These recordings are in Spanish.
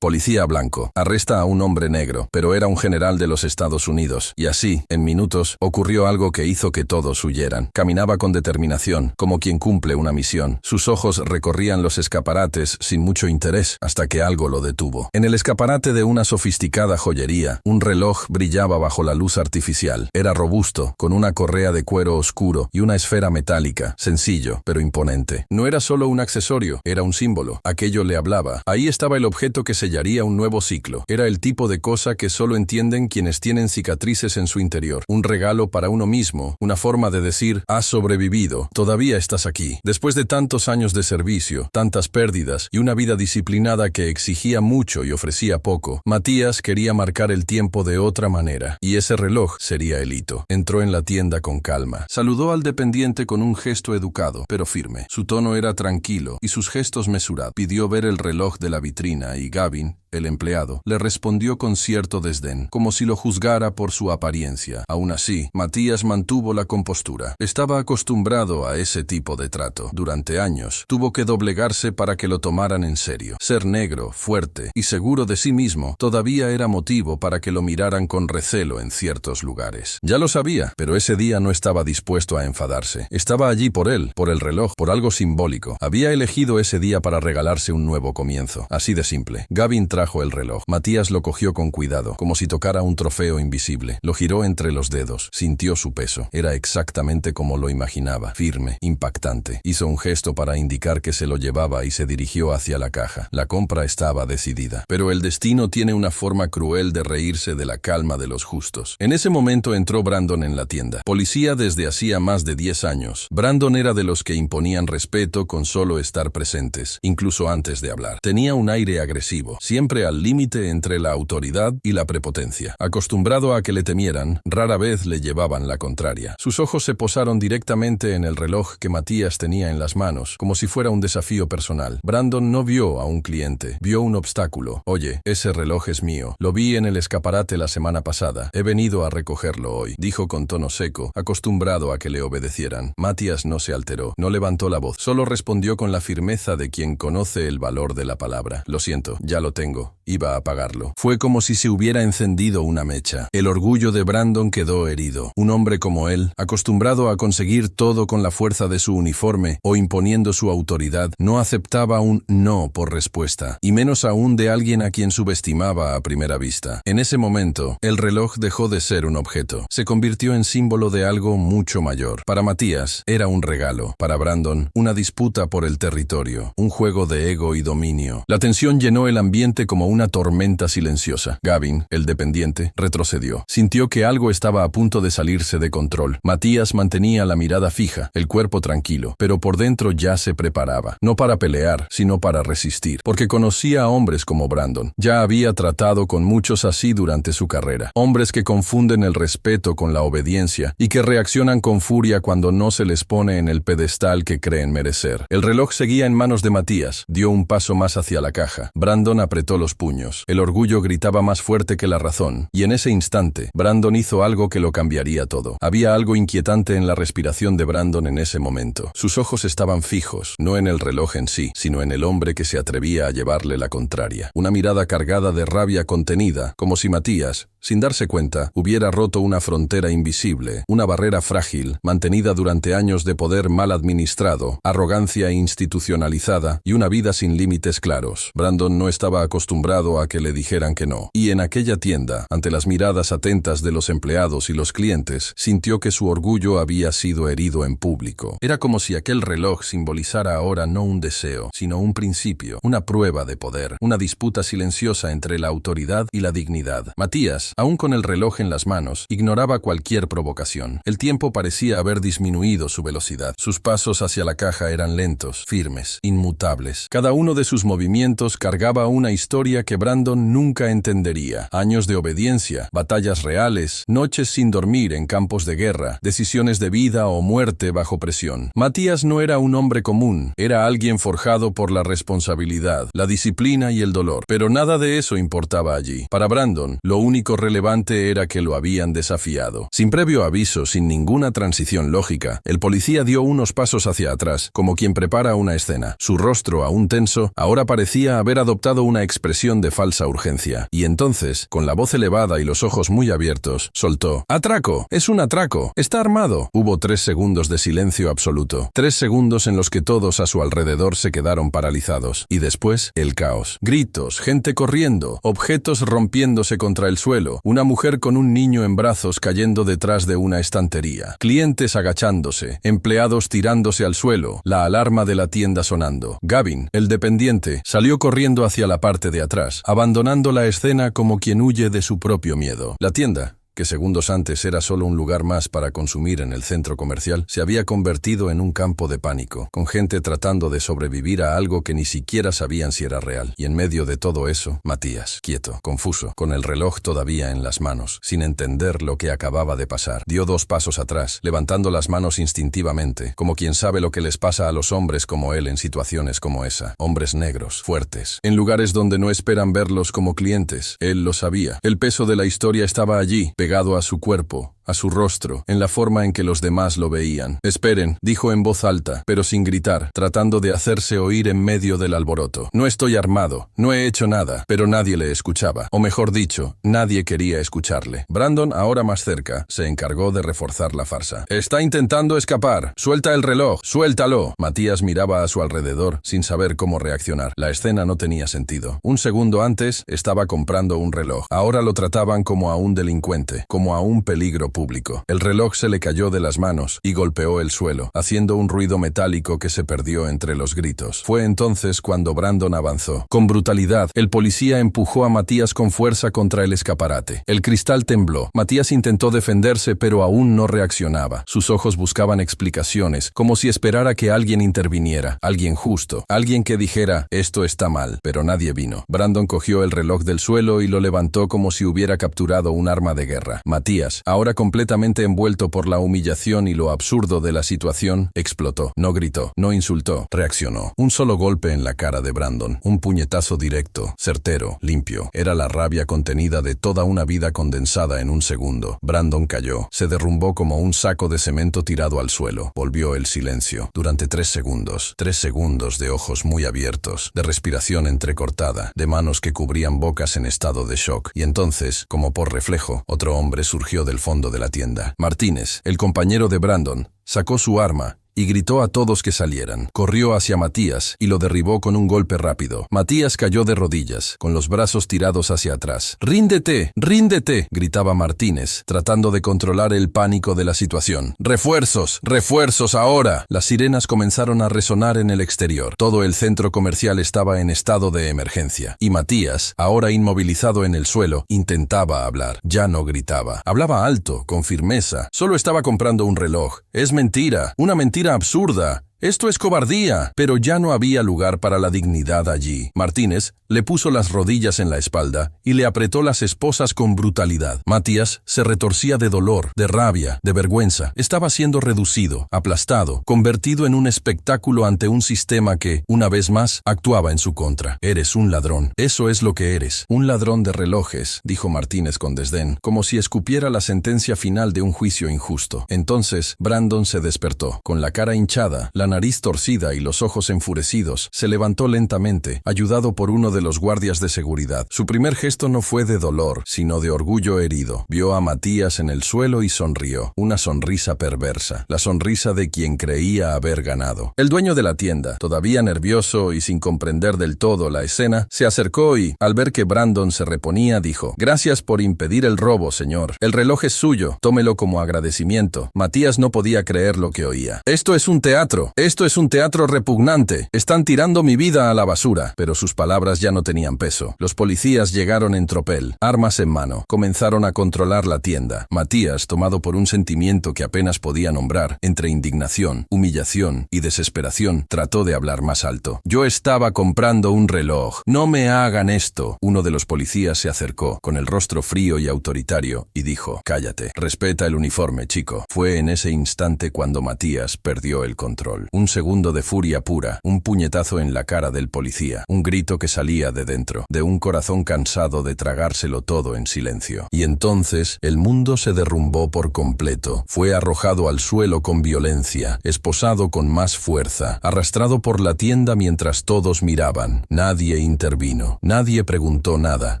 Policía blanco. Arresta a un hombre negro, pero era un general de los Estados Unidos. Y así, en minutos, ocurrió algo que hizo que todos huyeran. Caminaba con determinación, como quien cumple una misión. Sus ojos recorrían los escaparates sin mucho interés, hasta que algo lo detuvo. En el escaparate de una sofisticada joyería, un reloj brillaba bajo la luz artificial. Era robusto, con una correa de cuero oscuro y una esfera metálica, sencillo, pero imponente. No era solo un accesorio, era un símbolo. Aquello le hablaba. Ahí estaba el objeto que sellaría un nuevo ciclo. Era el tipo de cosa que solo entienden quienes tienen cicatrices en su interior. Un regalo para uno mismo, una forma de decir, has sobrevivido, todavía estás aquí. Después de tantos años de servicio, tantas pérdidas y una vida disciplinada que exigía mucho y ofrecía poco, Matías quería marcar el tiempo de otra manera, y ese reloj sería el hito. Entró en la tienda con calma. Saludó al dependiente con un gesto educado, pero firme. Su tono era tranquilo y sus gestos mesurados. Pidió ver el reloj de la vitrina y Gavin, el empleado, le respondió con cierto desdén, como si lo juzgara por su apariencia. Aún así, Matías mantuvo la compostura. Estaba acostumbrado a ese tipo de trato. Durante años, tuvo que doblegarse para que lo tomaran en serio. Ser negro, fuerte y seguro de sí mismo todavía era motivo para que lo miraran con recelo en ciertos lugares. Ya lo sabía, pero ese día no estaba dispuesto a enfadarse. Estaba allí por él, por el reloj, por algo simbólico. Había elegido ese día para regalarse un nuevo comienzo. Así de simple. Gavin trajo el reloj. Matías lo cogió con cuidado, como si tocara un trofeo invisible. Lo giró entre los dedos. Sintió su peso. Era exactamente como lo imaginaba. Firme, impactante. Hizo un gesto para indicar que se lo llevaba y se dirigió hacia la caja. La compra estaba decidida. Pero el destino tiene una forma cruel de reírse de la calma de los justos. En ese momento entró Brandon en la tienda. Policía desde hacía más de 10 años. Brandon era de los que imponían respeto con solo estar presentes, incluso antes de hablar. Tenía un aire agresivo, siempre al límite entre la autoridad y la prepotencia. Acostumbrado a que le temieran, rara vez le llevaban la contraria. Sus ojos se posaron directamente en el reloj que Matías tenía en las manos, como si fuera un desafío personal. Brandon no vio a un cliente, vio un obstáculo. Oye, ese reloj es mío. Lo vi en el escaparate la semana pasada. He venido a recogerlo hoy, dijo con tono seco, acostumbrado a que le obedecieran. Matías no se alteró, no levantó la voz, solo respondió con la firmeza de quien conoce el valor de la palabra. Lo siento, ya lo tengo. Iba a pagarlo. Fue como si se hubiera encendido una mecha. El orgullo de Brandon quedó herido. Un hombre como él, acostumbrado a conseguir todo con la fuerza de su uniforme o imponiendo su autoridad, no aceptaba un no por respuesta, y menos aún de alguien a quien subestimaba a primera vista. En ese momento, el reloj dejó de ser un objeto. Se convirtió en símbolo de algo mucho mayor. Para Matías, era un regalo. Para Brandon, una disputa por el territorio, un juego de ego y dominio. La tensión llenó el ambiente como una tormenta silenciosa. Gavin, el dependiente, retrocedió. Sintió que algo estaba a punto de salirse de control. Matías mantenía la mirada fija, el cuerpo tranquilo, pero por dentro ya se preparaba. No para pelear, sino para resistir. Porque conocía a hombres como Brandon. Ya había tratado con muchos así durante su carrera. Hombres que confunden el respeto con la obediencia y que reaccionan con furia cuando no se les pone en el pedestal que creen merecer. El reloj seguía en manos de Matías. Dio un paso más hacia la caja. Brandon apretó los puños. El orgullo gritaba más fuerte que la razón, y en ese instante, Brandon hizo algo que lo cambiaría todo. Había algo inquietante en la respiración de Brandon en ese momento. Sus ojos estaban fijos, no en el reloj en sí, sino en el hombre que se atrevía a llevarle la contraria. Una mirada cargada de rabia contenida, como si Matías, sin darse cuenta, hubiera roto una frontera invisible, una barrera frágil, mantenida durante años de poder mal administrado, arrogancia institucionalizada y una vida sin límites claros. Brandon no estaba acostumbrado a que le dijeran que no. Y en aquella tienda, ante las miradas atentas de los empleados y los clientes, sintió que su orgullo había sido herido en público. Era como si aquel reloj simbolizara ahora no un deseo, sino un principio, una prueba de poder, una disputa silenciosa entre la autoridad y la dignidad. Matías, aún con el reloj en las manos, ignoraba cualquier provocación. El tiempo parecía haber disminuido su velocidad. Sus pasos hacia la caja eran lentos, firmes, inmutables. Cada uno de sus movimientos cargaba una historia que Brandon nunca entendería. Años de obediencia, batallas reales, noches sin dormir en campos de guerra, decisiones de vida o muerte bajo presión. Matías no era un hombre común, era alguien forjado por la responsabilidad, la disciplina y el dolor. Pero nada de eso importaba allí. Para Brandon, lo único relevante era que lo habían desafiado. Sin previo aviso, sin ninguna transición lógica, el policía dio unos pasos hacia atrás, como quien prepara una escena. Su rostro, aún tenso, ahora parecía haber adoptado una expresión de falsa urgencia. Y entonces, con la voz elevada y los ojos muy abiertos, soltó: «¡Atraco! ¡Es un atraco! ¡Está armado!». Hubo 3 segundos de silencio absoluto. 3 segundos en los que todos a su alrededor se quedaron paralizados. Y después, el caos. Gritos, gente corriendo, objetos rompiéndose contra el suelo, una mujer con un niño en brazos cayendo detrás de una estantería, clientes agachándose, empleados tirándose al suelo, la alarma de la tienda sonando. Gavin, el dependiente, salió corriendo hacia la parte de atrás, abandonando la escena como quien huye de su propio miedo. La tienda, que segundos antes era solo un lugar más para consumir en el centro comercial, se había convertido en un campo de pánico, con gente tratando de sobrevivir a algo que ni siquiera sabían si era real. Y en medio de todo eso, Matías, quieto, confuso, con el reloj todavía en las manos, sin entender lo que acababa de pasar, dio 2 pasos atrás, levantando las manos instintivamente, como quien sabe lo que les pasa a los hombres como él en situaciones como esa. Hombres negros, fuertes, en lugares donde no esperan verlos como clientes. Él lo sabía. El peso de la historia estaba allí, pegado a su cuerpo, a su rostro, en la forma en que los demás lo veían. «Esperen», dijo en voz alta, pero sin gritar, tratando de hacerse oír en medio del alboroto. «No estoy armado, no he hecho nada», pero nadie le escuchaba, o mejor dicho, nadie quería escucharle. Brandon, ahora más cerca, se encargó de reforzar la farsa. «Está intentando escapar. Suelta el reloj, suéltalo». Matías miraba a su alrededor, sin saber cómo reaccionar. La escena no tenía sentido. Un segundo antes, estaba comprando un reloj. Ahora lo trataban como a un delincuente, como a un peligro público. El reloj se le cayó de las manos y golpeó el suelo, haciendo un ruido metálico que se perdió entre los gritos. Fue entonces cuando Brandon avanzó. Con brutalidad, el policía empujó a Matías con fuerza contra el escaparate. El cristal tembló. Matías intentó defenderse, pero aún no reaccionaba. Sus ojos buscaban explicaciones, como si esperara que alguien interviniera, alguien justo, alguien que dijera: «Esto está mal», pero nadie vino. Brandon cogió el reloj del suelo y lo levantó como si hubiera capturado un arma de guerra. Matías, ahora completamente envuelto por la humillación y lo absurdo de la situación, explotó. No gritó, no insultó, reaccionó. Un solo golpe en la cara de Brandon, un puñetazo directo, certero, limpio. Era la rabia contenida de toda una vida condensada en un segundo. Brandon cayó, se derrumbó como un saco de cemento tirado al suelo. Volvió el silencio. Durante 3 segundos, 3 segundos de ojos muy abiertos, de respiración entrecortada, de manos que cubrían bocas en estado de shock. Y entonces, como por reflejo, otro hombre surgió del fondo de la tienda. Martínez, el compañero de Brandon, sacó su arma y gritó a todos que salieran. Corrió hacia Matías y lo derribó con un golpe rápido. Matías cayó de rodillas, con los brazos tirados hacia atrás. «¡Ríndete! ¡Ríndete!», gritaba Martínez, tratando de controlar el pánico de la situación. «¡Refuerzos! ¡Refuerzos ahora!». Las sirenas comenzaron a resonar en el exterior. Todo el centro comercial estaba en estado de emergencia. Y Matías, ahora inmovilizado en el suelo, intentaba hablar. Ya no gritaba. Hablaba alto, con firmeza. «Solo estaba comprando un reloj. Es mentira. Una mentira absurda. Esto es cobardía». Pero ya no había lugar para la dignidad allí. Martínez le puso las rodillas en la espalda y le apretó las esposas con brutalidad. Matías se retorcía de dolor, de rabia, de vergüenza. Estaba siendo reducido, aplastado, convertido en un espectáculo ante un sistema que, una vez más, actuaba en su contra. «Eres un ladrón. Eso es lo que eres. Un ladrón de relojes», dijo Martínez con desdén, como si escupiera la sentencia final de un juicio injusto. Entonces, Brandon se despertó. Con la cara hinchada, la nariz torcida y los ojos enfurecidos, se levantó lentamente, ayudado por uno de los guardias de seguridad. Su primer gesto no fue de dolor, sino de orgullo herido. Vio a Matías en el suelo y sonrió, una sonrisa perversa, la sonrisa de quien creía haber ganado. El dueño de la tienda, todavía nervioso y sin comprender del todo la escena, se acercó y, al ver que Brandon se reponía, dijo: «Gracias por impedir el robo, señor. El reloj es suyo, tómelo como agradecimiento». Matías no podía creer lo que oía. «Esto es un teatro. Esto es un teatro repugnante. Están tirando mi vida a la basura». Pero sus palabras ya no tenían peso. Los policías llegaron en tropel, armas en mano. Comenzaron a controlar la tienda. Matías, tomado por un sentimiento que apenas podía nombrar, entre indignación, humillación y desesperación, trató de hablar más alto. «Yo estaba comprando un reloj. No me hagan esto». Uno de los policías se acercó, con el rostro frío y autoritario, y dijo: «Cállate. Respeta el uniforme, chico». Fue en ese instante cuando Matías perdió el control. un segundo de furia pura, un puñetazo en la cara del policía, un grito que salía de dentro, de un corazón cansado de tragárselo todo en silencio. Y entonces el mundo se derrumbó por completo, fue arrojado al suelo con violencia, esposado con más fuerza, arrastrado por la tienda mientras todos miraban. Nadie intervino, nadie preguntó nada,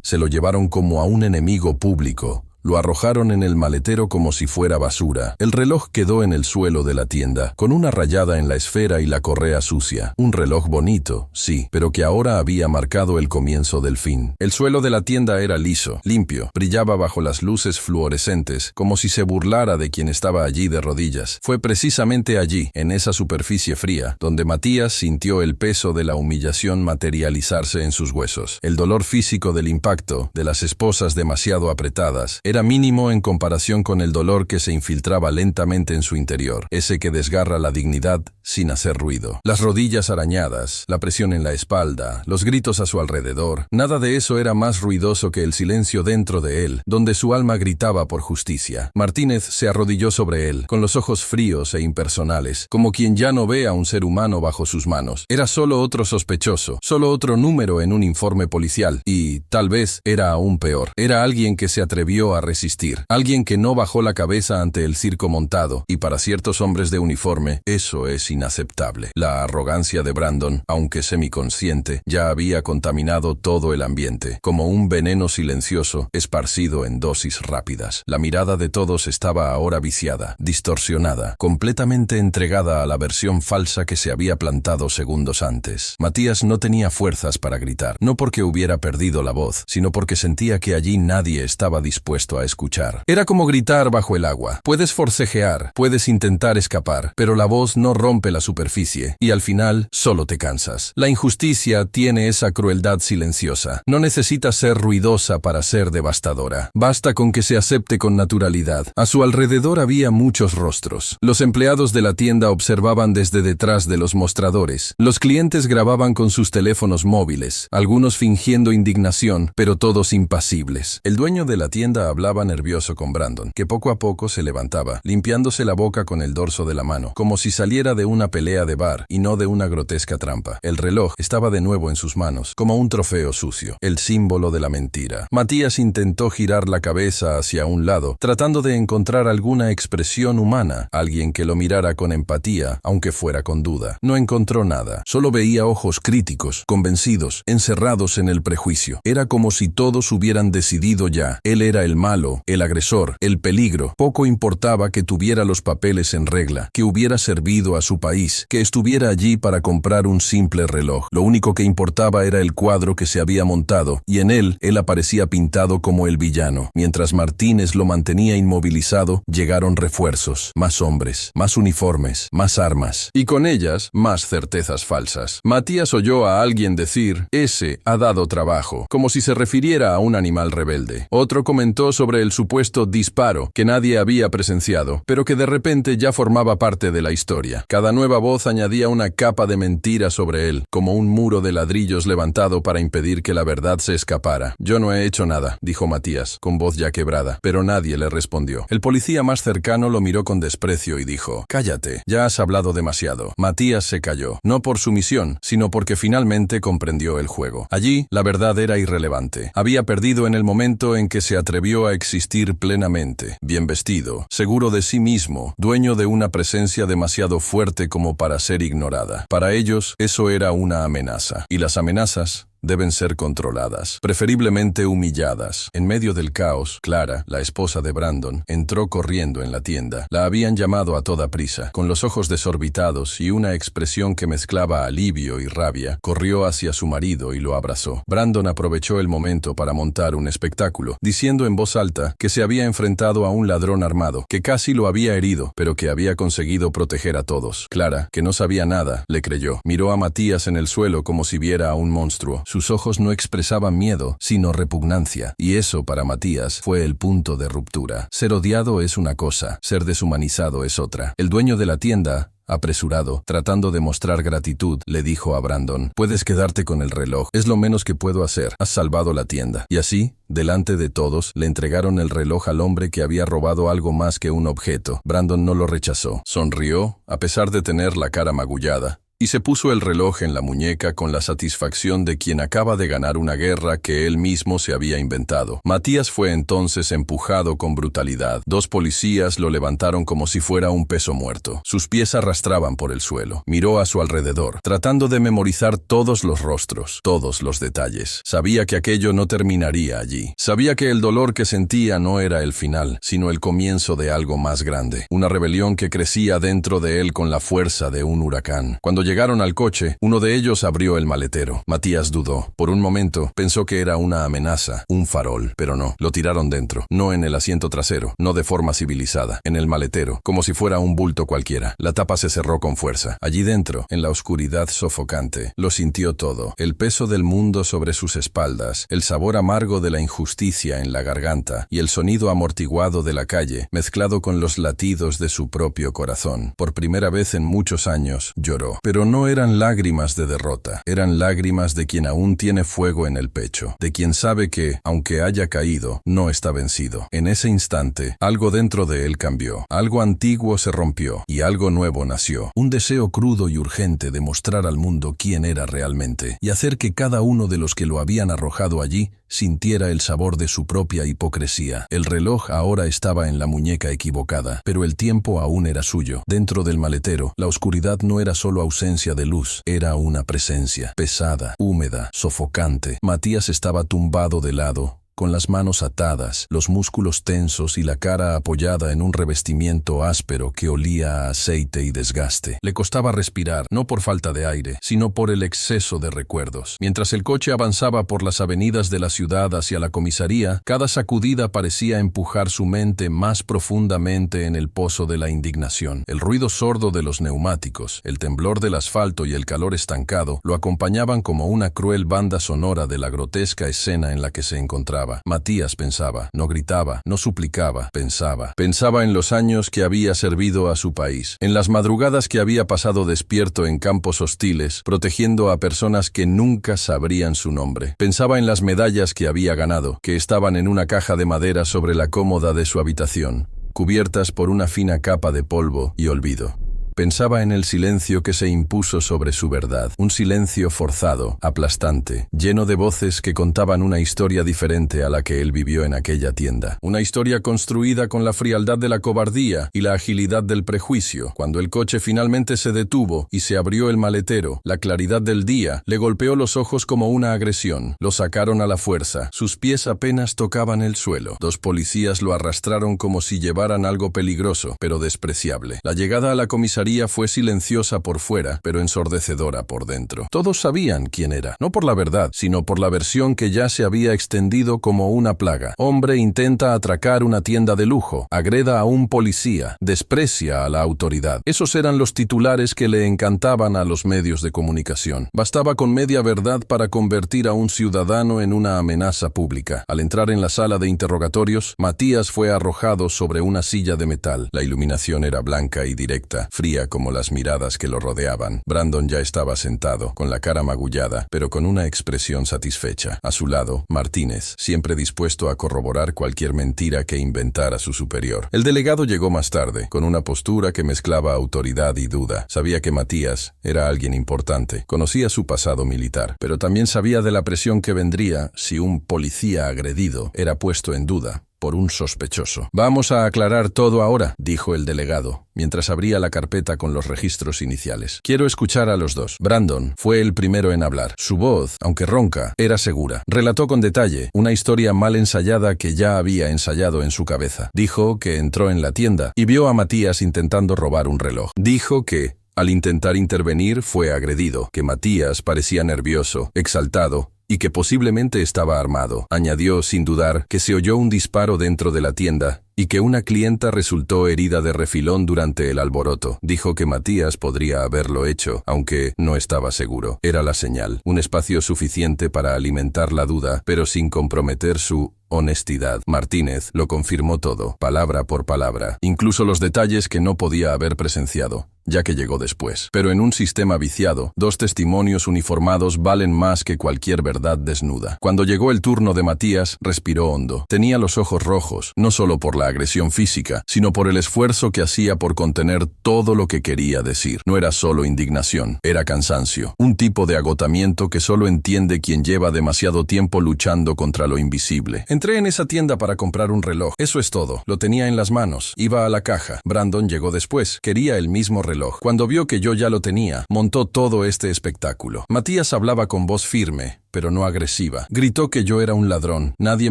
se lo llevaron como a un enemigo público. Lo arrojaron en el maletero como si fuera basura. El reloj quedó en el suelo de la tienda, con una rayada en la esfera y la correa sucia. Un reloj bonito, sí, pero que ahora había marcado el comienzo del fin. El suelo de la tienda era liso, limpio, brillaba bajo las luces fluorescentes, como si se burlara de quien estaba allí de rodillas. Fue precisamente allí, en esa superficie fría, donde Matías sintió el peso de la humillación materializarse en sus huesos. El dolor físico del impacto, de las esposas demasiado apretadas, era mínimo en comparación con el dolor que se infiltraba lentamente en su interior, ese que desgarra la dignidad sin hacer ruido. Las rodillas arañadas, la presión en la espalda, los gritos a su alrededor, nada de eso era más ruidoso que el silencio dentro de él, donde su alma gritaba por justicia. Martínez se arrodilló sobre él, con los ojos fríos e impersonales, como quien ya no ve a un ser humano bajo sus manos. Era solo otro sospechoso, solo otro número en un informe policial, y, tal vez, era aún peor. Era alguien que se atrevió a resistir, alguien que no bajó la cabeza ante el circo montado, y para ciertos hombres de uniforme, eso es inaceptable. La arrogancia de Brandon, aunque semiconsciente, ya había contaminado todo el ambiente, como un veneno silencioso, esparcido en dosis rápidas. La mirada de todos estaba ahora viciada, distorsionada, completamente entregada a la versión falsa que se había plantado segundos antes. Matías no tenía fuerzas para gritar, no porque hubiera perdido la voz, sino porque sentía que allí nadie estaba dispuesto a escuchar. Era como gritar bajo el agua. Puedes forcejear, puedes intentar escapar, pero la voz no rompe la superficie, y al final solo te cansas. La injusticia tiene esa crueldad silenciosa. No necesita ser ruidosa para ser devastadora. Basta con que se acepte con naturalidad. A su alrededor había muchos rostros. Los empleados de la tienda observaban desde detrás de los mostradores. Los clientes grababan con sus teléfonos móviles, algunos fingiendo indignación, pero todos impasibles. El dueño de la tienda hablaba nervioso con Brandon, que poco a poco se levantaba, limpiándose la boca con el dorso de la mano, como si saliera de una pelea de bar y no de una grotesca trampa. El reloj estaba de nuevo en sus manos, como un trofeo sucio, el símbolo de la mentira. Matías intentó girar la cabeza hacia un lado, tratando de encontrar alguna expresión humana, alguien que lo mirara con empatía, aunque fuera con duda. No encontró nada, solo veía ojos críticos, convencidos, encerrados en el prejuicio. Era como si todos hubieran decidido ya. Él era el malo, el agresor, el peligro. Poco importaba que tuviera los papeles en regla, que hubiera servido a su país, que estuviera allí para comprar un simple reloj. Lo único que importaba era el cuadro que se había montado, y en él aparecía pintado como el villano. Mientras Martínez lo mantenía inmovilizado, llegaron refuerzos, más hombres, más uniformes, más armas, y con ellas más certezas falsas. Matías oyó a alguien decir: «Ese ha dado trabajo», como si se refiriera a un animal rebelde. Otro comentó sobre el supuesto disparo que nadie había presenciado, pero que de repente ya formaba parte de la historia. Cada nueva voz añadía una capa de mentira sobre él, como un muro de ladrillos levantado para impedir que la verdad se escapara. «Yo no he hecho nada», dijo Matías, con voz ya quebrada, pero nadie le respondió. El policía más cercano lo miró con desprecio y dijo: «Cállate, ya has hablado demasiado». Matías se calló, no por sumisión, sino porque finalmente comprendió el juego. Allí, la verdad era irrelevante. Había perdido en el momento en que se atrevió a existir plenamente, bien vestido, seguro de sí mismo, dueño de una presencia demasiado fuerte como para ser ignorada. Para ellos, eso era una amenaza, y las amenazas deben ser controladas, preferiblemente humilladas. En medio del caos, Clara, la esposa de Brandon, entró corriendo en la tienda. La habían llamado a toda prisa. Con los ojos desorbitados y una expresión que mezclaba alivio y rabia, corrió hacia su marido y lo abrazó. Brandon aprovechó el momento para montar un espectáculo, diciendo en voz alta que se había enfrentado a un ladrón armado, que casi lo había herido, pero que había conseguido proteger a todos. Clara, que no sabía nada, le creyó. Miró a Matías en el suelo como si viera a un monstruo. Sus ojos no expresaban miedo, sino repugnancia, y eso para Matías fue el punto de ruptura. Ser odiado es una cosa, ser deshumanizado es otra. El dueño de la tienda Apresurado, tratando de mostrar gratitud, le dijo a Brandon: «Puedes quedarte con el reloj, es lo menos que puedo hacer, has salvado la tienda». Y así, delante de todos, le entregaron el reloj al hombre que había robado algo más que un objeto. Brandon no lo rechazó, sonrió, a pesar de tener la cara magullada, y se puso el reloj en la muñeca con la satisfacción de quien acaba de ganar una guerra que él mismo se había inventado. Matías fue entonces empujado con brutalidad. 2 policías lo levantaron como si fuera un peso muerto. Sus pies arrastraban por el suelo. Miró a su alrededor, tratando de memorizar todos los rostros, todos los detalles. Sabía que aquello no terminaría allí. Sabía que el dolor que sentía no era el final, sino el comienzo de algo más grande. Una rebelión que crecía dentro de él con la fuerza de un huracán. Cuando llegaron al coche, uno de ellos abrió el maletero. Matías dudó. Por un momento, pensó que era una amenaza, un farol, pero no. Lo tiraron dentro, no en el asiento trasero, no de forma civilizada, en el maletero, como si fuera un bulto cualquiera. La tapa se cerró con fuerza. Allí dentro, en la oscuridad sofocante, lo sintió todo. El peso del mundo sobre sus espaldas, el sabor amargo de la injusticia en la garganta y el sonido amortiguado de la calle, mezclado con los latidos de su propio corazón. Por primera vez en muchos años, lloró. Pero no eran lágrimas de derrota, eran lágrimas de quien aún tiene fuego en el pecho, de quien sabe que, aunque haya caído, no está vencido. En ese instante, algo dentro de él cambió, algo antiguo se rompió y algo nuevo nació. Un deseo crudo y urgente de mostrar al mundo quién era realmente y hacer que cada uno de los que lo habían arrojado allí sintiera el sabor de su propia hipocresía. El reloj ahora estaba en la muñeca equivocada, pero el tiempo aún era suyo. Dentro del maletero, la oscuridad no era solo ausencia de luz, era una presencia, pesada, húmeda, sofocante. Matías estaba tumbado de lado, con las manos atadas, los músculos tensos y la cara apoyada en un revestimiento áspero que olía a aceite y desgaste. Le costaba respirar, no por falta de aire, sino por el exceso de recuerdos. Mientras el coche avanzaba por las avenidas de la ciudad hacia la comisaría, cada sacudida parecía empujar su mente más profundamente en el pozo de la indignación. El ruido sordo de los neumáticos, el temblor del asfalto y el calor estancado lo acompañaban como una cruel banda sonora de la grotesca escena en la que se encontraba. Matías pensaba, no gritaba, no suplicaba, pensaba. Pensaba en los años que había servido a su país, en las madrugadas que había pasado despierto en campos hostiles, protegiendo a personas que nunca sabrían su nombre. Pensaba en las medallas que había ganado, que estaban en una caja de madera sobre la cómoda de su habitación, cubiertas por una fina capa de polvo y olvido. Pensaba en el silencio que se impuso sobre su verdad, un silencio forzado, aplastante, lleno de voces que contaban una historia diferente a la que él vivió en aquella tienda. Una historia construida con la frialdad de la cobardía y la agilidad del prejuicio. Cuando el coche finalmente se detuvo y se abrió el maletero, la claridad del día le golpeó los ojos como una agresión. Lo sacaron a la fuerza. Sus pies apenas tocaban el suelo. 2 policías lo arrastraron como si llevaran algo peligroso, pero despreciable. La llegada a la comisaría fue silenciosa por fuera, pero ensordecedora por dentro. Todos sabían quién era, no por la verdad, sino por la versión que ya se había extendido como una plaga. Hombre intenta atracar una tienda de lujo, agreda a un policía, desprecia a la autoridad. Esos eran los titulares que le encantaban a los medios de comunicación. Bastaba con media verdad para convertir a un ciudadano en una amenaza pública. Al entrar en la sala de interrogatorios, Matías fue arrojado sobre una silla de metal. La iluminación era blanca y directa, fría como las miradas que lo rodeaban. Brandon ya estaba sentado, con la cara magullada, pero con una expresión satisfecha. A su lado, Martínez, siempre dispuesto a corroborar cualquier mentira que inventara su superior. El delegado llegó más tarde, con una postura que mezclaba autoridad y duda. Sabía que Matías era alguien importante, conocía su pasado militar, pero también sabía de la presión que vendría si un policía agredido era puesto en duda por un sospechoso. «Vamos a aclarar todo ahora», dijo el delegado, mientras abría la carpeta con los registros iniciales. «Quiero escuchar a los dos». Brandon fue el primero en hablar. Su voz, aunque ronca, era segura. Relató con detalle una historia mal ensayada que ya había ensayado en su cabeza. Dijo que entró en la tienda y vio a Matías intentando robar un reloj. Dijo que, al intentar intervenir, fue agredido, que Matías parecía nervioso, exaltado, y que posiblemente estaba armado. Añadió, sin dudar, que se oyó un disparo dentro de la tienda y que una clienta resultó herida de refilón durante el alboroto. Dijo que Matías podría haberlo hecho, aunque no estaba seguro. Era la señal, un espacio suficiente para alimentar la duda, pero sin comprometer su honestidad. Martínez lo confirmó todo, palabra por palabra, incluso los detalles que no podía haber presenciado. ya que llegó después. Pero en un sistema viciado, 2 testimonios uniformados valen más que cualquier verdad desnuda. Cuando llegó el turno de Matías, respiró hondo. Tenía los ojos rojos, no solo por la agresión física, sino por el esfuerzo que hacía por contener todo lo que quería decir. No era solo indignación, era cansancio, un tipo de agotamiento que solo entiende quien lleva demasiado tiempo luchando contra lo invisible. Entré en esa tienda para comprar un reloj. Eso es todo. Lo tenía en las manos. Iba a la caja. Brandon llegó después. Quería el mismo reloj. Cuando vio que yo ya lo tenía, montó todo este espectáculo. Matías hablaba con voz firme, pero no agresiva. Gritó que yo era un ladrón. Nadie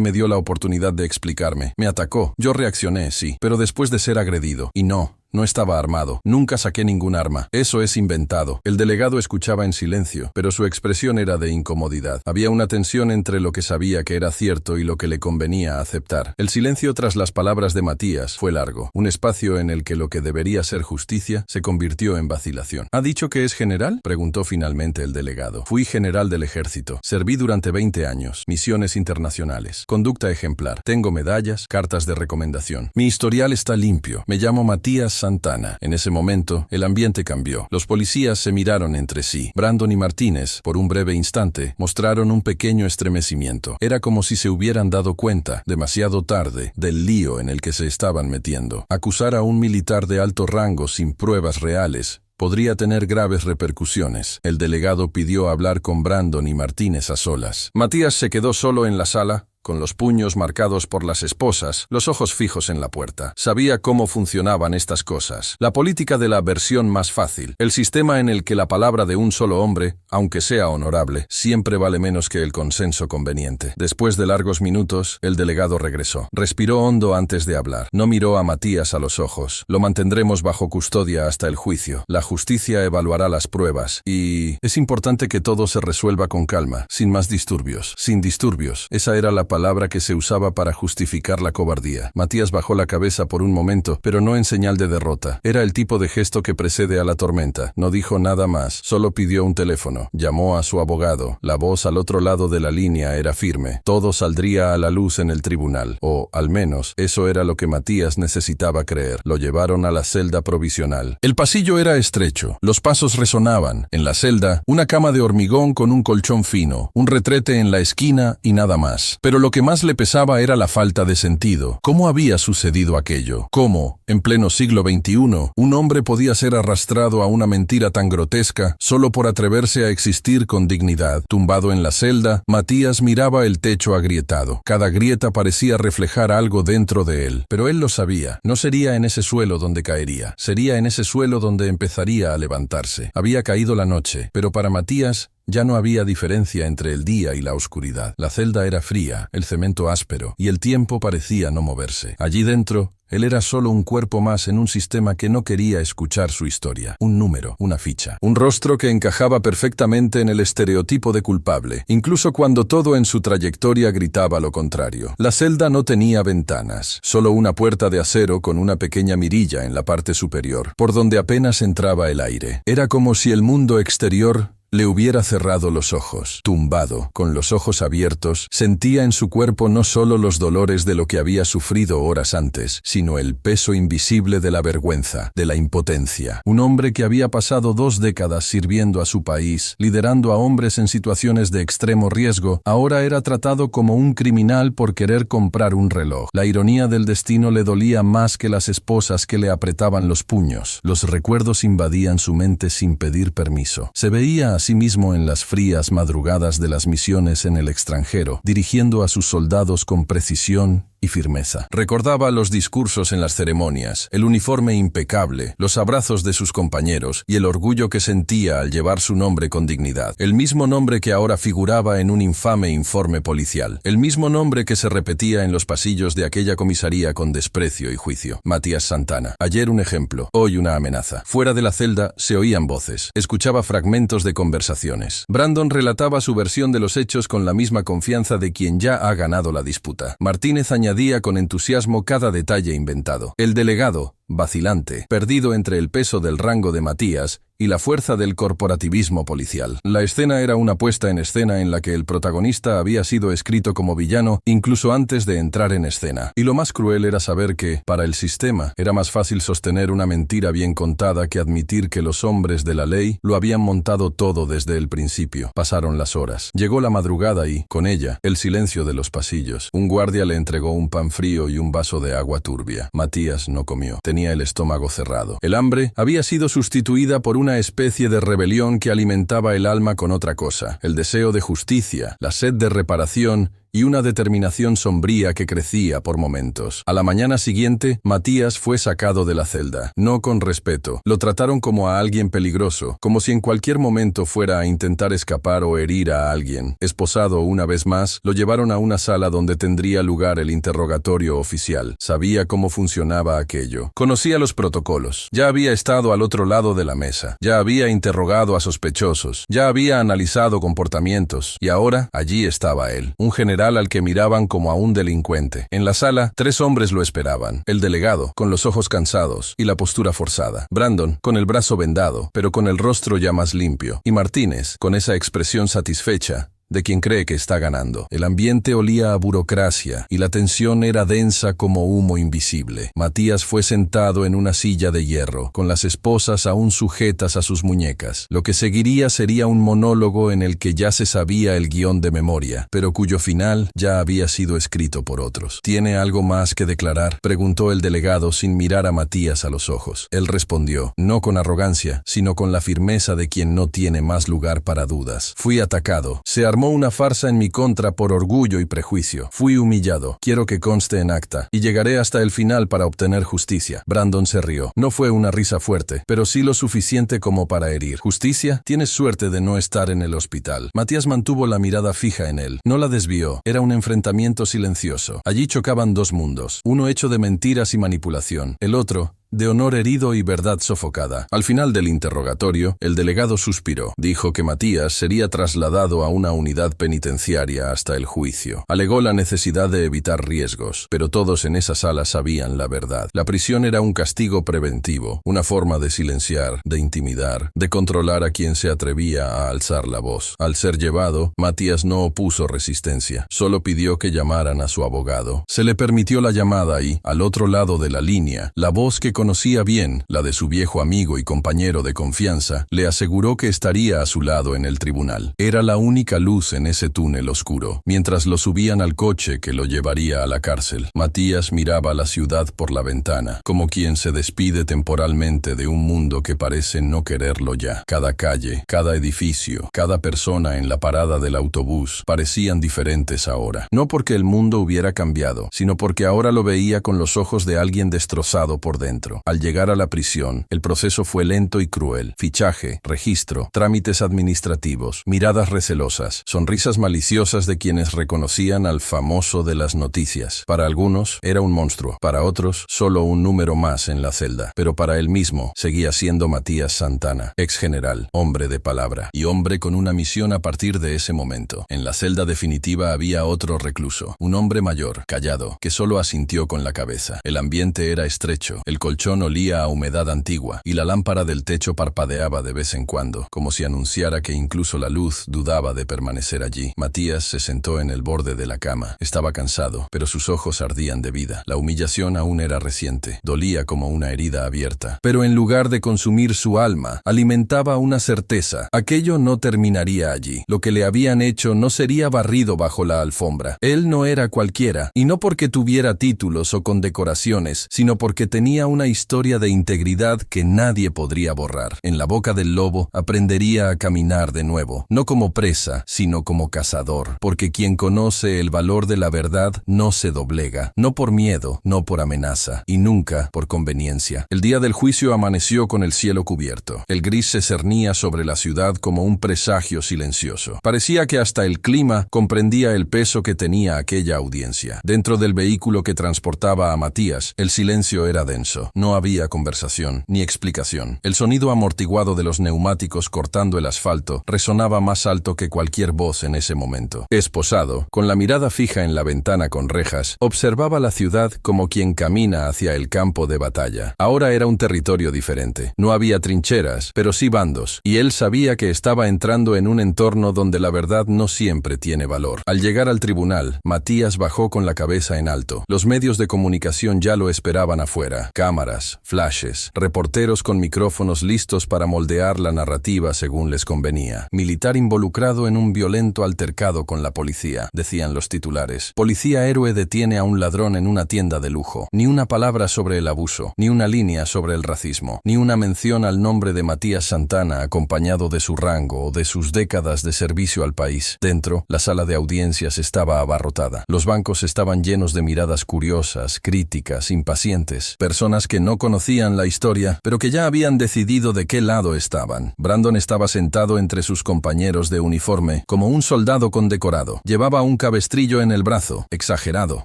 me dio la oportunidad de explicarme. Me atacó. Yo reaccioné, sí, pero después de ser agredido. Y no estaba armado. Nunca saqué ningún arma. Eso es inventado. El delegado escuchaba en silencio, pero su expresión era de incomodidad. Había una tensión entre lo que sabía que era cierto y lo que le convenía aceptar. El silencio tras las palabras de Matías fue largo. Un espacio en el que lo que debería ser justicia se convirtió en vacilación. ¿Ha dicho que es general?, preguntó finalmente el delegado. Fui general del ejército. Serví durante 20 años. Misiones internacionales. Conducta ejemplar. Tengo medallas, cartas de recomendación. Mi historial está limpio. Me llamo Matías Santana. En ese momento, el ambiente cambió. Los policías se miraron entre sí. Brandon y Martínez, por un breve instante, mostraron un pequeño estremecimiento. Era como si se hubieran dado cuenta, demasiado tarde, del lío en el que se estaban metiendo. Acusar a un militar de alto rango sin pruebas reales podría tener graves repercusiones. El delegado pidió hablar con Brandon y Martínez a solas. Matías se quedó solo en la sala, con los puños marcados por las esposas, los ojos fijos en la puerta. Sabía cómo funcionaban estas cosas. La política de la versión más fácil. El sistema en el que la palabra de un solo hombre, aunque sea honorable, siempre vale menos que el consenso conveniente. Después de largos minutos, el delegado regresó. Respiró hondo antes de hablar. No miró a Matías a los ojos. Lo mantendremos bajo custodia hasta el juicio. La justicia evaluará las pruebas. Y es importante que todo se resuelva con calma, sin más disturbios. Sin disturbios. Esa era la palabra que se usaba para justificar la cobardía. Matías bajó la cabeza por un momento, pero no en señal de derrota. Era el tipo de gesto que precede a la tormenta. No dijo nada más, solo pidió un teléfono. Llamó a su abogado. La voz al otro lado de la línea era firme. Todo saldría a la luz en el tribunal. O, al menos, eso era lo que Matías necesitaba creer. Lo llevaron a la celda provisional. El pasillo era estrecho. Los pasos resonaban. En la celda, una cama de hormigón con un colchón fino, un retrete en la esquina y nada más. Pero lo que más le pesaba era la falta de sentido. ¿Cómo había sucedido aquello? ¿Cómo, en pleno siglo XXI, un hombre podía ser arrastrado a una mentira tan grotesca solo por atreverse a existir con dignidad? Tumbado en la celda, Matías miraba el techo agrietado. Cada grieta parecía reflejar algo dentro de él. Pero él lo sabía. No sería en ese suelo donde caería. Sería en ese suelo donde empezaría a levantarse. Había caído la noche, pero para Matías ya no había diferencia entre el día y la oscuridad. La celda era fría, el cemento áspero, y el tiempo parecía no moverse. Allí dentro, él era solo un cuerpo más en un sistema que no quería escuchar su historia. Un número, una ficha. Un rostro que encajaba perfectamente en el estereotipo de culpable, incluso cuando todo en su trayectoria gritaba lo contrario. La celda no tenía ventanas, solo una puerta de acero con una pequeña mirilla en la parte superior, por donde apenas entraba el aire. Era como si el mundo exterior le hubiera cerrado los ojos. Tumbado, con los ojos abiertos, sentía en su cuerpo no solo los dolores de lo que había sufrido horas antes, sino el peso invisible de la vergüenza, de la impotencia. Un hombre que había pasado 2 décadas sirviendo a su país, liderando a hombres en situaciones de extremo riesgo, ahora era tratado como un criminal por querer comprar un reloj. La ironía del destino le dolía más que las esposas que le apretaban los puños. Los recuerdos invadían su mente sin pedir permiso. Se veía asimismo en las frías madrugadas de las misiones en el extranjero, dirigiendo a sus soldados con precisión y firmeza. Recordaba los discursos en las ceremonias, el uniforme impecable, los abrazos de sus compañeros y el orgullo que sentía al llevar su nombre con dignidad. El mismo nombre que ahora figuraba en un infame informe policial. El mismo nombre que se repetía en los pasillos de aquella comisaría con desprecio y juicio. Matías Santana. Ayer un ejemplo, hoy una amenaza. Fuera de la celda se oían voces. Escuchaba fragmentos de conversaciones. Brandon relataba su versión de los hechos con la misma confianza de quien ya ha ganado la disputa. Martínez añadía con entusiasmo cada detalle inventado. El delegado, vacilante, perdido entre el peso del rango de Matías y la fuerza del corporativismo policial. La escena era una puesta en escena en la que el protagonista había sido escrito como villano incluso antes de entrar en escena. Y lo más cruel era saber que, para el sistema, era más fácil sostener una mentira bien contada que admitir que los hombres de la ley lo habían montado todo desde el principio. Pasaron las horas. Llegó la madrugada y, con ella, el silencio de los pasillos. Un guardia le entregó un pan frío y un vaso de agua turbia. Matías no comió. Tenía el estómago cerrado. El hambre había sido sustituida por una especie de rebelión que alimentaba el alma con otra cosa. El deseo de justicia, la sed de reparación y una determinación sombría que crecía por momentos. A la mañana siguiente, Matías fue sacado de la celda. No con respeto. Lo trataron como a alguien peligroso, como si en cualquier momento fuera a intentar escapar o herir a alguien. Esposado una vez más, lo llevaron a una sala donde tendría lugar el interrogatorio oficial. Sabía cómo funcionaba aquello. Conocía los protocolos. Ya había estado al otro lado de la mesa. Ya había interrogado a sospechosos. Ya había analizado comportamientos. Y ahora, allí estaba él, un general al que miraban como a un delincuente. En la sala, 3 hombres lo esperaban. El delegado, con los ojos cansados y la postura forzada. Brandon, con el brazo vendado, pero con el rostro ya más limpio. Y Martínez, con esa expresión satisfecha de quien cree que está ganando. El ambiente olía a burocracia y la tensión era densa como humo invisible. Matías fue sentado en una silla de hierro, con las esposas aún sujetas a sus muñecas. Lo que seguiría sería un monólogo en el que ya se sabía el guión de memoria, pero cuyo final ya había sido escrito por otros. ¿Tiene algo más que declarar?, preguntó el delegado sin mirar a Matías a los ojos. Él respondió, no con arrogancia, sino con la firmeza de quien no tiene más lugar para dudas. Fui atacado. Se armó una farsa en mi contra por orgullo y prejuicio. Fui humillado. Quiero que conste en acta. Y llegaré hasta el final para obtener justicia. Brandon se rió. No fue una risa fuerte, pero sí lo suficiente como para herir. ¿Justicia? Tienes suerte de no estar en el hospital. Matías mantuvo la mirada fija en él. No la desvió. Era un enfrentamiento silencioso. Allí chocaban 2 mundos. Uno hecho de mentiras y manipulación. El otro de honor herido y verdad sofocada. Al final del interrogatorio, el delegado suspiró. Dijo que Matías sería trasladado a una unidad penitenciaria hasta el juicio. Alegó la necesidad de evitar riesgos, pero todos en esa sala sabían la verdad. La prisión era un castigo preventivo, una forma de silenciar, de intimidar, de controlar a quien se atrevía a alzar la voz. Al ser llevado, Matías no opuso resistencia, solo pidió que llamaran a su abogado. Se le permitió la llamada y, al otro lado de la línea, la voz que conocía bien, la de su viejo amigo y compañero de confianza, le aseguró que estaría a su lado en el tribunal. Era la única luz en ese túnel oscuro. Mientras lo subían al coche que lo llevaría a la cárcel, Matías miraba la ciudad por la ventana, como quien se despide temporalmente de un mundo que parece no quererlo ya. Cada calle, cada edificio, cada persona en la parada del autobús parecían diferentes ahora. No porque el mundo hubiera cambiado, sino porque ahora lo veía con los ojos de alguien destrozado por dentro. Al llegar a la prisión, el proceso fue lento y cruel. Fichaje, registro, trámites administrativos, miradas recelosas, sonrisas maliciosas de quienes reconocían al famoso de las noticias. Para algunos, era un monstruo. Para otros, solo un número más en la celda. Pero para él mismo, seguía siendo Matías Santana, ex general, hombre de palabra, y hombre con una misión a partir de ese momento. En la celda definitiva había otro recluso, un hombre mayor, callado, que solo asintió con la cabeza. El ambiente era estrecho, el colchón olía a humedad antigua y la lámpara del techo parpadeaba de vez en cuando, como si anunciara que incluso la luz dudaba de permanecer allí. Matías se sentó en el borde de la cama. Estaba cansado, pero sus ojos ardían de vida. La humillación aún era reciente, dolía como una herida abierta. Pero en lugar de consumir su alma, alimentaba una certeza. Aquello no terminaría allí. Lo que le habían hecho no sería barrido bajo la alfombra. Él no era cualquiera, y no porque tuviera títulos o condecoraciones, sino porque tenía una historia de integridad que nadie podría borrar. En la boca del lobo aprendería a caminar de nuevo, no como presa, sino como cazador, porque quien conoce el valor de la verdad no se doblega, no por miedo, no por amenaza, y nunca por conveniencia. El día del juicio amaneció con el cielo cubierto. El gris se cernía sobre la ciudad como un presagio silencioso. Parecía que hasta el clima comprendía el peso que tenía aquella audiencia. Dentro del vehículo que transportaba a Matías, el silencio era denso. No había conversación, ni explicación. El sonido amortiguado de los neumáticos cortando el asfalto resonaba más alto que cualquier voz en ese momento. Esposado, con la mirada fija en la ventana con rejas, observaba la ciudad como quien camina hacia el campo de batalla. Ahora era un territorio diferente. No había trincheras, pero sí bandos, y él sabía que estaba entrando en un entorno donde la verdad no siempre tiene valor. Al llegar al tribunal, Matías bajó con la cabeza en alto. Los medios de comunicación ya lo esperaban afuera. Cámaras, flashes, reporteros con micrófonos listos para moldear la narrativa según les convenía. Militar involucrado en un violento altercado con la policía, decían los titulares. Policía héroe detiene a un ladrón en una tienda de lujo. Ni una palabra sobre el abuso, ni una línea sobre el racismo, ni una mención al nombre de Matías Santana acompañado de su rango o de sus décadas de servicio al país. Dentro, la sala de audiencias estaba abarrotada. Los bancos estaban llenos de miradas curiosas, críticas, impacientes. Personas que no conocían la historia, pero que ya habían decidido de qué lado estaban. Brandon estaba sentado entre sus compañeros de uniforme, como un soldado condecorado. Llevaba un cabestrillo en el brazo, exagerado,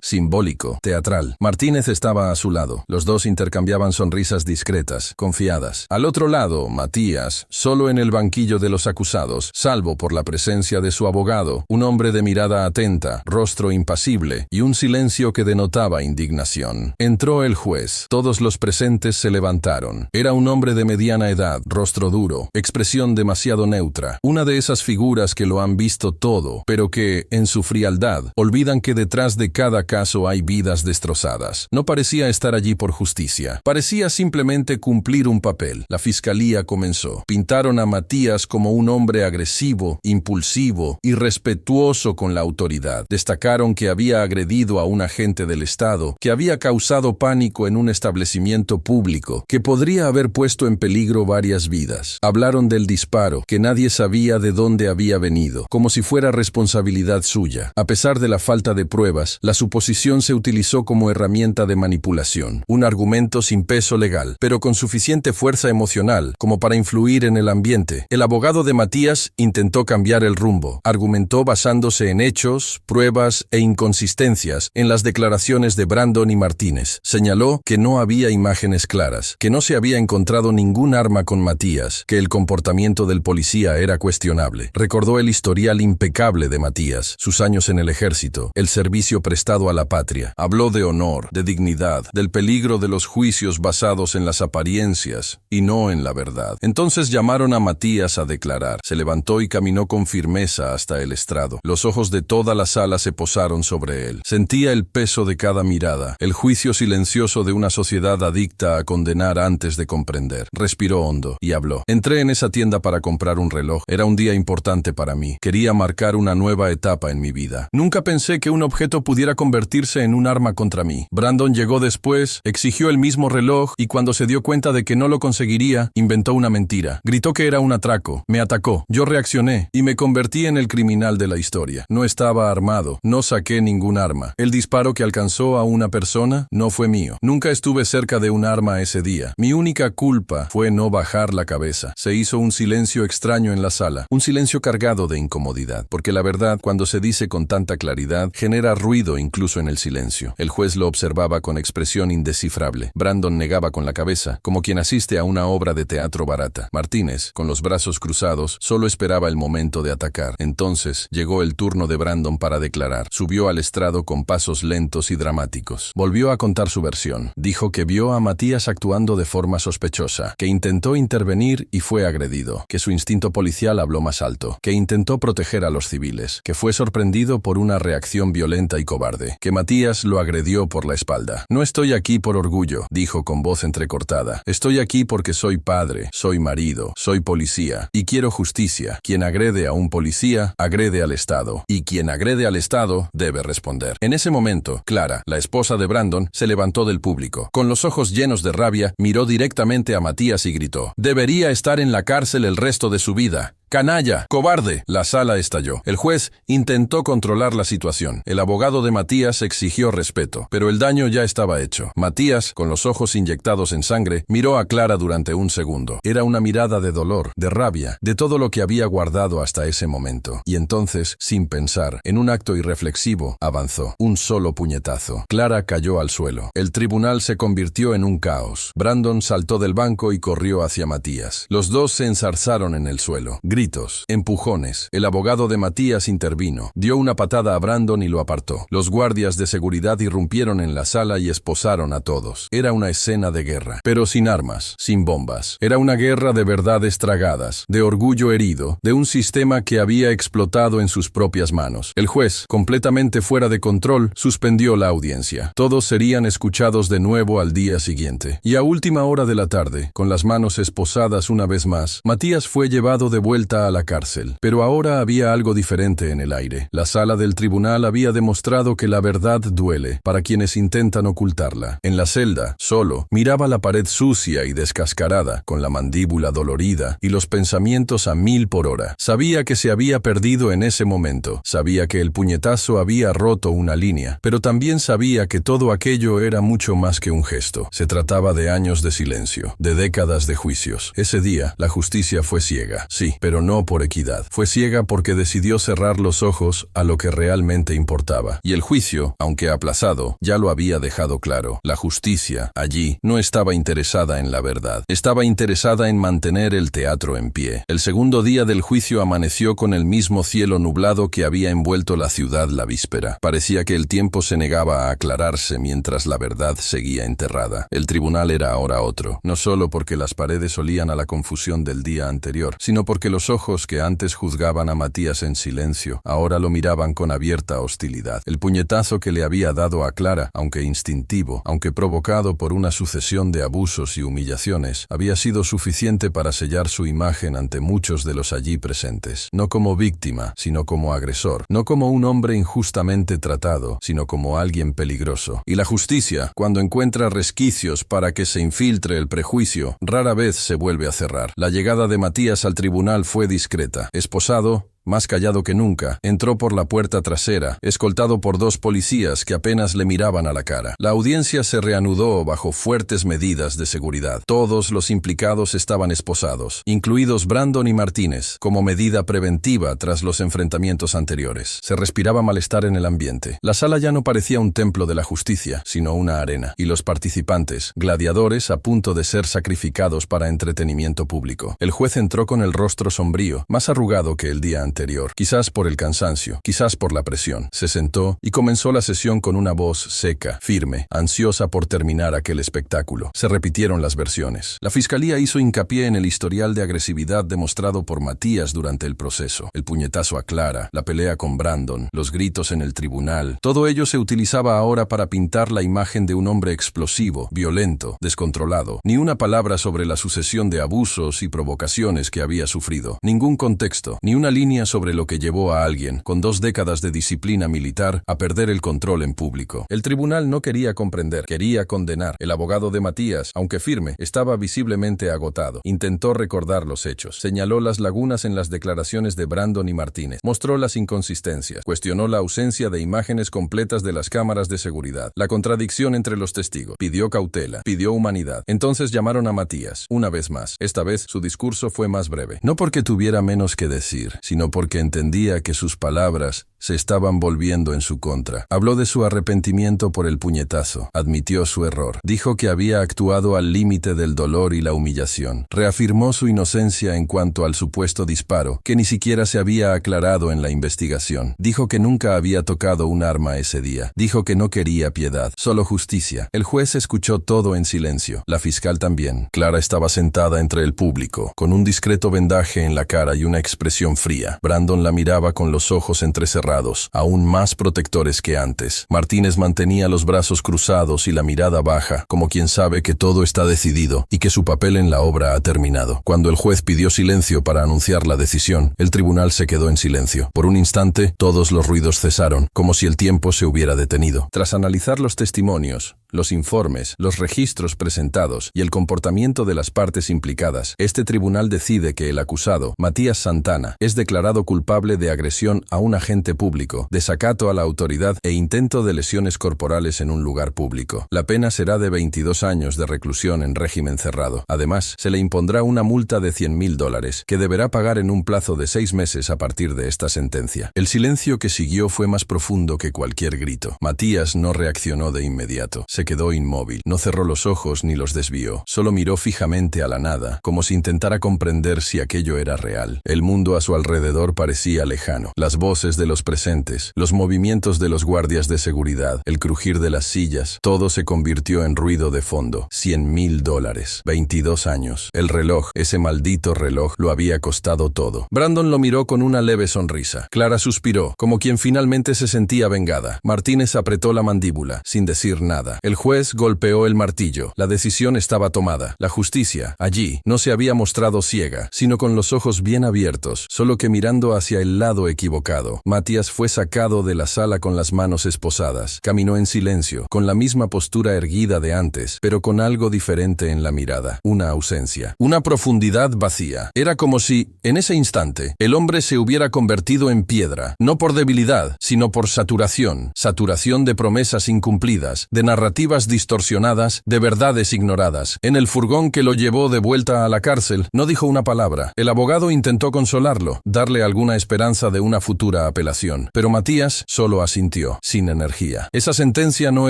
simbólico, teatral. Martínez estaba a su lado. Los dos intercambiaban sonrisas discretas, confiadas. Al otro lado, Matías, solo en el banquillo de los acusados, salvo por la presencia de su abogado, un hombre de mirada atenta, rostro impasible y un silencio que denotaba indignación. Entró el juez. Todos los presentes se levantaron. Era un hombre de mediana edad, rostro duro, expresión demasiado neutra, una de esas figuras que lo han visto todo, pero que, en su frialdad, olvidan que detrás de cada caso hay vidas destrozadas. No parecía estar allí por justicia. Parecía simplemente cumplir un papel. La fiscalía comenzó. Pintaron a Matías como un hombre agresivo, impulsivo, irrespetuoso con la autoridad. Destacaron que había agredido a un agente del Estado, que había causado pánico en un establecimiento público, que podría haber puesto en peligro varias vidas. Hablaron del disparo, que nadie sabía de dónde había venido, como si fuera responsabilidad suya. A pesar de la falta de pruebas, la suposición se utilizó como herramienta de manipulación, un argumento sin peso legal, pero con suficiente fuerza emocional como para influir en el ambiente. El abogado de Matías intentó cambiar el rumbo. Argumentó basándose en hechos, pruebas e inconsistencias en las declaraciones de Brandon y Martínez. Señaló que no había imágenes claras, que no se había encontrado ningún arma con Matías, que el comportamiento del policía era cuestionable. Recordó el historial impecable de Matías, sus años en el ejército, el servicio prestado a la patria. Habló de honor, de dignidad, del peligro de los juicios basados en las apariencias y no en la verdad. Entonces llamaron a Matías a declarar. Se levantó y caminó con firmeza hasta el estrado. Los ojos de toda la sala se posaron sobre él. Sentía el peso de cada mirada, el juicio silencioso de una sociedad adicta a condenar antes de comprender. Respiró hondo y habló. Entré en esa tienda para comprar un reloj. Era un día importante para mí. Quería marcar una nueva etapa en mi vida. Nunca pensé que un objeto pudiera convertirse en un arma contra mí. Brandon llegó después, exigió el mismo reloj y cuando se dio cuenta de que no lo conseguiría, inventó una mentira. Gritó que era un atraco. Me atacó. Yo reaccioné y me convertí en el criminal de la historia. No estaba armado. No saqué ningún arma. El disparo que alcanzó a una persona no fue mío. Nunca estuve cerca de un arma ese día. Mi única culpa fue no bajar la cabeza. Se hizo un silencio extraño en la sala. Un silencio cargado de incomodidad. Porque la verdad, cuando se dice con tanta claridad, genera ruido incluso en el silencio. El juez lo observaba con expresión indescifrable. Brandon negaba con la cabeza, como quien asiste a una obra de teatro barata. Martínez, con los brazos cruzados, solo esperaba el momento de atacar. Entonces, llegó el turno de Brandon para declarar. Subió al estrado con pasos lentos y dramáticos. Volvió a contar su versión. Dijo que vio a Matías actuando de forma sospechosa, que intentó intervenir y fue agredido, que su instinto policial habló más alto, que intentó proteger a los civiles, que fue sorprendido por una reacción violenta y cobarde, que Matías lo agredió por la espalda. No estoy aquí por orgullo, dijo con voz entrecortada. Estoy aquí porque soy padre, soy marido, soy policía y quiero justicia. Quien agrede a un policía, agrede al Estado, y quien agrede al Estado debe responder. En ese momento, Clara, la esposa de Brandon, se levantó del público. Con los ojos llenos de rabia, miró directamente a Matías y gritó: «Debería estar en la cárcel el resto de su vida. ¡Canalla! ¡Cobarde! La sala estalló. El juez intentó controlar la situación. El abogado de Matías exigió respeto, pero el daño ya estaba hecho. Matías, con los ojos inyectados en sangre, miró a Clara durante un segundo. Era una mirada de dolor, de rabia, de todo lo que había guardado hasta ese momento. Y entonces, sin pensar, en un acto irreflexivo, avanzó. Un solo puñetazo. Clara cayó al suelo. El tribunal se convirtió en un caos. Brandon saltó del banco y corrió hacia Matías. Los dos se enzarzaron en el suelo. Gritos, empujones. El abogado de Matías intervino. Dio una patada a Brandon y lo apartó. Los guardias de seguridad irrumpieron en la sala y esposaron a todos. Era una escena de guerra, pero sin armas, sin bombas. Era una guerra de verdades tragadas, de orgullo herido, de un sistema que había explotado en sus propias manos. El juez, completamente fuera de control, suspendió la audiencia. Todos serían escuchados de nuevo al día siguiente. Y a última hora de la tarde, con las manos esposadas una vez más, Matías fue llevado de vuelta a la cárcel. Pero ahora había algo diferente en el aire. La sala del tribunal había demostrado que la verdad duele para quienes intentan ocultarla. En la celda, solo, miraba la pared sucia y descascarada, con la mandíbula dolorida y los pensamientos a 1000 por hora. Sabía que se había perdido en ese momento. Sabía que el puñetazo había roto una línea, pero también sabía que todo aquello era mucho más que un gesto. Se trataba de años de silencio, de décadas de juicios. Ese día, la justicia fue ciega, sí, pero no por equidad. Fue ciega porque decidió cerrar los ojos a lo que realmente importaba. Y el juicio, aunque aplazado, ya lo había dejado claro. La justicia, allí, no estaba interesada en la verdad. Estaba interesada en mantener el teatro en pie. El segundo día del juicio amaneció con el mismo cielo nublado que había envuelto la ciudad la víspera. Parecía que el tiempo se negaba a aclararse mientras la verdad seguía enterrada. El tribunal era ahora otro, no solo porque las paredes olían a la confusión del día anterior, sino porque los ojos que antes juzgaban a Matías en silencio, ahora lo miraban con abierta hostilidad. El puñetazo que le había dado a Clara, aunque instintivo, aunque provocado por una sucesión de abusos y humillaciones, había sido suficiente para sellar su imagen ante muchos de los allí presentes. No como víctima, sino como agresor. No como un hombre injustamente tratado, sino como alguien peligroso. Y la justicia, cuando encuentra resquicios para que se infiltre el prejuicio, rara vez se vuelve a cerrar. La llegada de Matías al tribunal fue discreta. Esposado, más callado que nunca, entró por la puerta trasera, escoltado por 2 policías que apenas le miraban a la cara. La audiencia se reanudó bajo fuertes medidas de seguridad. Todos los implicados estaban esposados, incluidos Brandon y Martínez, como medida preventiva tras los enfrentamientos anteriores. Se respiraba malestar en el ambiente. La sala ya no parecía un templo de la justicia, sino una arena, y los participantes, gladiadores a punto de ser sacrificados para entretenimiento público. El juez entró con el rostro sombrío, más arrugado que el día anterior. Quizás por el cansancio, quizás por la presión. Se sentó y comenzó la sesión con una voz seca, firme, ansiosa por terminar aquel espectáculo. Se repitieron las versiones. La fiscalía hizo hincapié en el historial de agresividad demostrado por Matías durante el proceso. El puñetazo a Clara, la pelea con Brandon, los gritos en el tribunal. Todo ello se utilizaba ahora para pintar la imagen de un hombre explosivo, violento, descontrolado. Ni una palabra sobre la sucesión de abusos y provocaciones que había sufrido. Ningún contexto, ni una línea sobre lo que llevó a alguien, con 2 décadas de disciplina militar, a perder el control en público. El tribunal no quería comprender, quería condenar. El abogado de Matías, aunque firme, estaba visiblemente agotado. Intentó recordar los hechos. Señaló las lagunas en las declaraciones de Brandon y Martínez. Mostró las inconsistencias. Cuestionó la ausencia de imágenes completas de las cámaras de seguridad. La contradicción entre los testigos. Pidió cautela. Pidió humanidad. Entonces llamaron a Matías, una vez más. Esta vez su discurso fue más breve. No porque tuviera menos que decir, sino porque entendía que sus palabras se estaban volviendo en su contra. Habló de su arrepentimiento por el puñetazo. Admitió su error. Dijo que había actuado al límite del dolor y la humillación. Reafirmó su inocencia en cuanto al supuesto disparo, que ni siquiera se había aclarado en la investigación. Dijo que nunca había tocado un arma ese día. Dijo que no quería piedad, solo justicia. El juez escuchó todo en silencio. La fiscal también. Clara estaba sentada entre el público, con un discreto vendaje en la cara y una expresión fría. Brandon la miraba con los ojos entrecerrados, aún más protectores que antes. Martínez mantenía los brazos cruzados y la mirada baja, como quien sabe que todo está decidido y que su papel en la obra ha terminado. Cuando el juez pidió silencio para anunciar la decisión, el tribunal se quedó en silencio. Por un instante, todos los ruidos cesaron, como si el tiempo se hubiera detenido. Tras analizar los testimonios, los informes, los registros presentados y el comportamiento de las partes implicadas, este tribunal decide que el acusado, Matías Santana, es declarado culpable de agresión a un agente público, desacato a la autoridad e intento de lesiones corporales en un lugar público. La pena será de 22 años de reclusión en régimen cerrado. Además, se le impondrá una multa de $100.000 que deberá pagar en un plazo de 6 meses a partir de esta sentencia. El silencio que siguió fue más profundo que cualquier grito. Matías no reaccionó de inmediato. Se quedó inmóvil. No cerró los ojos ni los desvió. Solo miró fijamente a la nada, como si intentara comprender si aquello era real. El mundo a su alrededor parecía lejano. Las voces de los presentes, los movimientos de los guardias de seguridad, el crujir de las sillas, todo se convirtió en ruido de fondo. $100.000. 22 años. El reloj, ese maldito reloj, lo había costado todo. Brandon lo miró con una leve sonrisa. Clara suspiró, como quien finalmente se sentía vengada. Martínez apretó la mandíbula, sin decir nada. El juez golpeó el martillo. La decisión estaba tomada. La justicia, allí, no se había mostrado ciega, sino con los ojos bien abiertos, solo que mirando hacia el lado equivocado. Matías fue sacado de la sala con las manos esposadas. Caminó en silencio, con la misma postura erguida de antes, pero con algo diferente en la mirada. Una ausencia. Una profundidad vacía. Era como si, en ese instante, el hombre se hubiera convertido en piedra, no por debilidad, sino por saturación. Saturación de promesas incumplidas, de narrativas distorsionadas, de verdades ignoradas. En el furgón que lo llevó de vuelta a la cárcel, no dijo una palabra. El abogado intentó consolarlo, darle alguna esperanza de una futura apelación, pero Matías solo asintió, sin energía. Esa sentencia no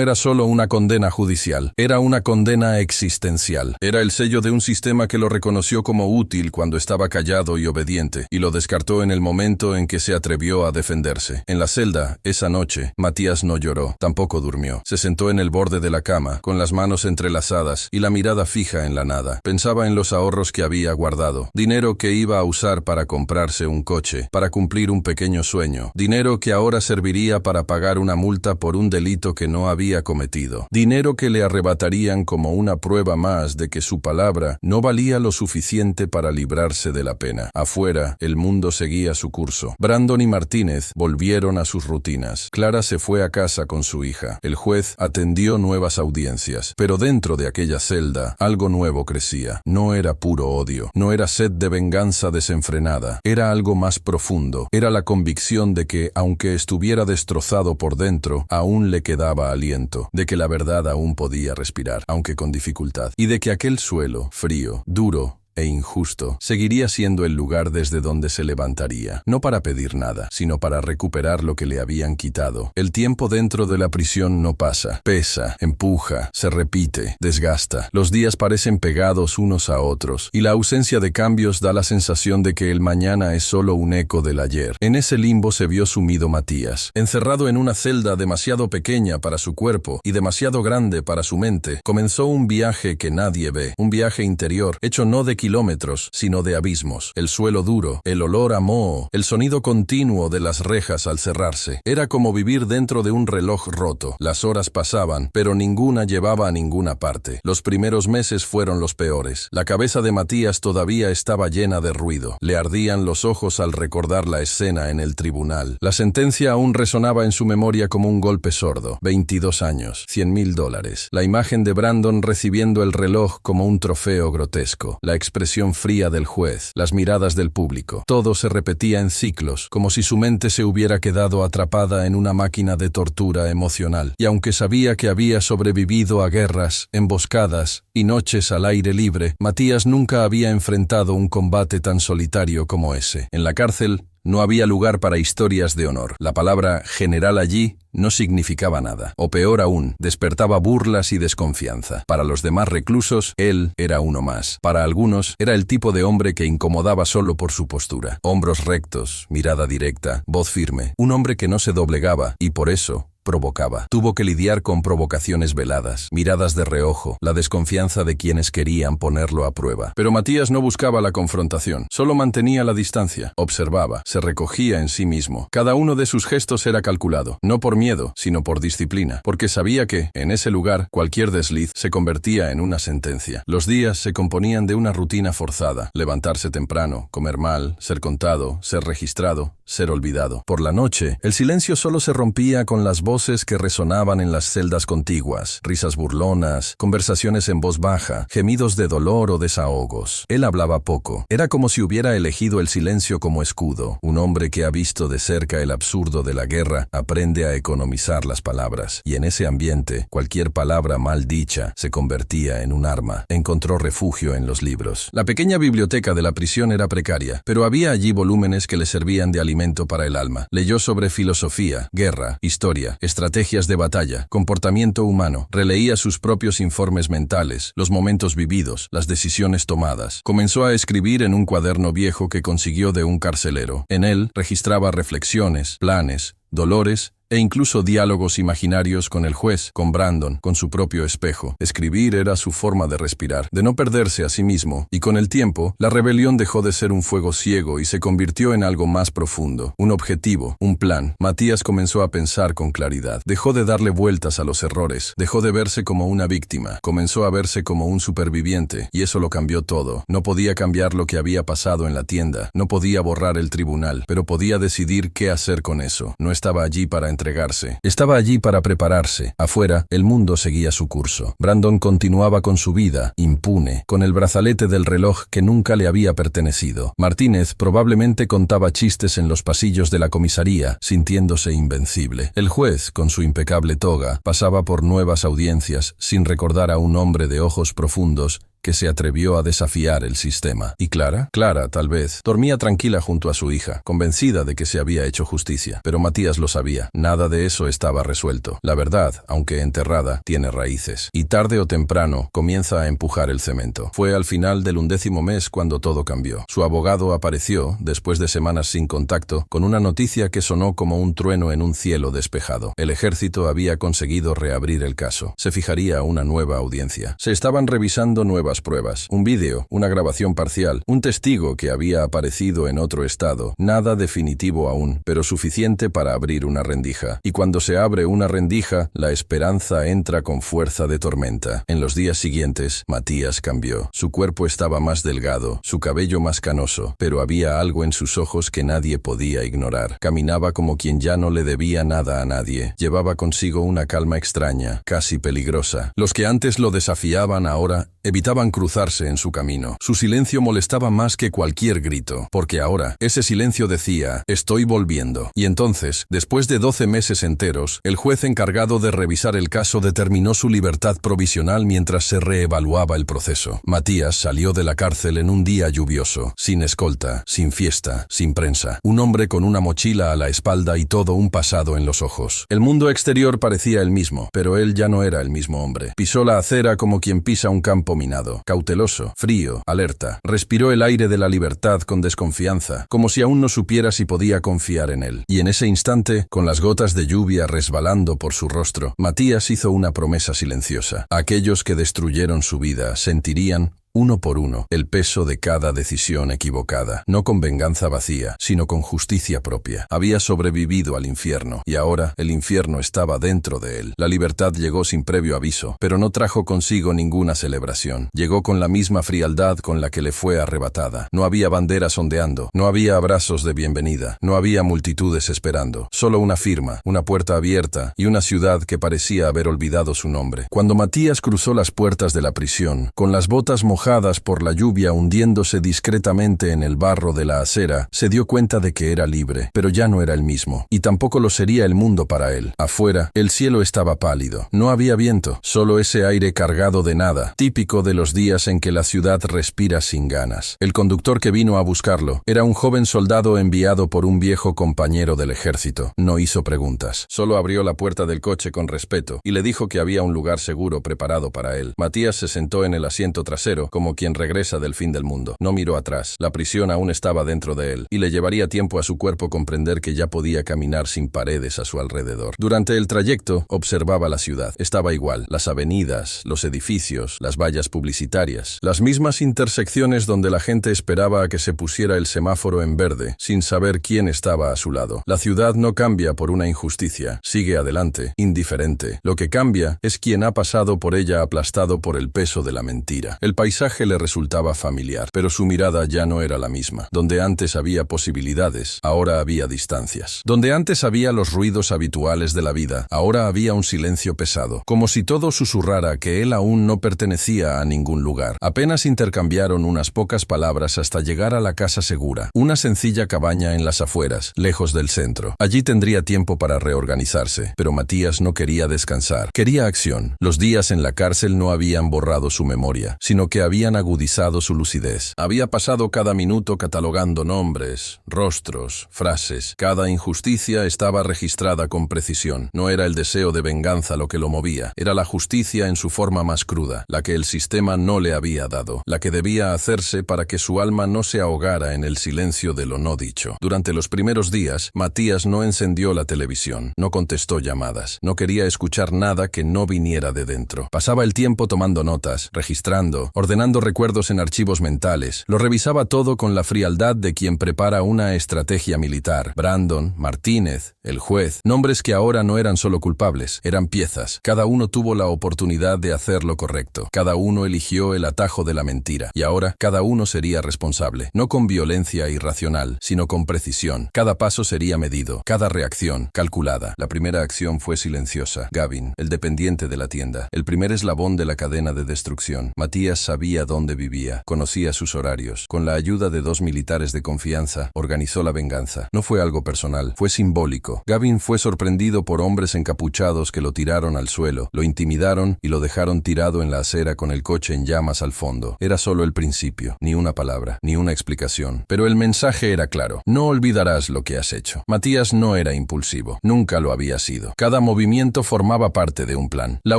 era solo una condena judicial, era una condena existencial. Era el sello de un sistema que lo reconoció como útil cuando estaba callado y obediente, y lo descartó en el momento en que se atrevió a defenderse. En la celda, esa noche, Matías no lloró, tampoco durmió. Se sentó en el borde de la cama, con las manos entrelazadas y la mirada fija en la nada. Pensaba en los ahorros que había guardado, dinero que iba a usar para comprarse un coche, para cumplir un pequeño sueño, dinero que ahora serviría para pagar una multa por un delito que no había cometido, dinero que le arrebatarían como una prueba más de que su palabra no valía lo suficiente para librarse de la pena. Afuera, el mundo seguía su curso. Brandon y Martínez volvieron a sus rutinas. Clara se fue a casa con su hija. El juez atendió nuevas audiencias, pero dentro de aquella celda, algo nuevo crecía. No era puro odio, no era sed de venganza desenfrenada, era algo más profundo. Era la convicción de que, aunque estuviera destrozado por dentro, aún le quedaba aliento, de que la verdad aún podía respirar, aunque con dificultad, y de que aquel suelo, frío, duro e injusto, seguiría siendo el lugar desde donde se levantaría, no para pedir nada, sino para recuperar lo que le habían quitado. El tiempo dentro de la prisión no pasa, pesa, empuja, se repite, desgasta. Los días parecen pegados unos a otros, y la ausencia de cambios da la sensación de que el mañana es solo un eco del ayer. En ese limbo se vio sumido Matías, encerrado en una celda demasiado pequeña para su cuerpo y demasiado grande para su mente. Comenzó un viaje que nadie ve, un viaje interior, hecho no de kilómetros, sino de abismos. El suelo duro, el olor a moho, el sonido continuo de las rejas al cerrarse. Era como vivir dentro de un reloj roto. Las horas pasaban, pero ninguna llevaba a ninguna parte. Los primeros meses fueron los peores. La cabeza de Matías todavía estaba llena de ruido. Le ardían los ojos al recordar la escena en el tribunal. La sentencia aún resonaba en su memoria como un golpe sordo. 22 años, $100.000. La imagen de Brandon recibiendo el reloj como un trofeo grotesco. La expresión fría del juez, las miradas del público. Todo se repetía en ciclos, como si su mente se hubiera quedado atrapada en una máquina de tortura emocional. Y aunque sabía que había sobrevivido a guerras, emboscadas y noches al aire libre, Matías nunca había enfrentado un combate tan solitario como ese. En la cárcel no había lugar para historias de honor. La palabra general allí no significaba nada. O peor aún, despertaba burlas y desconfianza. Para los demás reclusos, él era uno más. Para algunos, era el tipo de hombre que incomodaba solo por su postura. Hombros rectos, mirada directa, voz firme. Un hombre que no se doblegaba y por eso provocaba. Tuvo que lidiar con provocaciones veladas, miradas de reojo, la desconfianza de quienes querían ponerlo a prueba. Pero Matías no buscaba la confrontación, solo mantenía la distancia, observaba, se recogía en sí mismo. Cada uno de sus gestos era calculado, no por miedo, sino por disciplina, porque sabía que, en ese lugar, cualquier desliz se convertía en una sentencia. Los días se componían de una rutina forzada: levantarse temprano, comer mal, ser contado, ser registrado, ser olvidado. Por la noche, el silencio solo se rompía con las voces que resonaban en las celdas contiguas, risas burlonas, conversaciones en voz baja, gemidos de dolor o desahogos. Él hablaba poco. Era como si hubiera elegido el silencio como escudo. Un hombre que ha visto de cerca el absurdo de la guerra aprende a economizar las palabras, y en ese ambiente, cualquier palabra mal dicha se convertía en un arma. Encontró refugio en los libros. La pequeña biblioteca de la prisión era precaria, pero había allí volúmenes que le servían de alimento para el alma. Leyó sobre filosofía, guerra, historia, estrategias de batalla, comportamiento humano. Releía sus propios informes mentales, los momentos vividos, las decisiones tomadas. Comenzó a escribir en un cuaderno viejo que consiguió de un carcelero. En él registraba reflexiones, planes, dolores e incluso diálogos imaginarios con el juez, con Brandon, con su propio espejo. Escribir era su forma de respirar, de no perderse a sí mismo, y con el tiempo, la rebelión dejó de ser un fuego ciego y se convirtió en algo más profundo, un objetivo, un plan. Matías comenzó a pensar con claridad. Dejó de darle vueltas a los errores, dejó de verse como una víctima, comenzó a verse como un superviviente, y eso lo cambió todo. No podía cambiar lo que había pasado en la tienda, no podía borrar el tribunal, pero podía decidir qué hacer con eso. No estaba allí para entregarse. Estaba allí para prepararse. Afuera, el mundo seguía su curso. Brandon continuaba con su vida, impune, con el brazalete del reloj que nunca le había pertenecido. Martínez probablemente contaba chistes en los pasillos de la comisaría, sintiéndose invencible. El juez, con su impecable toga, pasaba por nuevas audiencias sin recordar a un hombre de ojos profundos que se atrevió a desafiar el sistema. ¿Y Clara? Clara, tal vez, dormía tranquila junto a su hija, convencida de que se había hecho justicia. Pero Matías lo sabía. Nada de eso estaba resuelto. La verdad, aunque enterrada, tiene raíces. Y tarde o temprano comienza a empujar el cemento. Fue al final del 11º mes cuando todo cambió. Su abogado apareció, después de semanas sin contacto, con una noticia que sonó como un trueno en un cielo despejado. El ejército había conseguido reabrir el caso. Se fijaría una nueva audiencia. Se estaban revisando nuevas pruebas, un vídeo, una grabación parcial, un testigo que había aparecido en otro estado. Nada definitivo aún, pero suficiente para abrir una rendija. Y cuando se abre una rendija, la esperanza entra con fuerza de tormenta. En los días siguientes, Matías cambió. Su cuerpo estaba más delgado, su cabello más canoso, pero había algo en sus ojos que nadie podía ignorar. Caminaba como quien ya no le debía nada a nadie. Llevaba consigo una calma extraña, casi peligrosa. Los que antes lo desafiaban ahora evitaban cruzarse en su camino. Su silencio molestaba más que cualquier grito, porque ahora ese silencio decía: estoy volviendo. Y entonces, después de 12 meses enteros, el juez encargado de revisar el caso determinó su libertad provisional mientras se reevaluaba el proceso. Matías salió de la cárcel en un día lluvioso, sin escolta, sin fiesta, sin prensa. Un hombre con una mochila a la espalda y todo un pasado en los ojos. El mundo exterior parecía el mismo, pero él ya no era el mismo hombre. Pisó la acera como quien pisa un campo minado, cauteloso, frío, alerta. Respiró el aire de la libertad con desconfianza, como si aún no supiera si podía confiar en él. Y en ese instante, con las gotas de lluvia resbalando por su rostro, Matías hizo una promesa silenciosa. Aquellos que destruyeron su vida sentirían, uno por uno, el peso de cada decisión equivocada, no con venganza vacía, sino con justicia propia. Había sobrevivido al infierno, y ahora el infierno estaba dentro de él. La libertad llegó sin previo aviso, pero no trajo consigo ninguna celebración. Llegó con la misma frialdad con la que le fue arrebatada. No había banderas ondeando, no había abrazos de bienvenida, no había multitudes esperando, solo una firma, una puerta abierta y una ciudad que parecía haber olvidado su nombre. Cuando Matías cruzó las puertas de la prisión, con las botas mojadas por la lluvia hundiéndose discretamente en el barro de la acera, se dio cuenta de que era libre, pero ya no era el mismo, y tampoco lo sería el mundo para él. Afuera, el cielo estaba pálido. No había viento, solo ese aire cargado de nada, típico de los días en que la ciudad respira sin ganas. El conductor que vino a buscarlo era un joven soldado enviado por un viejo compañero del ejército. No hizo preguntas, solo abrió la puerta del coche con respeto y le dijo que había un lugar seguro preparado para él. Matías se sentó en el asiento trasero, como quien regresa del fin del mundo. No miró atrás. La prisión aún estaba dentro de él, y le llevaría tiempo a su cuerpo comprender que ya podía caminar sin paredes a su alrededor. Durante el trayecto, observaba la ciudad. Estaba igual. Las avenidas, los edificios, las vallas publicitarias, las mismas intersecciones donde la gente esperaba a que se pusiera el semáforo en verde, sin saber quién estaba a su lado. La ciudad no cambia por una injusticia. Sigue adelante, indiferente. Lo que cambia es quien ha pasado por ella aplastado por el peso de la mentira. El paisaje le resultaba familiar, pero su mirada ya no era la misma. Donde antes había posibilidades, ahora había distancias. Donde antes había los ruidos habituales de la vida, ahora había un silencio pesado, como si todo susurrara que él aún no pertenecía a ningún lugar. Apenas intercambiaron unas pocas palabras hasta llegar a la casa segura, una sencilla cabaña en las afueras, lejos del centro. Allí tendría tiempo para reorganizarse, pero Matías no quería descansar. Quería acción. Los días en la cárcel no habían borrado su memoria, sino que habían agudizado su lucidez. Había pasado cada minuto catalogando nombres, rostros, frases. Cada injusticia estaba registrada con precisión. No era el deseo de venganza lo que lo movía, era la justicia en su forma más cruda, la que el sistema no le había dado, la que debía hacerse para que su alma no se ahogara en el silencio de lo no dicho. Durante los primeros días, Matías no encendió la televisión, no contestó llamadas, no quería escuchar nada que no viniera de dentro. Pasaba el tiempo tomando notas, registrando, ordenando recuerdos en archivos mentales. Lo revisaba todo con la frialdad de quien prepara una estrategia militar. Brandon, Martínez, el juez, nombres que ahora no eran solo culpables, eran piezas. Cada uno tuvo la oportunidad de hacer lo correcto. Cada uno eligió el atajo de la mentira. Y ahora, cada uno sería responsable. No con violencia irracional, sino con precisión. Cada paso sería medido, cada reacción calculada. La primera acción fue silenciosa. Gavin, el dependiente de la tienda, el primer eslabón de la cadena de destrucción. Matías sabía dónde vivía, conocía sus horarios. Con la ayuda de 2 militares de confianza, organizó la venganza. No fue algo personal, fue simbólico. Gavin fue sorprendido por hombres encapuchados que lo tiraron al suelo, lo intimidaron y lo dejaron tirado en la acera con el coche en llamas al fondo. Era solo el principio, ni una palabra, ni una explicación. Pero el mensaje era claro: no olvidarás lo que has hecho. Matías no era impulsivo, nunca lo había sido. Cada movimiento formaba parte de un plan. La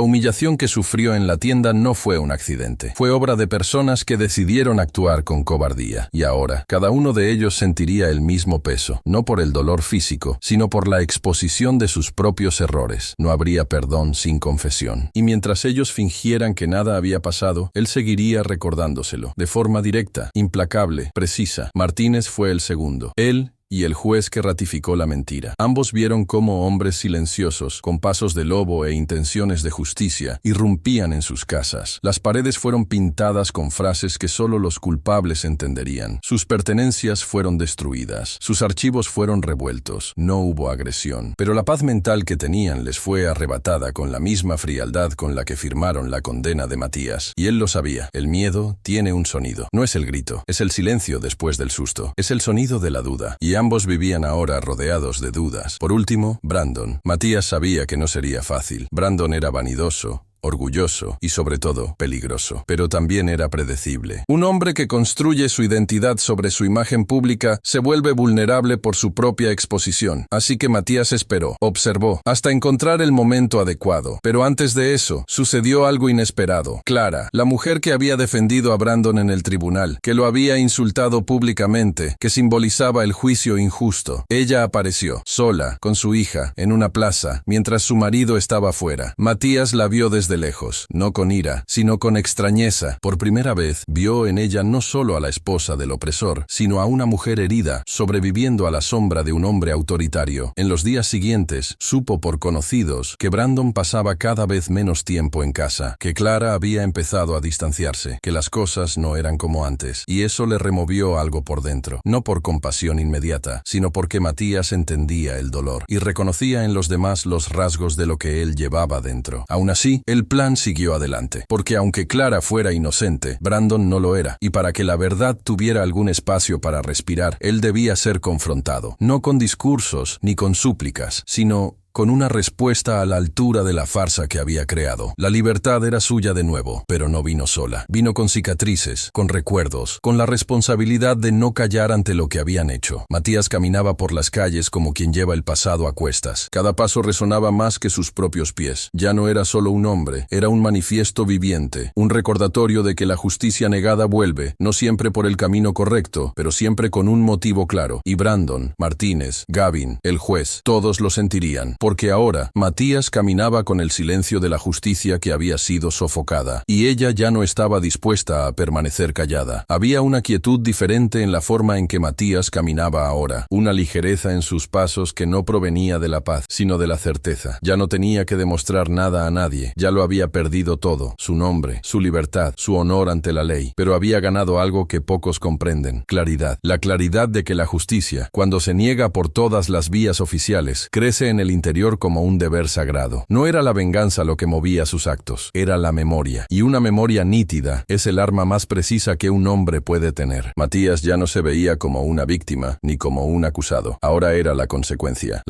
humillación que sufrió en la tienda no fue un accidente. Fue obra de personas que decidieron actuar con cobardía. Y ahora, cada uno de ellos sentiría el mismo peso, no por el dolor físico, sino por la exposición de sus propios errores. No habría perdón sin confesión. Y mientras ellos fingieran que nada había pasado, él seguiría recordándoselo, de forma directa, implacable, precisa. Martínez fue el segundo. Él y el juez que ratificó la mentira. Ambos vieron cómo hombres silenciosos, con pasos de lobo e intenciones de justicia, irrumpían en sus casas. Las paredes fueron pintadas con frases que solo los culpables entenderían. Sus pertenencias fueron destruidas. Sus archivos fueron revueltos. No hubo agresión. Pero la paz mental que tenían les fue arrebatada con la misma frialdad con la que firmaron la condena de Matías. Y él lo sabía. El miedo tiene un sonido. No es el grito, es el silencio después del susto. Es el sonido de la duda. Y ambos vivían ahora rodeados de dudas. Por último, Brandon. Matías sabía que no sería fácil. Brandon era vanidoso, orgulloso y, sobre todo, peligroso. Pero también era predecible. Un hombre que construye su identidad sobre su imagen pública se vuelve vulnerable por su propia exposición. Así que Matías esperó, observó, hasta encontrar el momento adecuado. Pero antes de eso, sucedió algo inesperado. Clara, la mujer que había defendido a Brandon en el tribunal, que lo había insultado públicamente, que simbolizaba el juicio injusto. Ella apareció, sola, con su hija, en una plaza, mientras su marido estaba fuera. Matías la vio desde lejos, no con ira, sino con extrañeza. Por primera vez, vio en ella no solo a la esposa del opresor, sino a una mujer herida, sobreviviendo a la sombra de un hombre autoritario. En los días siguientes, supo por conocidos que Brandon pasaba cada vez menos tiempo en casa, que Clara había empezado a distanciarse, que las cosas no eran como antes, y eso le removió algo por dentro, no por compasión inmediata, sino porque Matías entendía el dolor, y reconocía en los demás los rasgos de lo que él llevaba dentro. Aún así, el plan siguió adelante, porque aunque Clara fuera inocente, Brandon no lo era, y para que la verdad tuviera algún espacio para respirar, él debía ser confrontado, no con discursos ni con súplicas, sino con una respuesta a la altura de la farsa que había creado. La libertad era suya de nuevo, pero no vino sola. Vino con cicatrices, con recuerdos, con la responsabilidad de no callar ante lo que habían hecho. Matías caminaba por las calles como quien lleva el pasado a cuestas. Cada paso resonaba más que sus propios pies. Ya no era solo un hombre, era un manifiesto viviente, un recordatorio de que la justicia negada vuelve, no siempre por el camino correcto, pero siempre con un motivo claro. Y Brandon, Martínez, Gavin, el juez, todos lo sentirían, porque ahora Matías caminaba con el silencio de la justicia que había sido sofocada, y ella ya no estaba dispuesta a permanecer callada. Había una quietud diferente en la forma en que Matías caminaba ahora, una ligereza en sus pasos que no provenía de la paz, sino de la certeza. Ya no tenía que demostrar nada a nadie, ya lo había perdido todo, su nombre, su libertad, su honor ante la ley, pero había ganado algo que pocos comprenden: claridad. La claridad de que la justicia, cuando se niega por todas las vías oficiales, crece en el interior como un deber sagrado. No era la venganza lo que movía sus actos, era la memoria, y una memoria nítida es el arma más precisa que un hombre puede tener. Matías ya no se veía como una víctima, ni como un acusado. Ahora era la consecuencia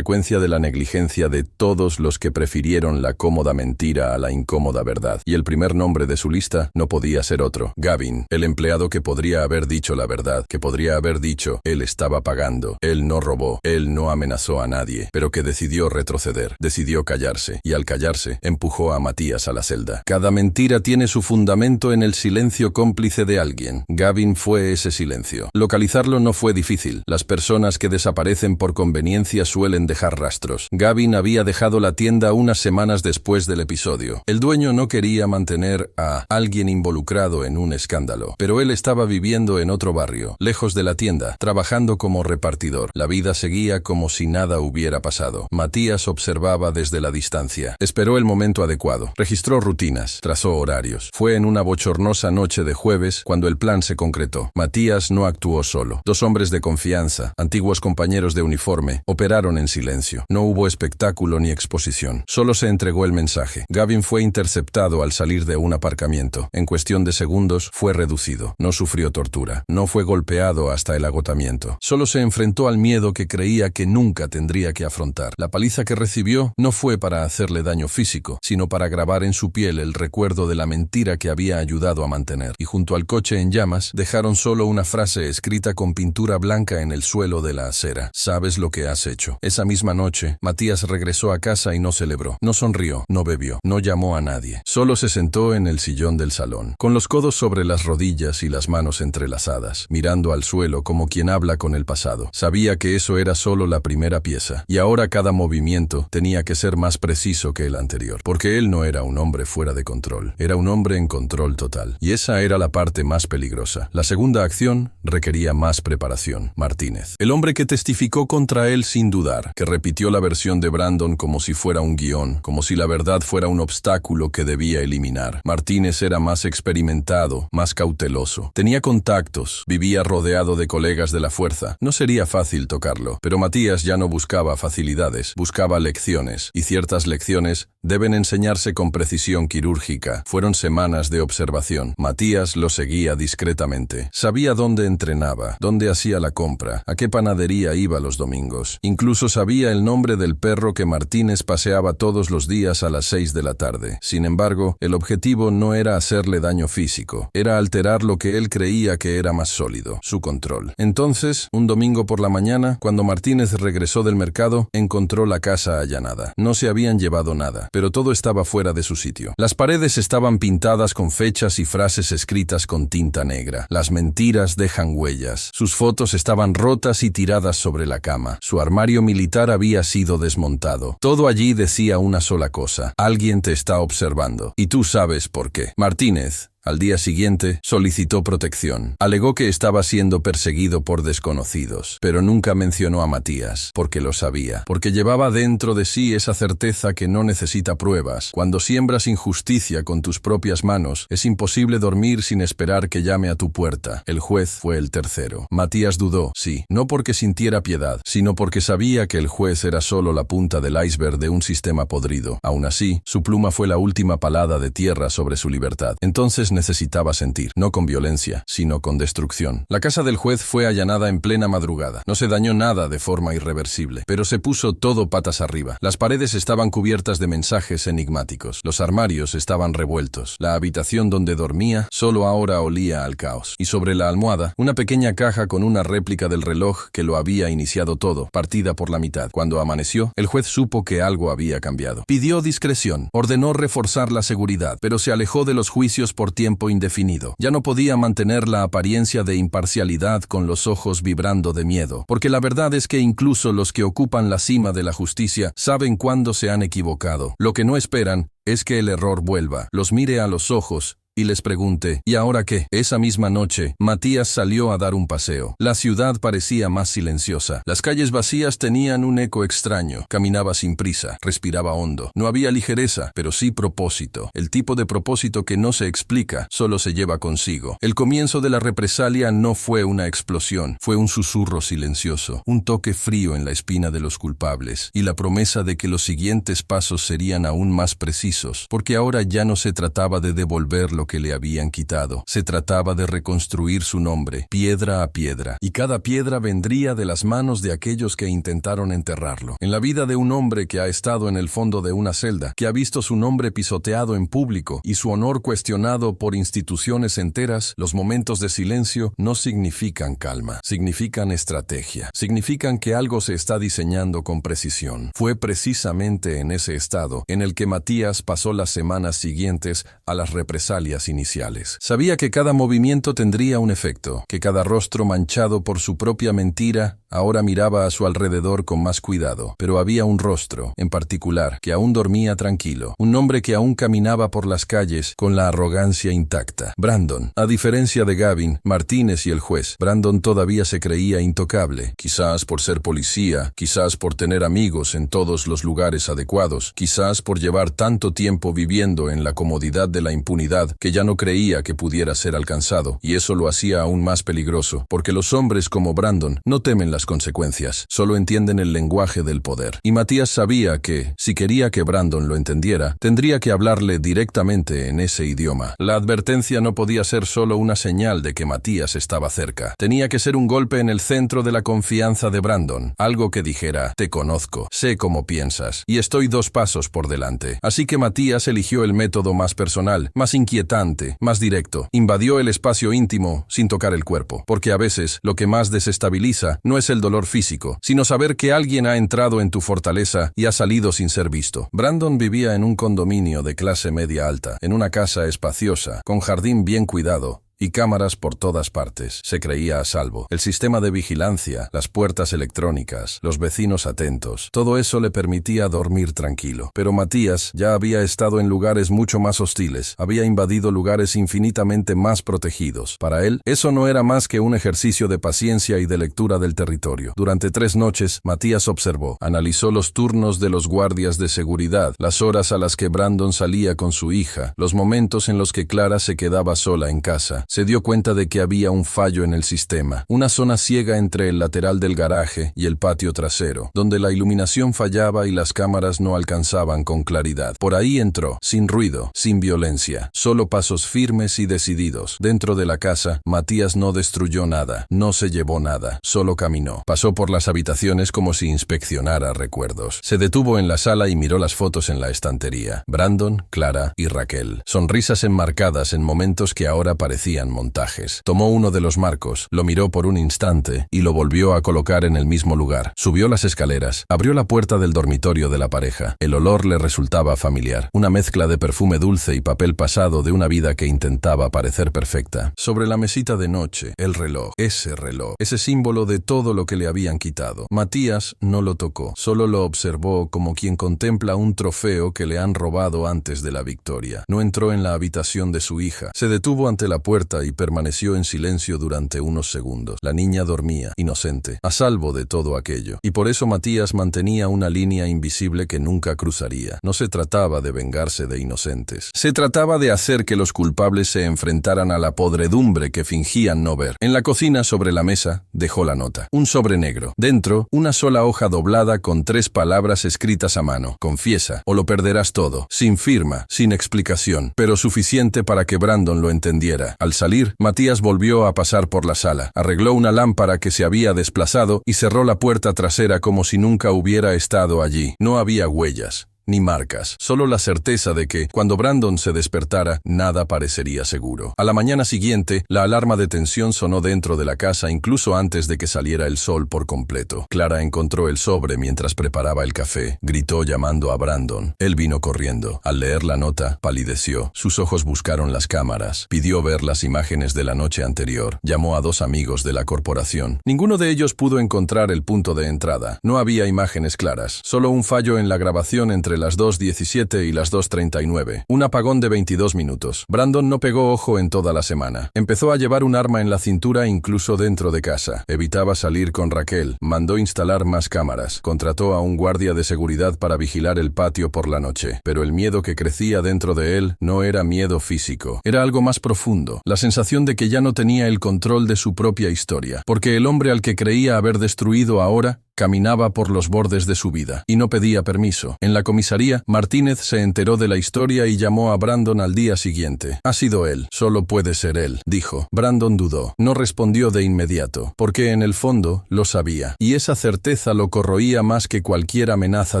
de la negligencia de todos los que prefirieron la cómoda mentira a la incómoda verdad. Y el primer nombre de su lista no podía ser otro: Gavin, el empleado que podría haber dicho la verdad, que podría haber dicho: él estaba pagando, él no robó, él no amenazó a nadie, pero que decidió retroceder, decidió callarse, y al callarse, empujó a Matías a la celda. Cada mentira tiene su fundamento en el silencio cómplice de alguien. Gavin fue ese silencio. Localizarlo no fue difícil. Las personas que desaparecen por conveniencia suelen dejar rastros. Gavin había dejado la tienda unas semanas después del episodio. El dueño no quería mantener a alguien involucrado en un escándalo, pero él estaba viviendo en otro barrio, lejos de la tienda, trabajando como repartidor. La vida seguía como si nada hubiera pasado. Matías observaba desde la distancia. Esperó el momento adecuado. Registró rutinas, trazó horarios. Fue en una bochornosa noche de jueves cuando el plan se concretó. Matías no actuó solo. Dos hombres de confianza, antiguos compañeros de uniforme, operaron en silencio. No hubo espectáculo ni exposición. Solo se entregó el mensaje. Gavin fue interceptado al salir de un aparcamiento. En cuestión de segundos fue reducido. No sufrió tortura. No fue golpeado hasta el agotamiento. Solo se enfrentó al miedo que creía que nunca tendría que afrontar. La paliza que recibió no fue para hacerle daño físico, sino para grabar en su piel el recuerdo de la mentira que había ayudado a mantener. Y junto al coche en llamas, dejaron solo una frase escrita con pintura blanca en el suelo de la acera: sabes lo que has hecho. Esa misma noche, Matías regresó a casa y no celebró. No sonrió, no bebió, no llamó a nadie. Solo se sentó en el sillón del salón, con los codos sobre las rodillas y las manos entrelazadas, mirando al suelo como quien habla con el pasado. Sabía que eso era solo la primera pieza, y ahora cada movimiento tenía que ser más preciso que el anterior, porque él no era un hombre fuera de control, era un hombre en control total. Y esa era la parte más peligrosa. La segunda acción requería más preparación. Martínez, el hombre que testificó contra él sin dudar, que repitió la versión de Brandon como si fuera un guión, como si la verdad fuera un obstáculo que debía eliminar. Martínez era más experimentado, más cauteloso. Tenía contactos, vivía rodeado de colegas de la fuerza. No sería fácil tocarlo, pero Matías ya no buscaba facilidades, buscaba lecciones, y ciertas lecciones deben enseñarse con precisión quirúrgica. Fueron semanas de observación. Matías lo seguía discretamente. Sabía dónde entrenaba, dónde hacía la compra, a qué panadería iba los domingos. Incluso sabía el nombre del perro que Martínez paseaba todos los días a las 6 de la tarde. Sin embargo, el objetivo no era hacerle daño físico, era alterar lo que él creía que era más sólido, su control. Entonces, un domingo por la mañana, cuando Martínez regresó del mercado, encontró la casa allanada. No se habían llevado nada, pero todo estaba fuera de su sitio. Las paredes estaban pintadas con fechas y frases escritas con tinta negra. Las mentiras dejan huellas. Sus fotos estaban rotas y tiradas sobre la cama. Su armario militar había sido desmontado. Todo allí decía una sola cosa: alguien te está observando, y tú sabes por qué. Martínez, al día siguiente, solicitó protección. Alegó que estaba siendo perseguido por desconocidos, pero nunca mencionó a Matías, porque lo sabía, porque llevaba dentro de sí esa certeza que no necesita pruebas. Cuando siembras injusticia con tus propias manos, es imposible dormir sin esperar que llame a tu puerta. El juez fue el tercero. Matías dudó, sí, no porque sintiera piedad, sino porque sabía que el juez era solo la punta del iceberg de un sistema podrido. Aún así, su pluma fue la última palada de tierra sobre su libertad. Entonces necesitaba sentir, no con violencia, sino con destrucción. La casa del juez fue allanada en plena madrugada. No se dañó nada de forma irreversible, pero se puso todo patas arriba. Las paredes estaban cubiertas de mensajes enigmáticos. Los armarios estaban revueltos. La habitación donde dormía solo ahora olía al caos. Y sobre la almohada, una pequeña caja con una réplica del reloj que lo había iniciado todo, partida por la mitad. Cuando amaneció, el juez supo que algo había cambiado. Pidió discreción, ordenó reforzar la seguridad, pero se alejó de los juicios por tiempo indefinido. Ya no podía mantener la apariencia de imparcialidad con los ojos vibrando de miedo, porque la verdad es que incluso los que ocupan la cima de la justicia saben cuándo se han equivocado. Lo que no esperan es que el error vuelva, los mire a los ojos y les pregunte, ¿y ahora qué? Esa misma noche, Matías salió a dar un paseo. La ciudad parecía más silenciosa. Las calles vacías tenían un eco extraño. Caminaba sin prisa, respiraba hondo. No había ligereza, pero sí propósito. El tipo de propósito que no se explica, solo se lleva consigo. El comienzo de la represalia no fue una explosión, fue un susurro silencioso, un toque frío en la espina de los culpables, y la promesa de que los siguientes pasos serían aún más precisos, porque ahora ya no se trataba de devolver lo que le habían quitado. Se trataba de reconstruir su nombre, piedra a piedra, y cada piedra vendría de las manos de aquellos que intentaron enterrarlo. En la vida de un hombre que ha estado en el fondo de una celda, que ha visto su nombre pisoteado en público y su honor cuestionado por instituciones enteras, los momentos de silencio no significan calma, significan estrategia, significan que algo se está diseñando con precisión. Fue precisamente en ese estado en el que Matías pasó las semanas siguientes a las represalias iniciales. Sabía que cada movimiento tendría un efecto, que cada rostro manchado por su propia mentira ahora miraba a su alrededor con más cuidado, pero había un rostro, en particular, que aún dormía tranquilo, un hombre que aún caminaba por las calles con la arrogancia intacta. Brandon. A diferencia de Gavin, Martínez y el juez, Brandon todavía se creía intocable, quizás por ser policía, quizás por tener amigos en todos los lugares adecuados, quizás por llevar tanto tiempo viviendo en la comodidad de la impunidad que ya no creía que pudiera ser alcanzado, y eso lo hacía aún más peligroso, porque los hombres como Brandon no temen las consecuencias, solo entienden el lenguaje del poder. Y Matías sabía que, si quería que Brandon lo entendiera, tendría que hablarle directamente en ese idioma. La advertencia no podía ser solo una señal de que Matías estaba cerca. Tenía que ser un golpe en el centro de la confianza de Brandon, algo que dijera, te conozco, sé cómo piensas, y estoy 2 pasos por delante. Así que Matías eligió el método más personal, más inquietante, más directo. Invadió el espacio íntimo sin tocar el cuerpo, porque a veces lo que más desestabiliza no es el dolor físico, sino saber que alguien ha entrado en tu fortaleza y ha salido sin ser visto. Brandon vivía en un condominio de clase media alta, en una casa espaciosa, con jardín bien cuidado, y cámaras por todas partes. Se creía a salvo. El sistema de vigilancia, las puertas electrónicas, los vecinos atentos, todo eso le permitía dormir tranquilo. Pero Matías ya había estado en lugares mucho más hostiles, había invadido lugares infinitamente más protegidos. Para él, eso no era más que un ejercicio de paciencia y de lectura del territorio. Durante 3 noches, Matías observó, analizó los turnos de los guardias de seguridad, las horas a las que Brandon salía con su hija, los momentos en los que Clara se quedaba sola en casa. Se dio cuenta de que había un fallo en el sistema, una zona ciega entre el lateral del garaje y el patio trasero, donde la iluminación fallaba y las cámaras no alcanzaban con claridad. Por ahí entró, sin ruido, sin violencia, solo pasos firmes y decididos. Dentro de la casa, Matías no destruyó nada, no se llevó nada, solo caminó. Pasó por las habitaciones como si inspeccionara recuerdos. Se detuvo en la sala y miró las fotos en la estantería. Brandon, Clara y Raquel. Sonrisas enmarcadas en momentos que ahora parecían montajes. Tomó uno de los marcos, lo miró por un instante y lo volvió a colocar en el mismo lugar. Subió las escaleras, abrió la puerta del dormitorio de la pareja. El olor le resultaba familiar, una mezcla de perfume dulce y papel pasado de una vida que intentaba parecer perfecta. Sobre la mesita de noche, el reloj, ese símbolo de todo lo que le habían quitado. Matías no lo tocó, solo lo observó como quien contempla un trofeo que le han robado antes de la victoria. No entró en la habitación de su hija, se detuvo ante la puerta puerta y permaneció en silencio durante unos segundos. La niña dormía, inocente, a salvo de todo aquello. Y por eso Matías mantenía una línea invisible que nunca cruzaría. No se trataba de vengarse de inocentes. Se trataba de hacer que los culpables se enfrentaran a la podredumbre que fingían no ver. En la cocina, sobre la mesa, dejó la nota. Un sobre negro. Dentro, una sola hoja doblada con 3 palabras escritas a mano. Confiesa, o lo perderás todo. Sin firma, sin explicación, pero suficiente para que Brandon lo entendiera. Al salir, Matías volvió a pasar por la sala. Arregló una lámpara que se había desplazado y cerró la puerta trasera como si nunca hubiera estado allí. No había huellas ni marcas, solo la certeza de que, cuando Brandon se despertara, nada parecería seguro. A la mañana siguiente, la alarma de tensión sonó dentro de la casa incluso antes de que saliera el sol por completo. Clara encontró el sobre mientras preparaba el café. Gritó llamando a Brandon. Él vino corriendo. Al leer la nota, palideció. Sus ojos buscaron las cámaras. Pidió ver las imágenes de la noche anterior. Llamó a 2 amigos de la corporación. Ninguno de ellos pudo encontrar el punto de entrada. No había imágenes claras. Solo un fallo en la grabación entre las 2:17 y las 2:39. Un apagón de 22 minutos. Brandon no pegó ojo en toda la semana. Empezó a llevar un arma en la cintura incluso dentro de casa. Evitaba salir con Raquel. Mandó instalar más cámaras. Contrató a un guardia de seguridad para vigilar el patio por la noche. Pero el miedo que crecía dentro de él no era miedo físico. Era algo más profundo. La sensación de que ya no tenía el control de su propia historia. Porque el hombre al que creía haber destruido ahora caminaba por los bordes de su vida, y no pedía permiso. En la comisaría, Martínez se enteró de la historia y llamó a Brandon al día siguiente. Ha sido él, solo puede ser él, dijo. Brandon dudó. No respondió de inmediato, porque en el fondo lo sabía, y esa certeza lo corroía más que cualquier amenaza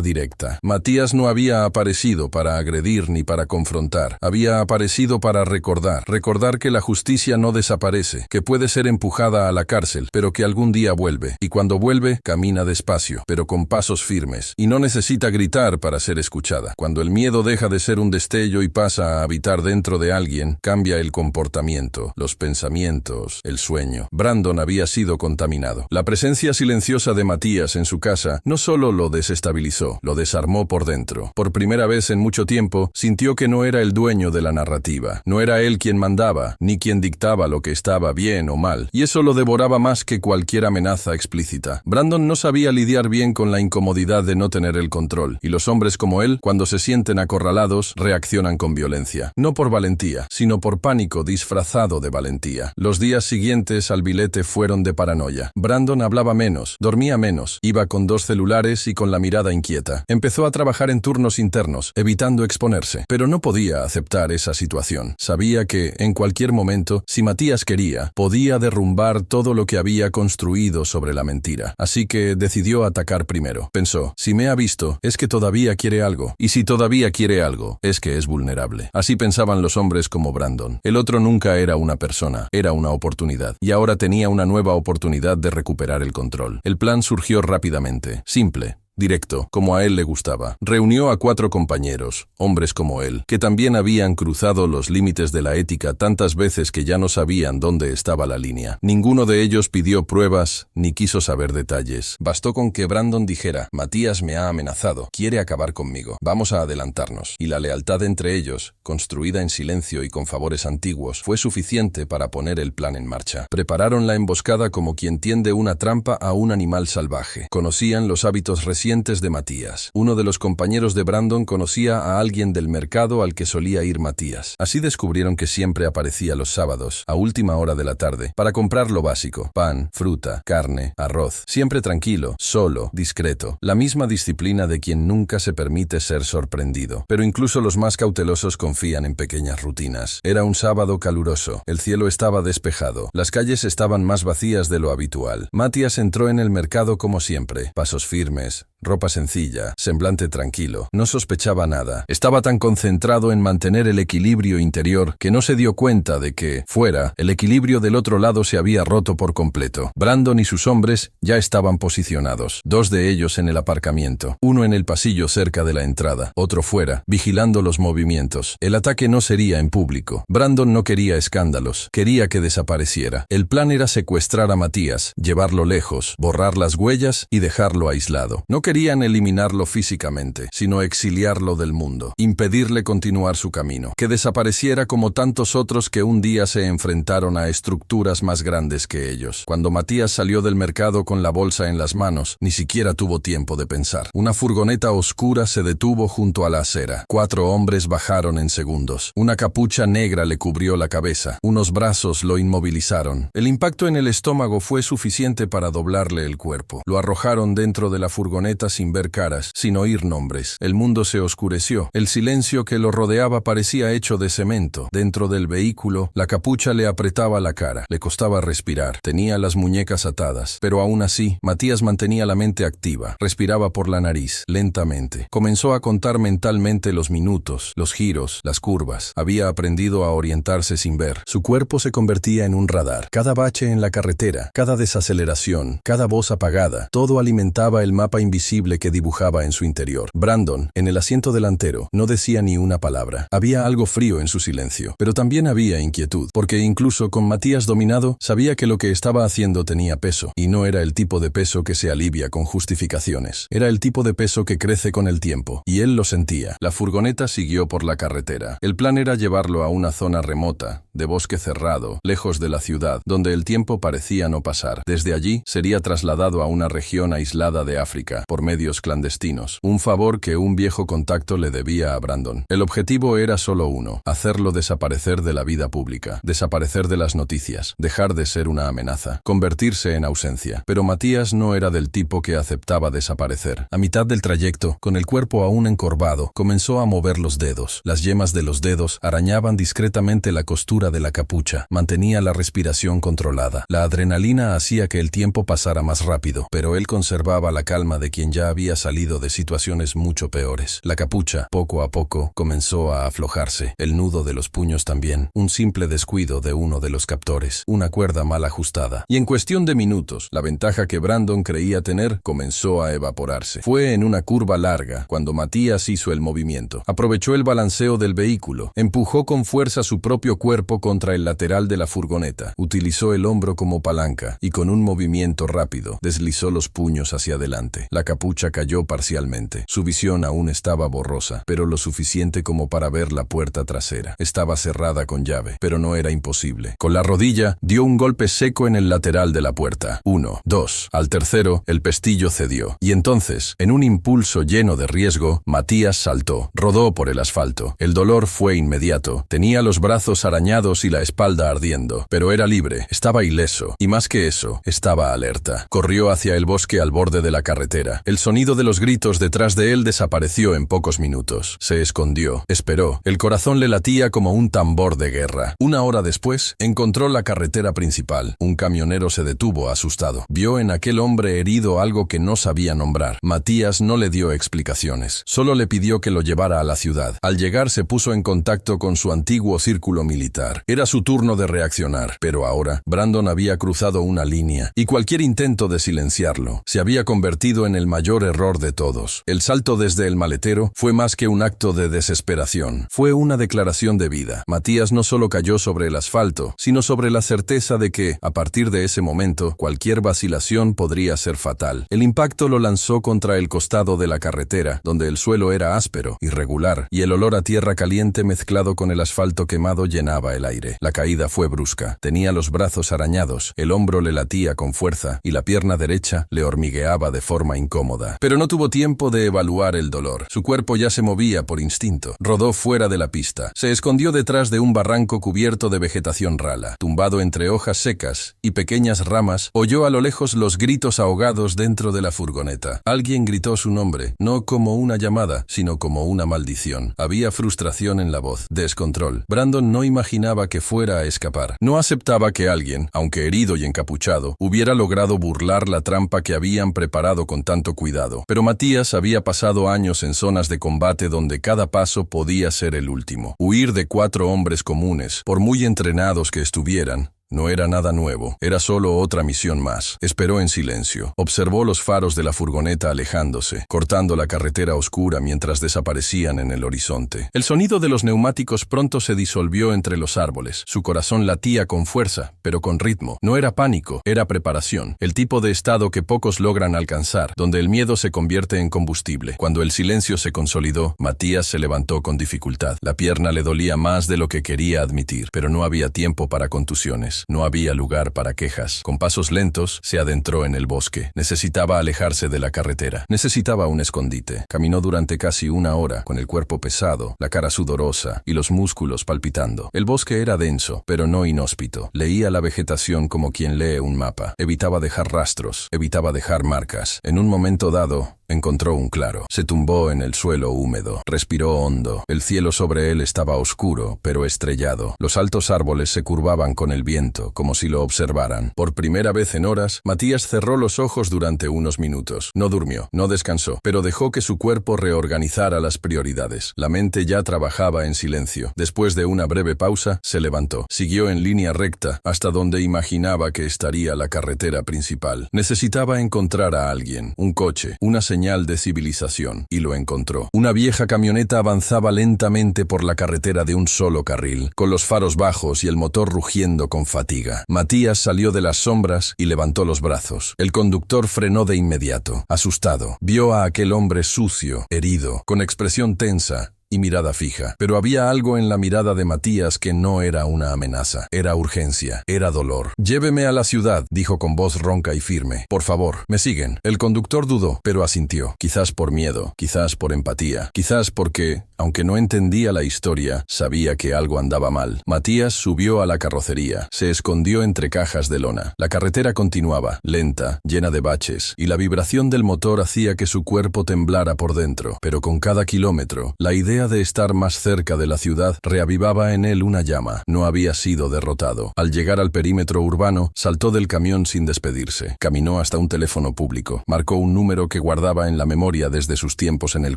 directa. Matías no había aparecido para agredir ni para confrontar. Había aparecido para recordar que la justicia no desaparece, que puede ser empujada a la cárcel, pero que algún día vuelve, y cuando vuelve, camina despacio, pero con pasos firmes, y no necesita gritar para ser escuchada. Cuando el miedo deja de ser un destello y pasa a habitar dentro de alguien, cambia el comportamiento, los pensamientos, el sueño. Brandon había sido contaminado. La presencia silenciosa de Matías en su casa no solo lo desestabilizó, lo desarmó por dentro. Por primera vez en mucho tiempo, sintió que no era el dueño de la narrativa. No era él quien mandaba, ni quien dictaba lo que estaba bien o mal, y eso lo devoraba más que cualquier amenaza explícita. Brandon no sabía lidiar bien con la incomodidad de no tener el control, y los hombres como él, cuando se sienten acorralados, reaccionan con violencia. No por valentía, sino por pánico disfrazado de valentía. Los días siguientes al billete fueron de paranoia. Brandon hablaba menos, dormía menos, iba con 2 celulares y con la mirada inquieta. Empezó a trabajar en turnos internos, evitando exponerse, pero no podía aceptar esa situación. Sabía que, en cualquier momento, si Matías quería, podía derrumbar todo lo que había construido sobre la mentira. Así que decidió atacar primero. Pensó, si me ha visto, es que todavía quiere algo. Y si todavía quiere algo, es que es vulnerable. Así pensaban los hombres como Brandon. El otro nunca era una persona, era una oportunidad. Y ahora tenía una nueva oportunidad de recuperar el control. El plan surgió rápidamente. Simple. Directo, como a él le gustaba. Reunió a 4 compañeros, hombres como él, que también habían cruzado los límites de la ética tantas veces que ya no sabían dónde estaba la línea. Ninguno de ellos pidió pruebas ni quiso saber detalles. Bastó con que Brandon dijera, Matías me ha amenazado, quiere acabar conmigo, vamos a adelantarnos. Y la lealtad entre ellos, construida en silencio y con favores antiguos, fue suficiente para poner el plan en marcha. Prepararon la emboscada como quien tiende una trampa a un animal salvaje. Conocían los hábitos recientes de Matías. Uno de los compañeros de Brandon conocía a alguien del mercado al que solía ir Matías. Así descubrieron que siempre aparecía los sábados, a última hora de la tarde, para comprar lo básico: pan, fruta, carne, arroz. Siempre tranquilo, solo, discreto. La misma disciplina de quien nunca se permite ser sorprendido. Pero incluso los más cautelosos confían en pequeñas rutinas. Era un sábado caluroso. El cielo estaba despejado. Las calles estaban más vacías de lo habitual. Matías entró en el mercado como siempre. Pasos firmes, ropa sencilla, semblante tranquilo. No sospechaba nada. Estaba tan concentrado en mantener el equilibrio interior que no se dio cuenta de que, fuera, el equilibrio del otro lado se había roto por completo. Brandon y sus hombres ya estaban posicionados. 2 de ellos en el aparcamiento. Uno en el pasillo cerca de la entrada. Otro fuera, vigilando los movimientos. El ataque no sería en público. Brandon no quería escándalos. Quería que desapareciera. El plan era secuestrar a Matías, llevarlo lejos, borrar las huellas y dejarlo aislado. No querían eliminarlo físicamente, sino exiliarlo del mundo, impedirle continuar su camino, que desapareciera como tantos otros que un día se enfrentaron a estructuras más grandes que ellos. Cuando Matías salió del mercado con la bolsa en las manos, ni siquiera tuvo tiempo de pensar. Una furgoneta oscura se detuvo junto a la acera. 4 hombres bajaron en segundos. Una capucha negra le cubrió la cabeza. Unos brazos lo inmovilizaron. El impacto en el estómago fue suficiente para doblarle el cuerpo. Lo arrojaron dentro de la furgoneta sin ver caras, sin oír nombres. El mundo se oscureció. El silencio que lo rodeaba parecía hecho de cemento. Dentro del vehículo, la capucha le apretaba la cara. Le costaba respirar. Tenía las muñecas atadas. Pero aún así, Matías mantenía la mente activa. Respiraba por la nariz, lentamente. Comenzó a contar mentalmente los minutos, los giros, las curvas. Había aprendido a orientarse sin ver. Su cuerpo se convertía en un radar. Cada bache en la carretera, cada desaceleración, cada voz apagada, todo alimentaba el mapa invisible que dibujaba en su interior. Brandon, en el asiento delantero, no decía ni una palabra. Había algo frío en su silencio, pero también había inquietud, porque incluso con Matías dominado, sabía que lo que estaba haciendo tenía peso, y no era el tipo de peso que se alivia con justificaciones. Era el tipo de peso que crece con el tiempo, y él lo sentía. La furgoneta siguió por la carretera. El plan era llevarlo a una zona remota, de bosque cerrado, lejos de la ciudad, donde el tiempo parecía no pasar. Desde allí, sería trasladado a una región aislada de África, por medios clandestinos. Un favor que un viejo contacto le debía a Brandon. El objetivo era solo uno: hacerlo desaparecer de la vida pública, desaparecer de las noticias, dejar de ser una amenaza, convertirse en ausencia. Pero Matías no era del tipo que aceptaba desaparecer. A mitad del trayecto, con el cuerpo aún encorvado, comenzó a mover los dedos. Las yemas de los dedos arañaban discretamente la costura de la capucha. Mantenía la respiración controlada. La adrenalina hacía que el tiempo pasara más rápido, pero él conservaba la calma de quien ya había salido de situaciones mucho peores. La capucha, poco a poco, comenzó a aflojarse. El nudo de los puños también. Un simple descuido de uno de los captores. Una cuerda mal ajustada. Y en cuestión de minutos, la ventaja que Brandon creía tener comenzó a evaporarse. Fue en una curva larga cuando Matías hizo el movimiento. Aprovechó el balanceo del vehículo. Empujó con fuerza su propio cuerpo contra el lateral de la furgoneta. Utilizó el hombro como palanca y con un movimiento rápido deslizó los puños hacia adelante. La capucha cayó parcialmente. Su visión aún estaba borrosa, pero lo suficiente como para ver la puerta trasera. Estaba cerrada con llave, pero no era imposible. Con la rodilla dio un golpe seco en el lateral de la puerta. 1, 2. Al tercero, el pestillo cedió. Y entonces, en un impulso lleno de riesgo, Matías saltó. Rodó por el asfalto. El dolor fue inmediato. Tenía los brazos arañados y la espalda ardiendo, pero era libre, estaba ileso, y más que eso, estaba alerta. Corrió hacia el bosque al borde de la carretera. El sonido de los gritos detrás de él desapareció en pocos minutos. Se escondió, esperó. El corazón le latía como un tambor de guerra. 1 hora después, encontró la carretera principal. Un camionero se detuvo asustado. Vio en aquel hombre herido algo que no sabía nombrar. Matías no le dio explicaciones. Solo le pidió que lo llevara a la ciudad. Al llegar se puso en contacto con su antiguo círculo militar. Era su turno de reaccionar, pero ahora Brandon había cruzado una línea, y cualquier intento de silenciarlo se había convertido en el mayor error de todos. El salto desde el maletero fue más que un acto de desesperación. Fue una declaración de vida. Matías no solo cayó sobre el asfalto, sino sobre la certeza de que, a partir de ese momento, cualquier vacilación podría ser fatal. El impacto lo lanzó contra el costado de la carretera, donde el suelo era áspero, irregular, y el olor a tierra caliente mezclado con el asfalto quemado llenaba el aire. La caída fue brusca. Tenía los brazos arañados, el hombro le latía con fuerza y la pierna derecha le hormigueaba de forma incómoda. Pero no tuvo tiempo de evaluar el dolor. Su cuerpo ya se movía por instinto. Rodó fuera de la pista. Se escondió detrás de un barranco cubierto de vegetación rala. Tumbado entre hojas secas y pequeñas ramas, oyó a lo lejos los gritos ahogados dentro de la furgoneta. Alguien gritó su nombre, no como una llamada, sino como una maldición. Había frustración en la voz, descontrol. Brandon no imaginaba que fuera a escapar. No aceptaba que alguien, aunque herido y encapuchado, hubiera logrado burlar la trampa que habían preparado con tanto cuidado. Pero Matías había pasado años en zonas de combate donde cada paso podía ser el último. Huir de 4 hombres comunes, por muy entrenados que estuvieran, No era nada nuevo, era solo otra misión más. Esperó en silencio. Observó los faros de la furgoneta alejándose, cortando la carretera oscura mientras desaparecían en el horizonte. El sonido de los neumáticos pronto se disolvió entre los árboles. Su corazón latía con fuerza, pero con ritmo. No era pánico, era preparación. El tipo de estado que pocos logran alcanzar, donde el miedo se convierte en combustible. Cuando el silencio se consolidó, Matías se levantó con dificultad. La pierna le dolía más de lo que quería admitir, pero no había tiempo para contusiones. No había lugar para quejas. Con pasos lentos, se adentró en el bosque. Necesitaba alejarse de la carretera. Necesitaba un escondite. Caminó durante casi una hora, con el cuerpo pesado, la cara sudorosa y los músculos palpitando. El bosque era denso, pero no inhóspito. Leía la vegetación como quien lee un mapa. Evitaba dejar rastros, evitaba dejar marcas. En un momento dado, encontró un claro. Se tumbó en el suelo húmedo. Respiró hondo. El cielo sobre él estaba oscuro, pero estrellado. Los altos árboles se curvaban con el viento, como si lo observaran. Por primera vez en horas, Matías cerró los ojos durante unos minutos. No durmió, no descansó, pero dejó que su cuerpo reorganizara las prioridades. La mente ya trabajaba en silencio. Después de una breve pausa, se levantó. Siguió en línea recta, hasta donde imaginaba que estaría la carretera principal. Necesitaba encontrar a alguien, un coche, una señal de civilización, y lo encontró. Una vieja camioneta avanzaba lentamente por la carretera de un solo carril, con los faros bajos y el motor rugiendo con fatiga. Matías salió de las sombras y levantó los brazos. El conductor frenó de inmediato. Asustado, vio a aquel hombre sucio, herido, con expresión tensa y mirada fija. Pero había algo en la mirada de Matías que no era una amenaza. Era urgencia, era dolor. «Lléveme a la ciudad», dijo con voz ronca y firme. «Por favor, ¿me siguen?» El conductor dudó, pero asintió. Quizás por miedo, quizás por empatía, quizás porque, aunque no entendía la historia, sabía que algo andaba mal. Matías subió a la carrocería. Se escondió entre cajas de lona. La carretera continuaba, lenta, llena de baches, y la vibración del motor hacía que su cuerpo temblara por dentro. Pero con cada kilómetro, la idea de estar más cerca de la ciudad reavivaba en él una llama. No había sido derrotado. Al llegar al perímetro urbano, saltó del camión sin despedirse. Caminó hasta un teléfono público. Marcó un número que guardaba en la memoria desde sus tiempos en el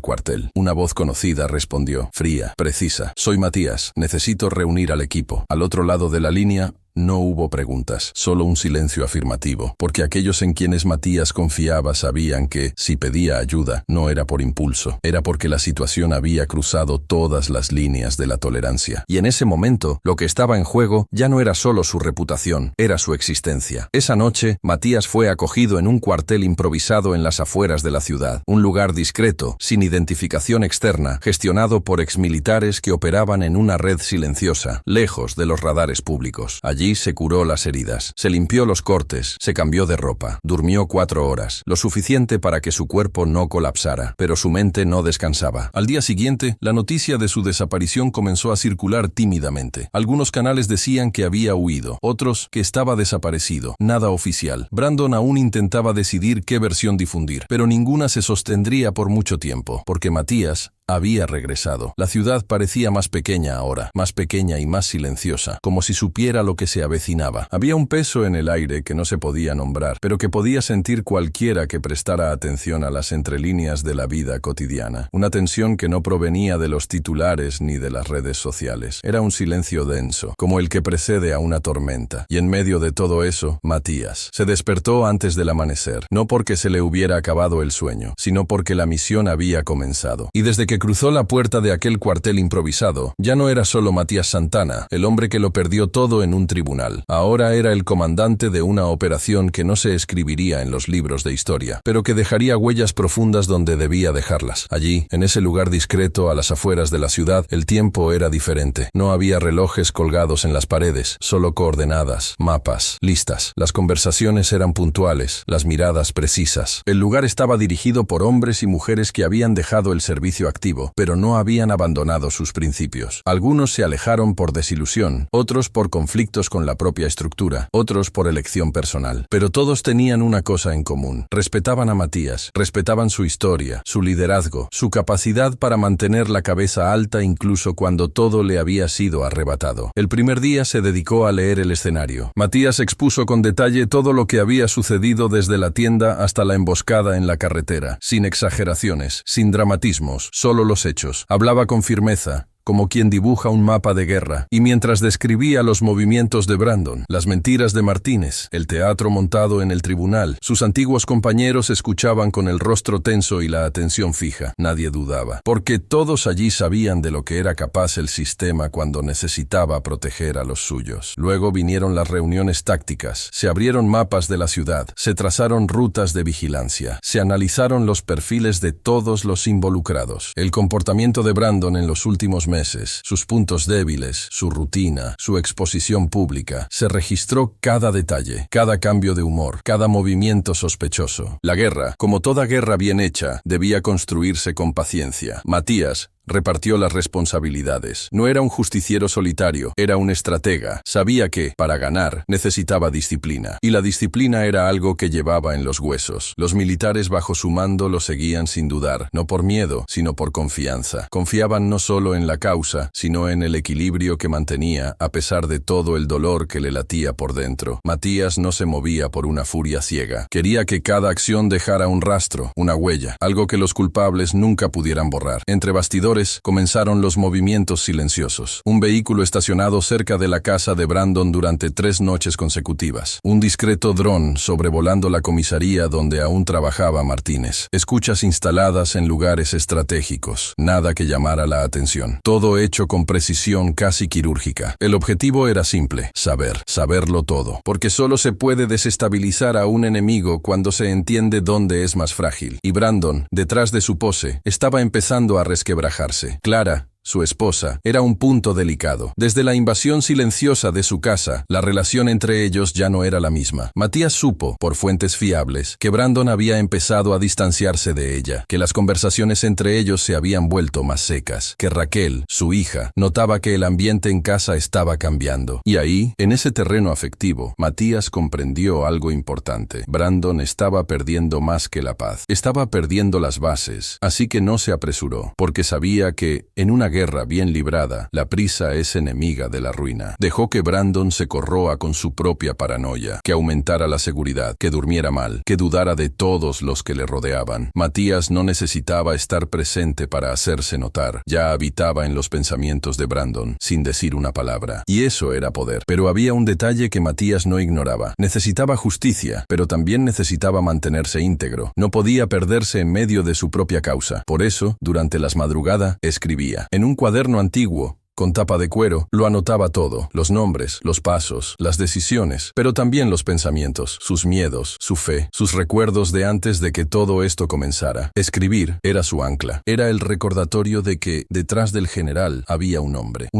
cuartel. Una voz conocida respondió, fría, precisa. «Soy Matías. Necesito reunir al equipo». Al otro lado de la línea, no hubo preguntas, solo un silencio afirmativo, porque aquellos en quienes Matías confiaba sabían que, si pedía ayuda, no era por impulso, era porque la situación había cruzado todas las líneas de la tolerancia. Y en ese momento, lo que estaba en juego ya no era solo su reputación, era su existencia. Esa noche, Matías fue acogido en un cuartel improvisado en las afueras de la ciudad, un lugar discreto, sin identificación externa, gestionado por exmilitares que operaban en una red silenciosa, lejos de los radares públicos. Allí se curó las heridas, se limpió los cortes, se cambió de ropa, durmió 4 horas, lo suficiente para que su cuerpo no colapsara, pero su mente no descansaba. Al día siguiente, la noticia de su desaparición comenzó a circular tímidamente. Algunos canales decían que había huido, otros que estaba desaparecido. Nada oficial. Brandon aún intentaba decidir qué versión difundir, pero ninguna se sostendría por mucho tiempo, porque Matías había regresado. La ciudad parecía más pequeña ahora, más pequeña y más silenciosa, como si supiera lo que se avecinaba. Había un peso en el aire que no se podía nombrar, pero que podía sentir cualquiera que prestara atención a las entrelíneas de la vida cotidiana. Una tensión que no provenía de los titulares ni de las redes sociales. Era un silencio denso, como el que precede a una tormenta. Y en medio de todo eso, Matías se despertó antes del amanecer, no porque se le hubiera acabado el sueño, sino porque la misión había comenzado. Y desde que cruzó la puerta de aquel cuartel improvisado, ya no era solo Matías Santana, el hombre que lo perdió todo en un tribunal. Ahora era el comandante de una operación que no se escribiría en los libros de historia, pero que dejaría huellas profundas donde debía dejarlas. Allí, en ese lugar discreto a las afueras de la ciudad, el tiempo era diferente. No había relojes colgados en las paredes, solo coordenadas, mapas, listas. Las conversaciones eran puntuales, las miradas precisas. El lugar estaba dirigido por hombres y mujeres que habían dejado el servicio activo, pero no habían abandonado sus principios. Algunos se alejaron por desilusión, otros por conflictos con la propia estructura, otros por elección personal. Pero todos tenían una cosa en común. Respetaban a Matías, respetaban su historia, su liderazgo, su capacidad para mantener la cabeza alta incluso cuando todo le había sido arrebatado. El primer día se dedicó a leer el escenario. Matías expuso con detalle todo lo que había sucedido desde la tienda hasta la emboscada en la carretera, sin exageraciones, sin dramatismos, solo los hechos. Hablaba con firmeza, como quien dibuja un mapa de guerra, y mientras describía los movimientos de Brandon, las mentiras de Martínez, el teatro montado en el tribunal, sus antiguos compañeros escuchaban con el rostro tenso y la atención fija. Nadie dudaba, porque todos allí sabían de lo que era capaz el sistema cuando necesitaba proteger a los suyos. Luego vinieron las reuniones tácticas, se abrieron mapas de la ciudad, se trazaron rutas de vigilancia, se analizaron los perfiles de todos los involucrados. El comportamiento de Brandon en los últimos meses, sus puntos débiles, su rutina, su exposición pública, se registró cada detalle, cada cambio de humor, cada movimiento sospechoso. La guerra, como toda guerra bien hecha, debía construirse con paciencia. Matías repartió las responsabilidades. No era un justiciero solitario, era un estratega. Sabía que, para ganar, necesitaba disciplina. Y la disciplina era algo que llevaba en los huesos. Los militares bajo su mando lo seguían sin dudar, no por miedo, sino por confianza. Confiaban no solo en la causa, sino en el equilibrio que mantenía, a pesar de todo el dolor que le latía por dentro. Matías no se movía por una furia ciega. Quería que cada acción dejara un rastro, una huella, algo que los culpables nunca pudieran borrar. Entre bastidores comenzaron los movimientos silenciosos. Un vehículo estacionado cerca de la casa de Brandon durante 3 noches consecutivas. Un discreto dron sobrevolando la comisaría donde aún trabajaba Martínez. Escuchas instaladas en lugares estratégicos. Nada que llamara la atención. Todo hecho con precisión casi quirúrgica. El objetivo era simple: saberlo todo. Porque solo se puede desestabilizar a un enemigo cuando se entiende dónde es más frágil. Y Brandon, detrás de su pose, estaba empezando a resquebrajarse. Clara, su esposa, era un punto delicado. Desde la invasión silenciosa de su casa, la relación entre ellos ya no era la misma. Matías supo, por fuentes fiables, que Brandon había empezado a distanciarse de ella, que las conversaciones entre ellos se habían vuelto más secas, que Raquel, su hija, notaba que el ambiente en casa estaba cambiando. Y ahí, en ese terreno afectivo, Matías comprendió algo importante. Brandon estaba perdiendo más que la paz. Estaba perdiendo las bases, así que no se apresuró, porque sabía que, en una guerra bien librada, la prisa es enemiga de la ruina. Dejó que Brandon se corroa con su propia paranoia, que aumentara la seguridad, que durmiera mal, que dudara de todos los que le rodeaban. Matías no necesitaba estar presente para hacerse notar. Ya habitaba en los pensamientos de Brandon, sin decir una palabra. Y eso era poder. Pero había un detalle que Matías no ignoraba. Necesitaba justicia, pero también necesitaba mantenerse íntegro. No podía perderse en medio de su propia causa. Por eso, durante las madrugadas, escribía. En un cuaderno antiguo, con tapa de cuero, lo anotaba todo: los nombres, los pasos, las decisiones, pero también los pensamientos, sus miedos, su fe, sus recuerdos de antes de que todo esto comenzara. Escribir era su ancla, era el recordatorio de que, detrás del general, había un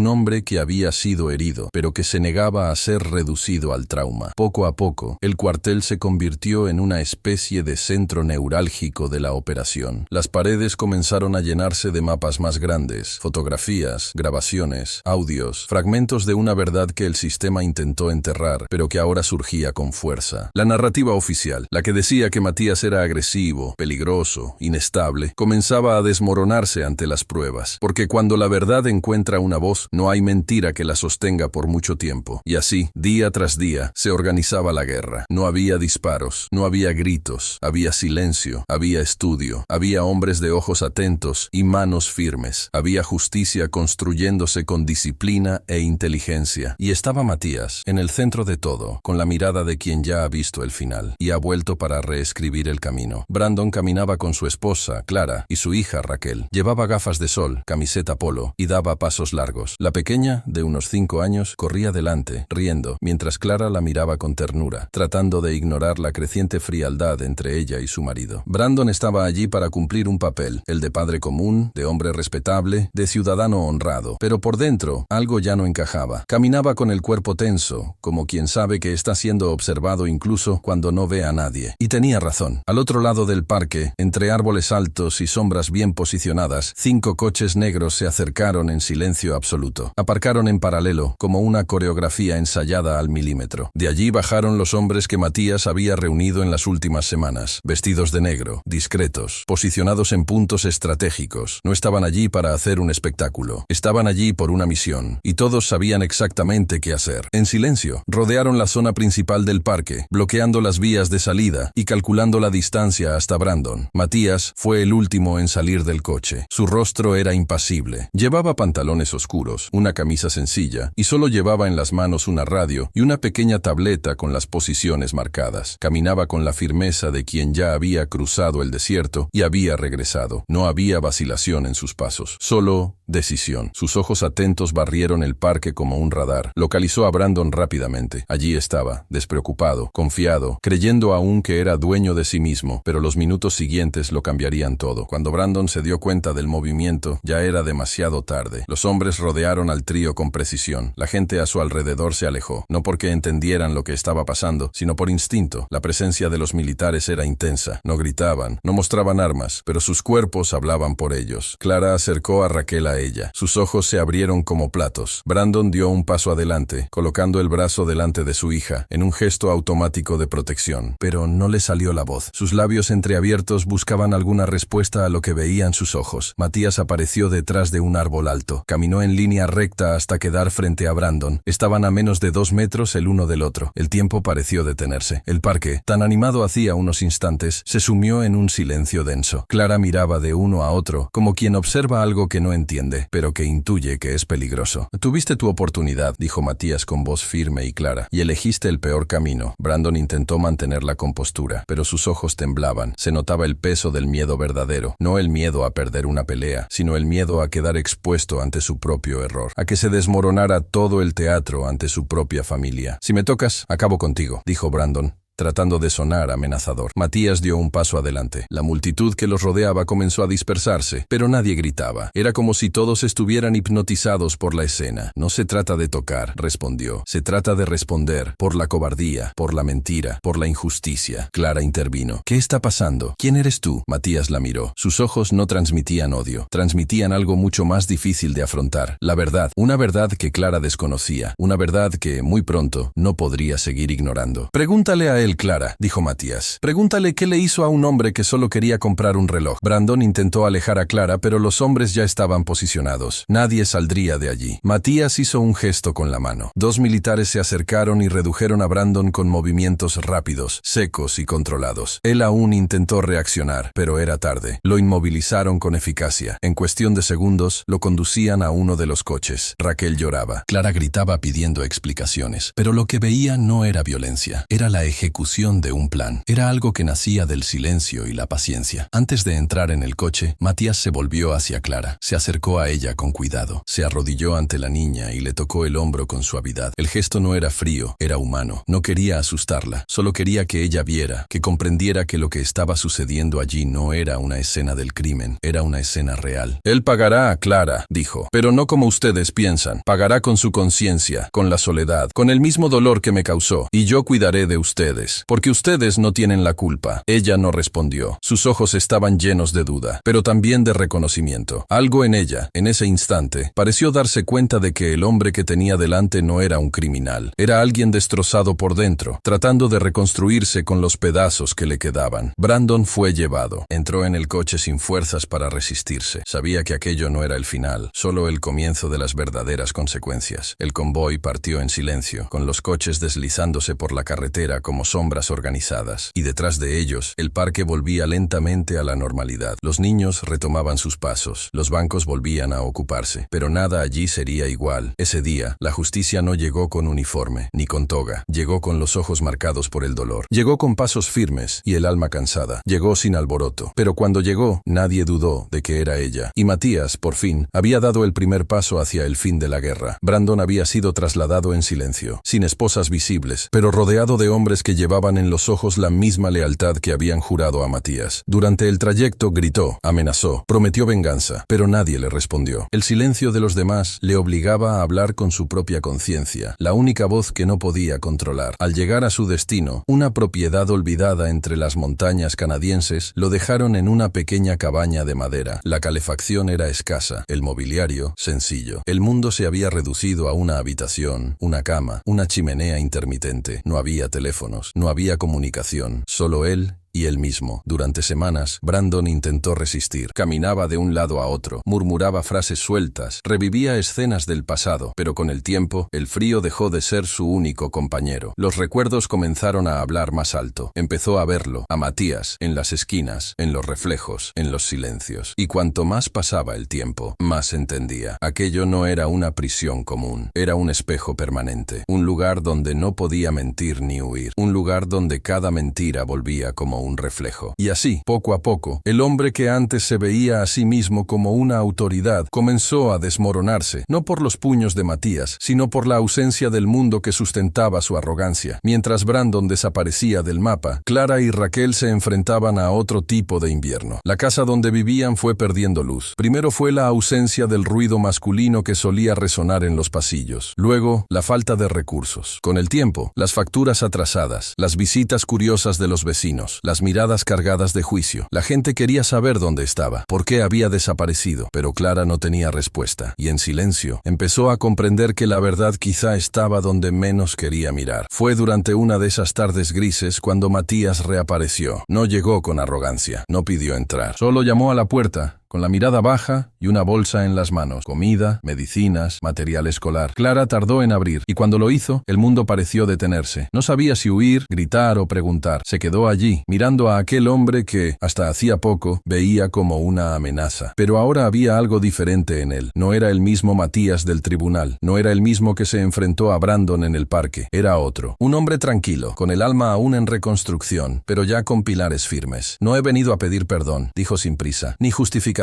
hombre que había sido herido, pero que se negaba a ser reducido al trauma. Poco a poco, el cuartel se convirtió en una especie de centro neurálgico de la operación. Las paredes comenzaron a llenarse de mapas más grandes, fotografías, grabaciones, audios, fragmentos de una verdad que el sistema intentó enterrar, pero que ahora surgía con fuerza. La narrativa oficial, la que decía que Matías era agresivo, peligroso, inestable, comenzaba a desmoronarse ante las pruebas, porque cuando la verdad encuentra una voz, no hay mentira que la sostenga por mucho tiempo. Y así, día tras día, se organizaba la guerra. No había disparos, no había gritos, había silencio, había estudio, había hombres de ojos atentos y manos firmes, había justicia construyéndose con disciplina e inteligencia. Y estaba Matías, en el centro de todo, con la mirada de quien ya ha visto el final, y ha vuelto para reescribir el camino. Brandon caminaba con su esposa, Clara, y su hija, Raquel. Llevaba gafas de sol, camiseta polo, y daba pasos largos. La pequeña, de unos 5 años, corría delante, riendo, mientras Clara la miraba con ternura, tratando de ignorar la creciente frialdad entre ella y su marido. Brandon estaba allí para cumplir un papel, el de padre común, de hombre respetable, de ciudadano honrado, pero por dentro, algo ya no encajaba. Caminaba con el cuerpo tenso, como quien sabe que está siendo observado incluso cuando no ve a nadie. Y tenía razón. Al otro lado del parque, entre árboles altos y sombras bien posicionadas, 5 coches negros se acercaron en silencio absoluto. Aparcaron en paralelo, como una coreografía ensayada al milímetro. De allí bajaron los hombres que Matías había reunido en las últimas semanas, vestidos de negro, discretos, posicionados en puntos estratégicos. No estaban allí para hacer un espectáculo. Estaban allí allí por una misión, y todos sabían exactamente qué hacer. En silencio, rodearon la zona principal del parque, bloqueando las vías de salida y calculando la distancia hasta Brandon. Matías fue el último en salir del coche. Su rostro era impasible. Llevaba pantalones oscuros, una camisa sencilla, y solo llevaba en las manos una radio y una pequeña tableta con las posiciones marcadas. Caminaba con la firmeza de quien ya había cruzado el desierto y había regresado. No había vacilación en sus pasos, solo decisión. Sus ojos atentos barrieron el parque como un radar. Localizó a Brandon rápidamente. Allí estaba, despreocupado, confiado, creyendo aún que era dueño de sí mismo, pero los minutos siguientes lo cambiarían todo. Cuando Brandon se dio cuenta del movimiento, ya era demasiado tarde. Los hombres rodearon al trío con precisión. La gente a su alrededor se alejó, no porque entendieran lo que estaba pasando, sino por instinto. La presencia de los militares era intensa. No gritaban, no mostraban armas, pero sus cuerpos hablaban por ellos. Clara acercó a Raquel a ella. Sus ojos se abrieron como platos. Brandon dio un paso adelante, colocando el brazo delante de su hija, en un gesto automático de protección. Pero no le salió la voz. Sus labios entreabiertos buscaban alguna respuesta a lo que veían sus ojos. Matías apareció detrás de un árbol alto. Caminó en línea recta hasta quedar frente a Brandon. Estaban a menos de 2 metros el uno del otro. El tiempo pareció detenerse. El parque, tan animado hacía unos instantes, se sumió en un silencio denso. Clara miraba de uno a otro, como quien observa algo que no entiende, pero que intuye que es peligroso. Tuviste tu oportunidad, dijo Matías con voz firme y clara, y elegiste el peor camino. Brandon intentó mantener la compostura, pero sus ojos temblaban. Se notaba el peso del miedo verdadero, no el miedo a perder una pelea, sino el miedo a quedar expuesto ante su propio error, a que se desmoronara todo el teatro ante su propia familia. Si me tocas, acabo contigo, dijo Brandon, tratando de sonar amenazador. Matías dio un paso adelante. La multitud que los rodeaba comenzó a dispersarse, pero nadie gritaba. Era como si todos estuvieran hipnotizados por la escena. No se trata de tocar, respondió. Se trata de responder, por la cobardía, por la mentira, por la injusticia. Clara intervino. ¿Qué está pasando? ¿Quién eres tú? Matías la miró. Sus ojos no transmitían odio, transmitían algo mucho más difícil de afrontar. La verdad, una verdad que Clara desconocía, una verdad que, muy pronto, no podría seguir ignorando. Pregúntale a él, Clara, dijo Matías. Pregúntale qué le hizo a un hombre que solo quería comprar un reloj. Brandon intentó alejar a Clara, pero los hombres ya estaban posicionados. Nadie saldría de allí. Matías hizo un gesto con la mano. 2 militares se acercaron y redujeron a Brandon con movimientos rápidos, secos y controlados. Él aún intentó reaccionar, pero era tarde. Lo inmovilizaron con eficacia. En cuestión de segundos, lo conducían a uno de los coches. Raquel lloraba. Clara gritaba pidiendo explicaciones. Pero lo que veía no era violencia. Era la ejecución de un plan. Era algo que nacía del silencio y la paciencia. Antes de entrar en el coche, Matías se volvió hacia Clara. Se acercó a ella con cuidado. Se arrodilló ante la niña y le tocó el hombro con suavidad. El gesto no era frío, era humano. No quería asustarla. Solo quería que ella viera, que comprendiera que lo que estaba sucediendo allí no era una escena del crimen, era una escena real. Él pagará, Clara, dijo, pero no como ustedes piensan. Pagará con su conciencia, con la soledad, con el mismo dolor que me causó, y yo cuidaré de ustedes. Porque ustedes no tienen la culpa. Ella no respondió. Sus ojos estaban llenos de duda, pero también de reconocimiento. Algo en ella, en ese instante, pareció darse cuenta de que el hombre que tenía delante no era un criminal. Era alguien destrozado por dentro, tratando de reconstruirse con los pedazos que le quedaban. Brandon fue llevado. Entró en el coche sin fuerzas para resistirse. Sabía que aquello no era el final, solo el comienzo de las verdaderas consecuencias. El convoy partió en silencio, con los coches deslizándose por la carretera como sombras organizadas, y detrás de ellos, el parque volvía lentamente a la normalidad. Los niños retomaban sus pasos, los bancos volvían a ocuparse, pero nada allí sería igual. Ese día, la justicia no llegó con uniforme, ni con toga. Llegó con los ojos marcados por el dolor. Llegó con pasos firmes y el alma cansada. Llegó sin alboroto. Pero cuando llegó, nadie dudó de que era ella. Y Matías, por fin, había dado el primer paso hacia el fin de la guerra. Brandon había sido trasladado en silencio, sin esposas visibles, pero rodeado de hombres que llevaban en los ojos la misma lealtad que habían jurado a Matías. Durante el trayecto gritó, amenazó, prometió venganza, pero nadie le respondió. El silencio de los demás le obligaba a hablar con su propia conciencia, la única voz que no podía controlar. Al llegar a su destino, una propiedad olvidada entre las montañas canadienses, lo dejaron en una pequeña cabaña de madera. La calefacción era escasa, el mobiliario sencillo. El mundo se había reducido a una habitación, una cama, una chimenea intermitente. No había teléfonos, no había comunicación, solo él y él mismo. Durante semanas, Brandon intentó resistir. Caminaba de un lado a otro, murmuraba frases sueltas, revivía escenas del pasado, pero con el tiempo, el frío dejó de ser su único compañero. Los recuerdos comenzaron a hablar más alto. Empezó a verlo, a Matías, en las esquinas, en los reflejos, en los silencios. Y cuanto más pasaba el tiempo, más entendía. Aquello no era una prisión común, era un espejo permanente, un lugar donde no podía mentir ni huir, un lugar donde cada mentira volvía como un reflejo. Y así, poco a poco, el hombre que antes se veía a sí mismo como una autoridad comenzó a desmoronarse, no por los puños de Matías, sino por la ausencia del mundo que sustentaba su arrogancia. Mientras Brandon desaparecía del mapa, Clara y Raquel se enfrentaban a otro tipo de invierno. La casa donde vivían fue perdiendo luz. Primero fue la ausencia del ruido masculino que solía resonar en los pasillos. Luego, la falta de recursos. Con el tiempo, las facturas atrasadas, las visitas curiosas de los vecinos, las miradas cargadas de juicio. La gente quería saber dónde estaba, por qué había desaparecido, pero Clara no tenía respuesta, y en silencio empezó a comprender que la verdad quizá estaba donde menos quería mirar. Fue durante una de esas tardes grises cuando Matías reapareció. No llegó con arrogancia, no pidió entrar, solo llamó a la puerta, con la mirada baja y una bolsa en las manos, comida, medicinas, material escolar. Clara tardó en abrir, y cuando lo hizo, el mundo pareció detenerse. No sabía si huir, gritar o preguntar. Se quedó allí, mirando a aquel hombre que, hasta hacía poco, veía como una amenaza. Pero ahora había algo diferente en él. No era el mismo Matías del tribunal, no era el mismo que se enfrentó a Brandon en el parque. Era otro. Un hombre tranquilo, con el alma aún en reconstrucción, pero ya con pilares firmes. No he venido a pedir perdón, dijo sin prisa, ni justificación.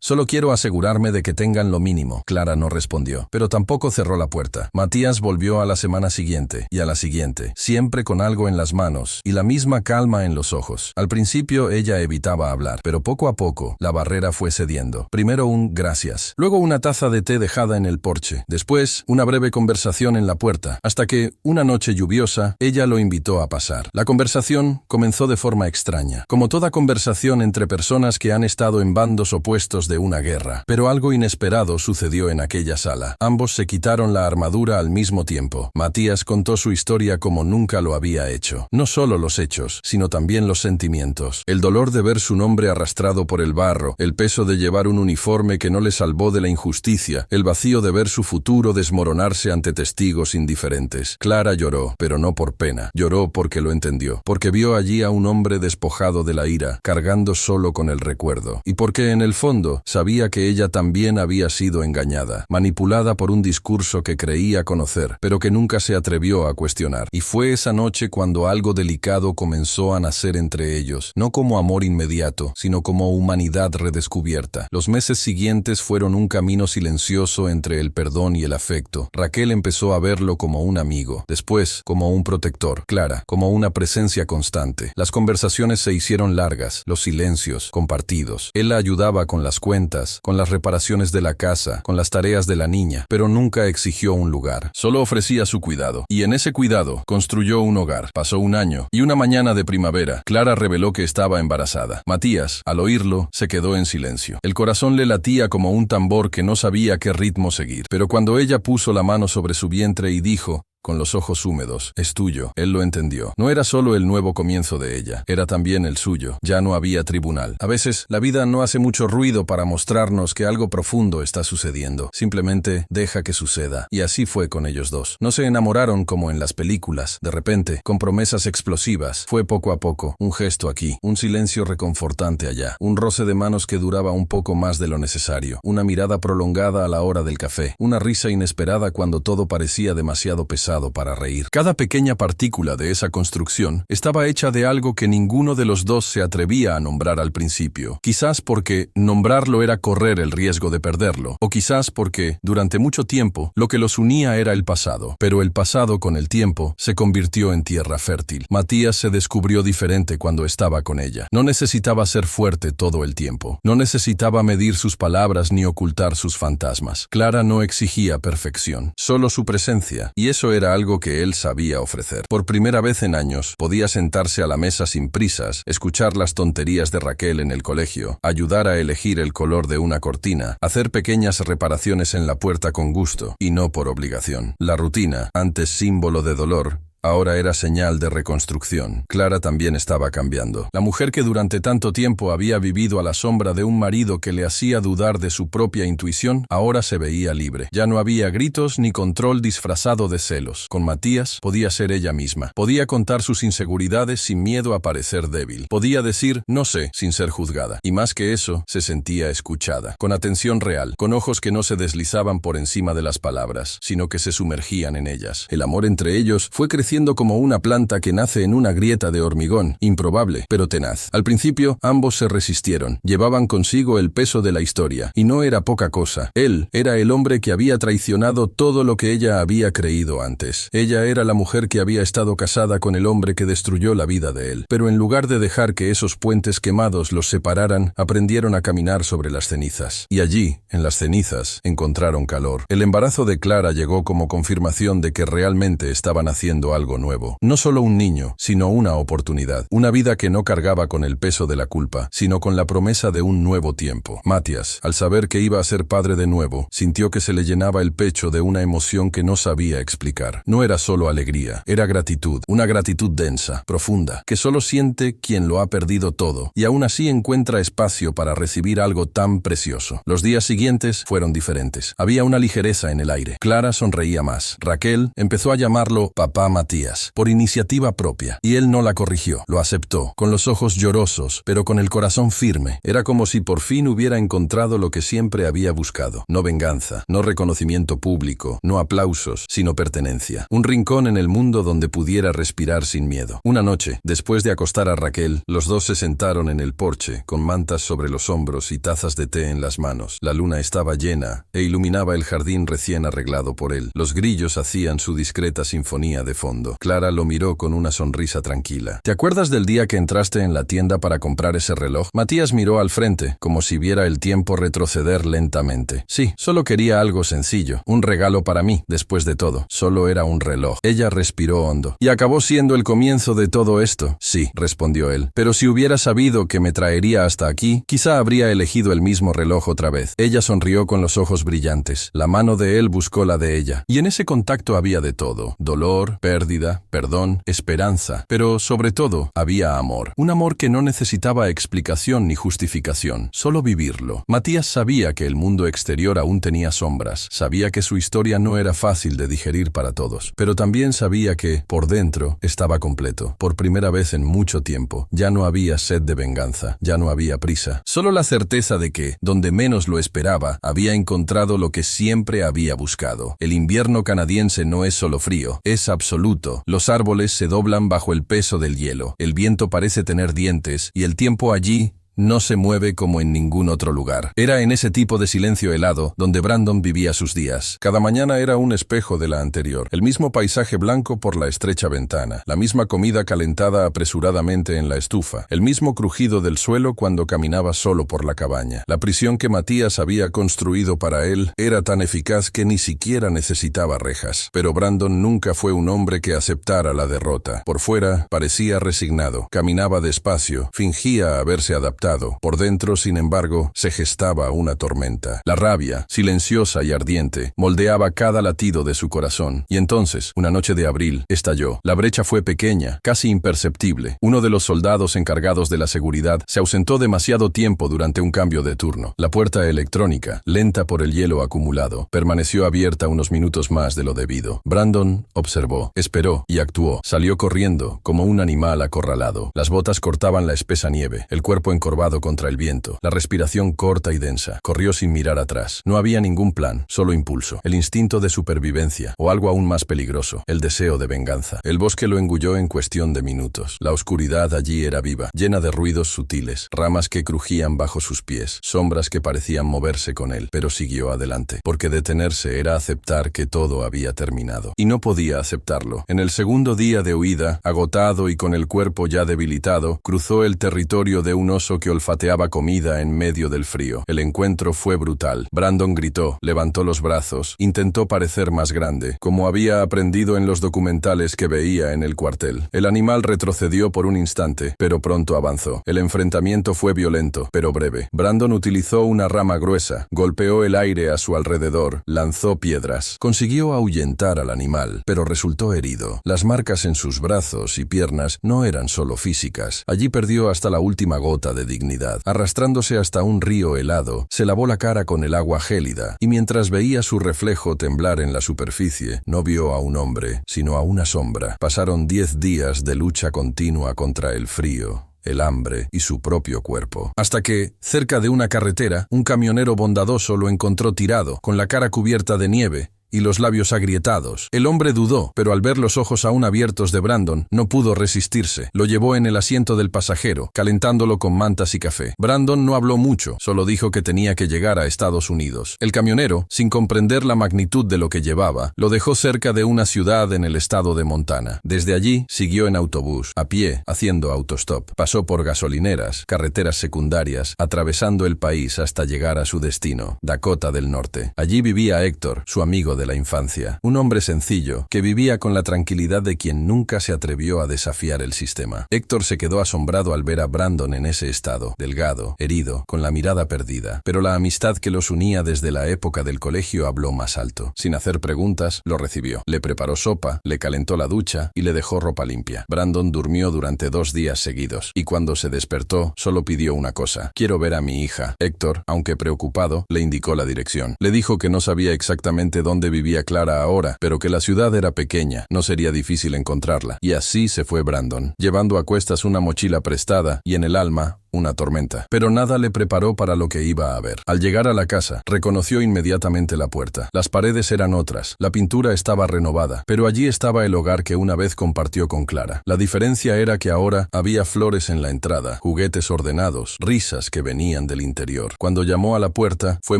Solo quiero asegurarme de que tengan lo mínimo. Clara no respondió, pero tampoco cerró la puerta. Matías volvió a la semana siguiente, y a la siguiente, siempre con algo en las manos, y la misma calma en los ojos. Al principio ella evitaba hablar, pero poco a poco, la barrera fue cediendo. Primero un gracias, luego una taza de té dejada en el porche, después una breve conversación en la puerta, hasta que, una noche lluviosa, ella lo invitó a pasar. La conversación comenzó de forma extraña, como toda conversación entre personas que han estado en bandos opuestos de una guerra. Pero algo inesperado sucedió en aquella sala. Ambos se quitaron la armadura al mismo tiempo. Matías contó su historia como nunca lo había hecho. No solo los hechos, sino también los sentimientos. El dolor de ver su nombre arrastrado por el barro, el peso de llevar un uniforme que no le salvó de la injusticia, el vacío de ver su futuro desmoronarse ante testigos indiferentes. Clara lloró, pero no por pena. Lloró porque lo entendió, porque vio allí a un hombre despojado de la ira, cargando solo con el recuerdo, y porque en el fondo, sabía que ella también había sido engañada, manipulada por un discurso que creía conocer, pero que nunca se atrevió a cuestionar. Y fue esa noche cuando algo delicado comenzó a nacer entre ellos, no como amor inmediato, sino como humanidad redescubierta. Los meses siguientes fueron un camino silencioso entre el perdón y el afecto. Raquel empezó a verlo como un amigo, después como un protector, Clara como una presencia constante. Las conversaciones se hicieron largas, los silencios compartidos. Él la ayudaba con las cuentas, con las reparaciones de la casa, con las tareas de la niña, pero nunca exigió un lugar. Solo ofrecía su cuidado, y en ese cuidado construyó un hogar. Pasó un año, y una mañana de primavera, Clara reveló que estaba embarazada. Matías, al oírlo, se quedó en silencio. El corazón le latía como un tambor que no sabía qué ritmo seguir. Pero cuando ella puso la mano sobre su vientre y dijo, con los ojos húmedos, es tuyo, él lo entendió. No era solo el nuevo comienzo de ella, era también el suyo. Ya no había tribunal. A veces, la vida no hace mucho ruido para mostrarnos que algo profundo está sucediendo. Simplemente deja que suceda. Y así fue con ellos dos. No se enamoraron como en las películas, de repente, con promesas explosivas. Fue poco a poco, un gesto aquí, un silencio reconfortante allá, un roce de manos que duraba un poco más de lo necesario, una mirada prolongada a la hora del café, una risa inesperada cuando todo parecía demasiado pesado para reír. Cada pequeña partícula de esa construcción estaba hecha de algo que ninguno de los dos se atrevía a nombrar al principio. Quizás porque nombrarlo era correr el riesgo de perderlo, o quizás porque, durante mucho tiempo, lo que los unía era el pasado. Pero el pasado, con el tiempo, se convirtió en tierra fértil. Matías se descubrió diferente cuando estaba con ella. No necesitaba ser fuerte todo el tiempo. No necesitaba medir sus palabras ni ocultar sus fantasmas. Clara no exigía perfección, solo su presencia, y eso era algo que él sabía ofrecer. Por primera vez en años, podía sentarse a la mesa sin prisas, escuchar las tonterías de Raquel en el colegio, ayudar a elegir el color de una cortina, hacer pequeñas reparaciones en la puerta con gusto, y no por obligación. La rutina, antes símbolo de dolor, ahora era señal de reconstrucción. Clara también estaba cambiando. La mujer que durante tanto tiempo había vivido a la sombra de un marido que le hacía dudar de su propia intuición, ahora se veía libre. Ya no había gritos ni control disfrazado de celos. Con Matías podía ser ella misma. Podía contar sus inseguridades sin miedo a parecer débil. Podía decir no sé sin ser juzgada. Y más que eso, se sentía escuchada. Con atención real, con ojos que no se deslizaban por encima de las palabras, sino que se sumergían en ellas. El amor entre ellos fue creciendo como una planta que nace en una grieta de hormigón, improbable, pero tenaz. Al principio, ambos se resistieron. Llevaban consigo el peso de la historia, y no era poca cosa. Él era el hombre que había traicionado todo lo que ella había creído antes. Ella era la mujer que había estado casada con el hombre que destruyó la vida de él. Pero en lugar de dejar que esos puentes quemados los separaran, aprendieron a caminar sobre las cenizas. Y allí, en las cenizas, encontraron calor. El embarazo de Clara llegó como confirmación de que realmente estaban haciendo algo nuevo. No solo un niño, sino una oportunidad. Una vida que no cargaba con el peso de la culpa, sino con la promesa de un nuevo tiempo. Matías, al saber que iba a ser padre de nuevo, sintió que se le llenaba el pecho de una emoción que no sabía explicar. No era solo alegría, era gratitud, una gratitud densa, profunda, que solo siente quien lo ha perdido todo, y aún así encuentra espacio para recibir algo tan precioso. Los días siguientes fueron diferentes. Había una ligereza en el aire. Clara sonreía más. Raquel empezó a llamarlo Papá Matías, por iniciativa propia, y él no la corrigió, lo aceptó, con los ojos llorosos, pero con el corazón firme. Era como si por fin hubiera encontrado lo que siempre había buscado. No venganza, no reconocimiento público, no aplausos, sino pertenencia. Un rincón en el mundo donde pudiera respirar sin miedo. Una noche, después de acostar a Raquel, los dos se sentaron en el porche, con mantas sobre los hombros y tazas de té en las manos. La luna estaba llena e iluminaba el jardín recién arreglado por él. Los grillos hacían su discreta sinfonía de fondo. Clara lo miró con una sonrisa tranquila. ¿Te acuerdas del día que entraste en la tienda para comprar ese reloj? Matías miró al frente, como si viera el tiempo retroceder lentamente. Sí, solo quería algo sencillo, un regalo para mí. Después de todo, solo era un reloj. Ella respiró hondo. ¿Y acabó siendo el comienzo de todo esto? Sí, respondió él. Pero si hubiera sabido que me traería hasta aquí, quizá habría elegido el mismo reloj otra vez. Ella sonrió con los ojos brillantes. La mano de él buscó la de ella. Y en ese contacto había de todo. Dolor, pérdida, perdón, esperanza. Pero sobre todo, había amor. Un amor que no necesitaba explicación ni justificación, solo vivirlo. Matías sabía que el mundo exterior aún tenía sombras. Sabía que su historia no era fácil de digerir para todos. Pero también sabía que, por dentro, estaba completo. Por primera vez en mucho tiempo, ya no había sed de venganza, ya no había prisa. Solo la certeza de que, donde menos lo esperaba, había encontrado lo que siempre había buscado. El invierno canadiense no es solo frío, es absoluto. Los árboles se doblan bajo el peso del hielo. El viento parece tener dientes, y el tiempo allí no se mueve como en ningún otro lugar. Era en ese tipo de silencio helado donde Brandon vivía sus días. Cada mañana era un espejo de la anterior. El mismo paisaje blanco por la estrecha ventana. La misma comida calentada apresuradamente en la estufa. El mismo crujido del suelo cuando caminaba solo por la cabaña. La prisión que Matías había construido para él era tan eficaz que ni siquiera necesitaba rejas. Pero Brandon nunca fue un hombre que aceptara la derrota. Por fuera, parecía resignado. Caminaba despacio. Fingía haberse adaptado. Por dentro, sin embargo, se gestaba una tormenta. La rabia, silenciosa y ardiente, moldeaba cada latido de su corazón. Y entonces, una noche de abril, estalló. La brecha fue pequeña, casi imperceptible. Uno de los soldados encargados de la seguridad se ausentó demasiado tiempo durante un cambio de turno. La puerta electrónica, lenta por el hielo acumulado, permaneció abierta unos minutos más de lo debido. Brandon observó, esperó y actuó. Salió corriendo, como un animal acorralado. Las botas cortaban la espesa nieve, el cuerpo encorvado contra el viento, la respiración corta y densa. Corrió sin mirar atrás. No había ningún plan, solo impulso. El instinto de supervivencia, o algo aún más peligroso, el deseo de venganza. El bosque lo engulló en cuestión de minutos. La oscuridad allí era viva, llena de ruidos sutiles, ramas que crujían bajo sus pies, sombras que parecían moverse con él, pero siguió adelante, porque detenerse era aceptar que todo había terminado. Y no podía aceptarlo. En el segundo día de huida, agotado y con el cuerpo ya debilitado, cruzó el territorio de un oso que olfateaba comida en medio del frío. El encuentro fue brutal. Brandon gritó, levantó los brazos, intentó parecer más grande, como había aprendido en los documentales que veía en el cuartel. El animal retrocedió por un instante, pero pronto avanzó. El enfrentamiento fue violento, pero breve. Brandon utilizó una rama gruesa, golpeó el aire a su alrededor, lanzó piedras. Consiguió ahuyentar al animal, pero resultó herido. Las marcas en sus brazos y piernas no eran solo físicas. Allí perdió hasta la última gota de dignidad. Arrastrándose hasta un río helado, se lavó la cara con el agua gélida, y mientras veía su reflejo temblar en la superficie, no vio a un hombre, sino a una sombra. Pasaron 10 días de lucha continua contra el frío, el hambre y su propio cuerpo. Hasta que, cerca de una carretera, un camionero bondadoso lo encontró tirado, con la cara cubierta de nieve y los labios agrietados. El hombre dudó, pero al ver los ojos aún abiertos de Brandon, no pudo resistirse. Lo llevó en el asiento del pasajero, calentándolo con mantas y café. Brandon no habló mucho, solo dijo que tenía que llegar a Estados Unidos. El camionero, sin comprender la magnitud de lo que llevaba, lo dejó cerca de una ciudad en el estado de Montana. Desde allí, siguió en autobús, a pie, haciendo autostop. Pasó por gasolineras, carreteras secundarias, atravesando el país hasta llegar a su destino, Dakota del Norte. Allí vivía Héctor, su amigo de la infancia, un hombre sencillo que vivía con la tranquilidad de quien nunca se atrevió a desafiar el sistema. Héctor se quedó asombrado al ver a Brandon en ese estado, delgado, herido, con la mirada perdida, pero la amistad que los unía desde la época del colegio habló más alto. Sin hacer preguntas, lo recibió. Le preparó sopa, le calentó la ducha y le dejó ropa limpia. Brandon durmió durante 2 días seguidos, y cuando se despertó, solo pidió una cosa: quiero ver a mi hija. Héctor, aunque preocupado, le indicó la dirección. Le dijo que no sabía exactamente dónde vivía Clara ahora, pero que la ciudad era pequeña, no sería difícil encontrarla. Y así se fue Brandon, llevando a cuestas una mochila prestada y en el alma una tormenta. Pero nada le preparó para lo que iba a ver. Al llegar a la casa, reconoció inmediatamente la puerta. Las paredes eran otras, la pintura estaba renovada, pero allí estaba el hogar que una vez compartió con Clara. La diferencia era que ahora había flores en la entrada, juguetes ordenados, risas que venían del interior. Cuando llamó a la puerta, fue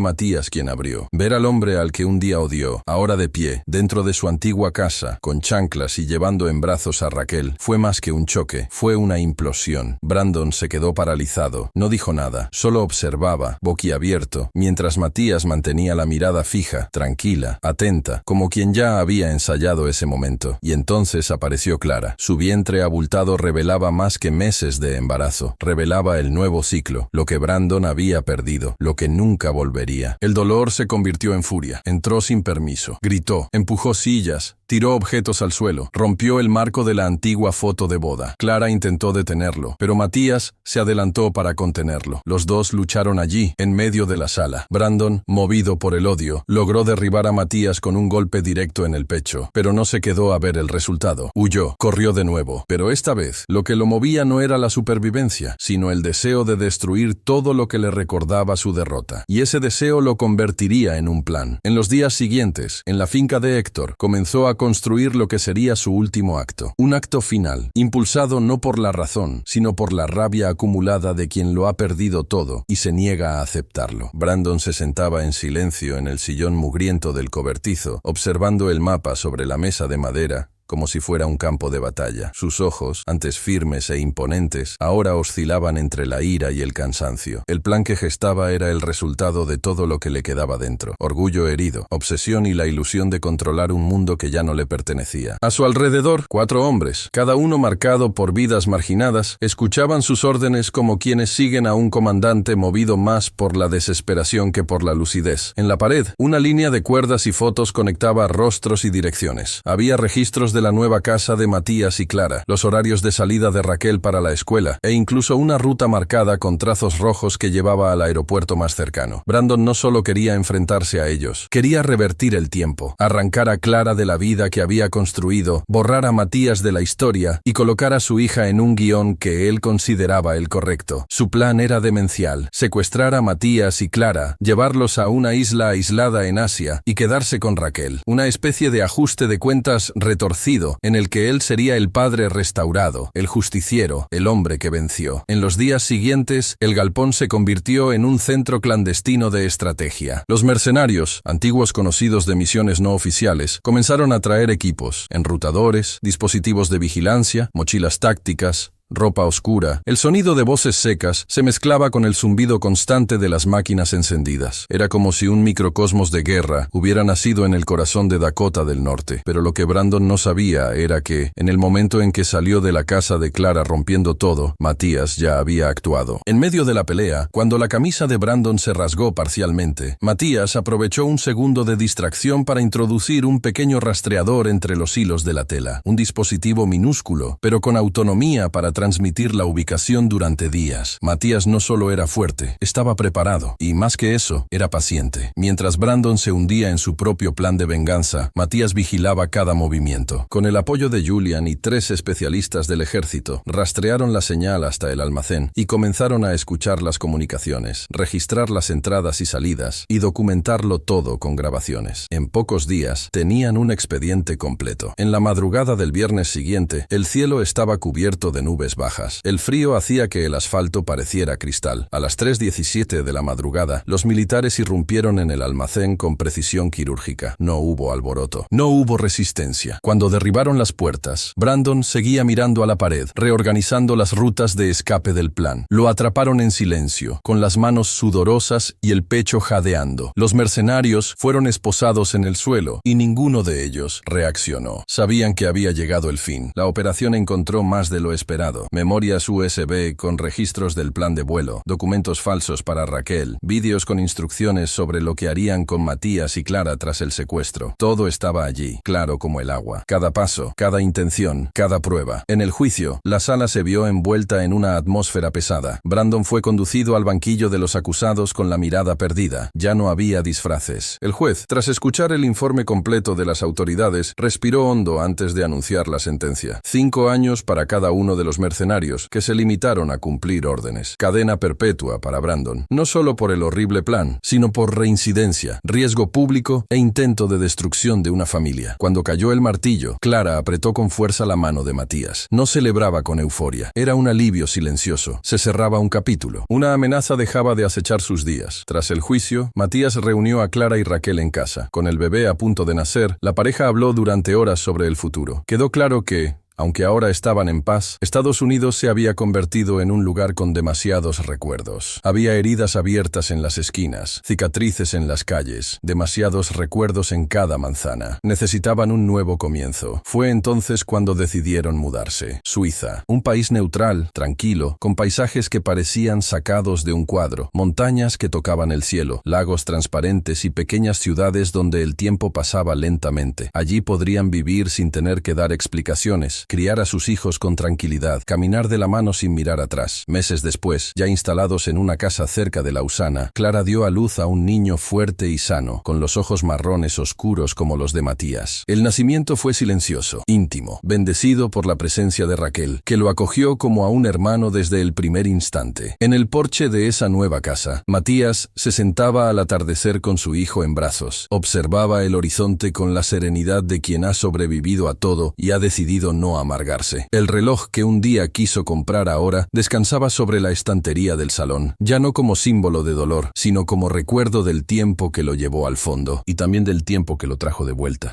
Matías quien abrió. Ver al hombre al que un día odió, ahora de pie, dentro de su antigua casa, con chanclas y llevando en brazos a Raquel, fue más que un choque, fue una implosión. Brandon se quedó paralizado. No dijo nada, solo observaba, boquiabierto, mientras Matías mantenía la mirada fija, tranquila, atenta, como quien ya había ensayado ese momento. Y entonces apareció Clara. Su vientre abultado revelaba más que meses de embarazo, revelaba el nuevo ciclo, lo que Brandon había perdido, lo que nunca volvería. El dolor se convirtió en furia. Entró sin permiso, gritó, empujó sillas, tiró objetos al suelo, rompió el marco de la antigua foto de boda. Clara intentó detenerlo, pero Matías se adelantó para contenerlo. Los dos lucharon allí, en medio de la sala. Brandon, movido por el odio, logró derribar a Matías con un golpe directo en el pecho, pero no se quedó a ver el resultado. Huyó, corrió de nuevo, pero esta vez, lo que lo movía no era la supervivencia, sino el deseo de destruir todo lo que le recordaba su derrota. Y ese deseo lo convertiría en un plan. En los días siguientes, en la finca de Héctor, comenzó a construir lo que sería su último acto. Un acto final, impulsado no por la razón, sino por la rabia acumulada de quien lo ha perdido todo y se niega a aceptarlo. Brandon se sentaba en silencio en el sillón mugriento del cobertizo, observando el mapa sobre la mesa de madera, como si fuera un campo de batalla. Sus ojos, antes firmes e imponentes, ahora oscilaban entre la ira y el cansancio. El plan que gestaba era el resultado de todo lo que le quedaba dentro. Orgullo herido, obsesión y la ilusión de controlar un mundo que ya no le pertenecía. A su alrededor, 4 hombres, cada uno marcado por vidas marginadas, escuchaban sus órdenes como quienes siguen a un comandante movido más por la desesperación que por la lucidez. En la pared, una línea de cuerdas y fotos conectaba rostros y direcciones. Había registros de la nueva casa de Matías y Clara, los horarios de salida de Raquel para la escuela, e incluso una ruta marcada con trazos rojos que llevaba al aeropuerto más cercano. Brandon no solo quería enfrentarse a ellos, quería revertir el tiempo, arrancar a Clara de la vida que había construido, borrar a Matías de la historia y colocar a su hija en un guión que él consideraba el correcto. Su plan era demencial: secuestrar a Matías y Clara, llevarlos a una isla aislada en Asia y quedarse con Raquel. Una especie de ajuste de cuentas retorcido en el que él sería el padre restaurado, el justiciero, el hombre que venció. En los días siguientes, el galpón se convirtió en un centro clandestino de estrategia. Los mercenarios, antiguos conocidos de misiones no oficiales, comenzaron a traer equipos, enrutadores, dispositivos de vigilancia, mochilas tácticas, ropa oscura, el sonido de voces secas se mezclaba con el zumbido constante de las máquinas encendidas. Era como si un microcosmos de guerra hubiera nacido en el corazón de Dakota del Norte. Pero lo que Brandon no sabía era que, en el momento en que salió de la casa de Clara rompiendo todo, Matías ya había actuado. En medio de la pelea, cuando la camisa de Brandon se rasgó parcialmente, Matías aprovechó un segundo de distracción para introducir un pequeño rastreador entre los hilos de la tela, un dispositivo minúsculo, pero con autonomía para transmitir la ubicación durante días. Matías no solo era fuerte, estaba preparado, y más que eso, era paciente. Mientras Brandon se hundía en su propio plan de venganza, Matías vigilaba cada movimiento. Con el apoyo de Julian y 3 especialistas del ejército, rastrearon la señal hasta el almacén y comenzaron a escuchar las comunicaciones, registrar las entradas y salidas y documentarlo todo con grabaciones. En pocos días, tenían un expediente completo. En la madrugada del viernes siguiente, el cielo estaba cubierto de nubes bajas. El frío hacía que el asfalto pareciera cristal. A las 3:17 de la madrugada, los militares irrumpieron en el almacén con precisión quirúrgica. No hubo alboroto. No hubo resistencia. Cuando derribaron las puertas, Brandon seguía mirando a la pared, reorganizando las rutas de escape del plan. Lo atraparon en silencio, con las manos sudorosas y el pecho jadeando. Los mercenarios fueron esposados en el suelo y ninguno de ellos reaccionó. Sabían que había llegado el fin. La operación encontró más de lo esperado. Memorias USB con registros del plan de vuelo, documentos falsos para Raquel, vídeos con instrucciones sobre lo que harían con Matías y Clara tras el secuestro. Todo estaba allí, claro como el agua. Cada paso, cada intención, cada prueba. En el juicio, la sala se vio envuelta en una atmósfera pesada. Brandon fue conducido al banquillo de los acusados con la mirada perdida. Ya no había disfraces. El juez, tras escuchar el informe completo de las autoridades, respiró hondo antes de anunciar la sentencia. 5 años para cada uno de los mercenarios, que se limitaron a cumplir órdenes. Cadena perpetua para Brandon. No solo por el horrible plan, sino por reincidencia, riesgo público e intento de destrucción de una familia. Cuando cayó el martillo, Clara apretó con fuerza la mano de Matías. No celebraba con euforia. Era un alivio silencioso. Se cerraba un capítulo. Una amenaza dejaba de acechar sus días. Tras el juicio, Matías reunió a Clara y Raquel en casa. Con el bebé a punto de nacer, la pareja habló durante horas sobre el futuro. Quedó claro que, aunque ahora estaban en paz, Estados Unidos se había convertido en un lugar con demasiados recuerdos. Había heridas abiertas en las esquinas, cicatrices en las calles, demasiados recuerdos en cada manzana. Necesitaban un nuevo comienzo. Fue entonces cuando decidieron mudarse. Suiza, un país neutral, tranquilo, con paisajes que parecían sacados de un cuadro, montañas que tocaban el cielo, lagos transparentes y pequeñas ciudades donde el tiempo pasaba lentamente. Allí podrían vivir sin tener que dar explicaciones, criar a sus hijos con tranquilidad, caminar de la mano sin mirar atrás. Meses después, ya instalados en una casa cerca de Lausana, Clara dio a luz a un niño fuerte y sano, con los ojos marrones oscuros como los de Matías. El nacimiento fue silencioso, íntimo, bendecido por la presencia de Raquel, que lo acogió como a un hermano desde el primer instante. En el porche de esa nueva casa, Matías se sentaba al atardecer con su hijo en brazos. Observaba el horizonte con la serenidad de quien ha sobrevivido a todo y ha decidido no amargarse. El reloj que un día quiso comprar ahora descansaba sobre la estantería del salón, ya no como símbolo de dolor, sino como recuerdo del tiempo que lo llevó al fondo y también del tiempo que lo trajo de vuelta.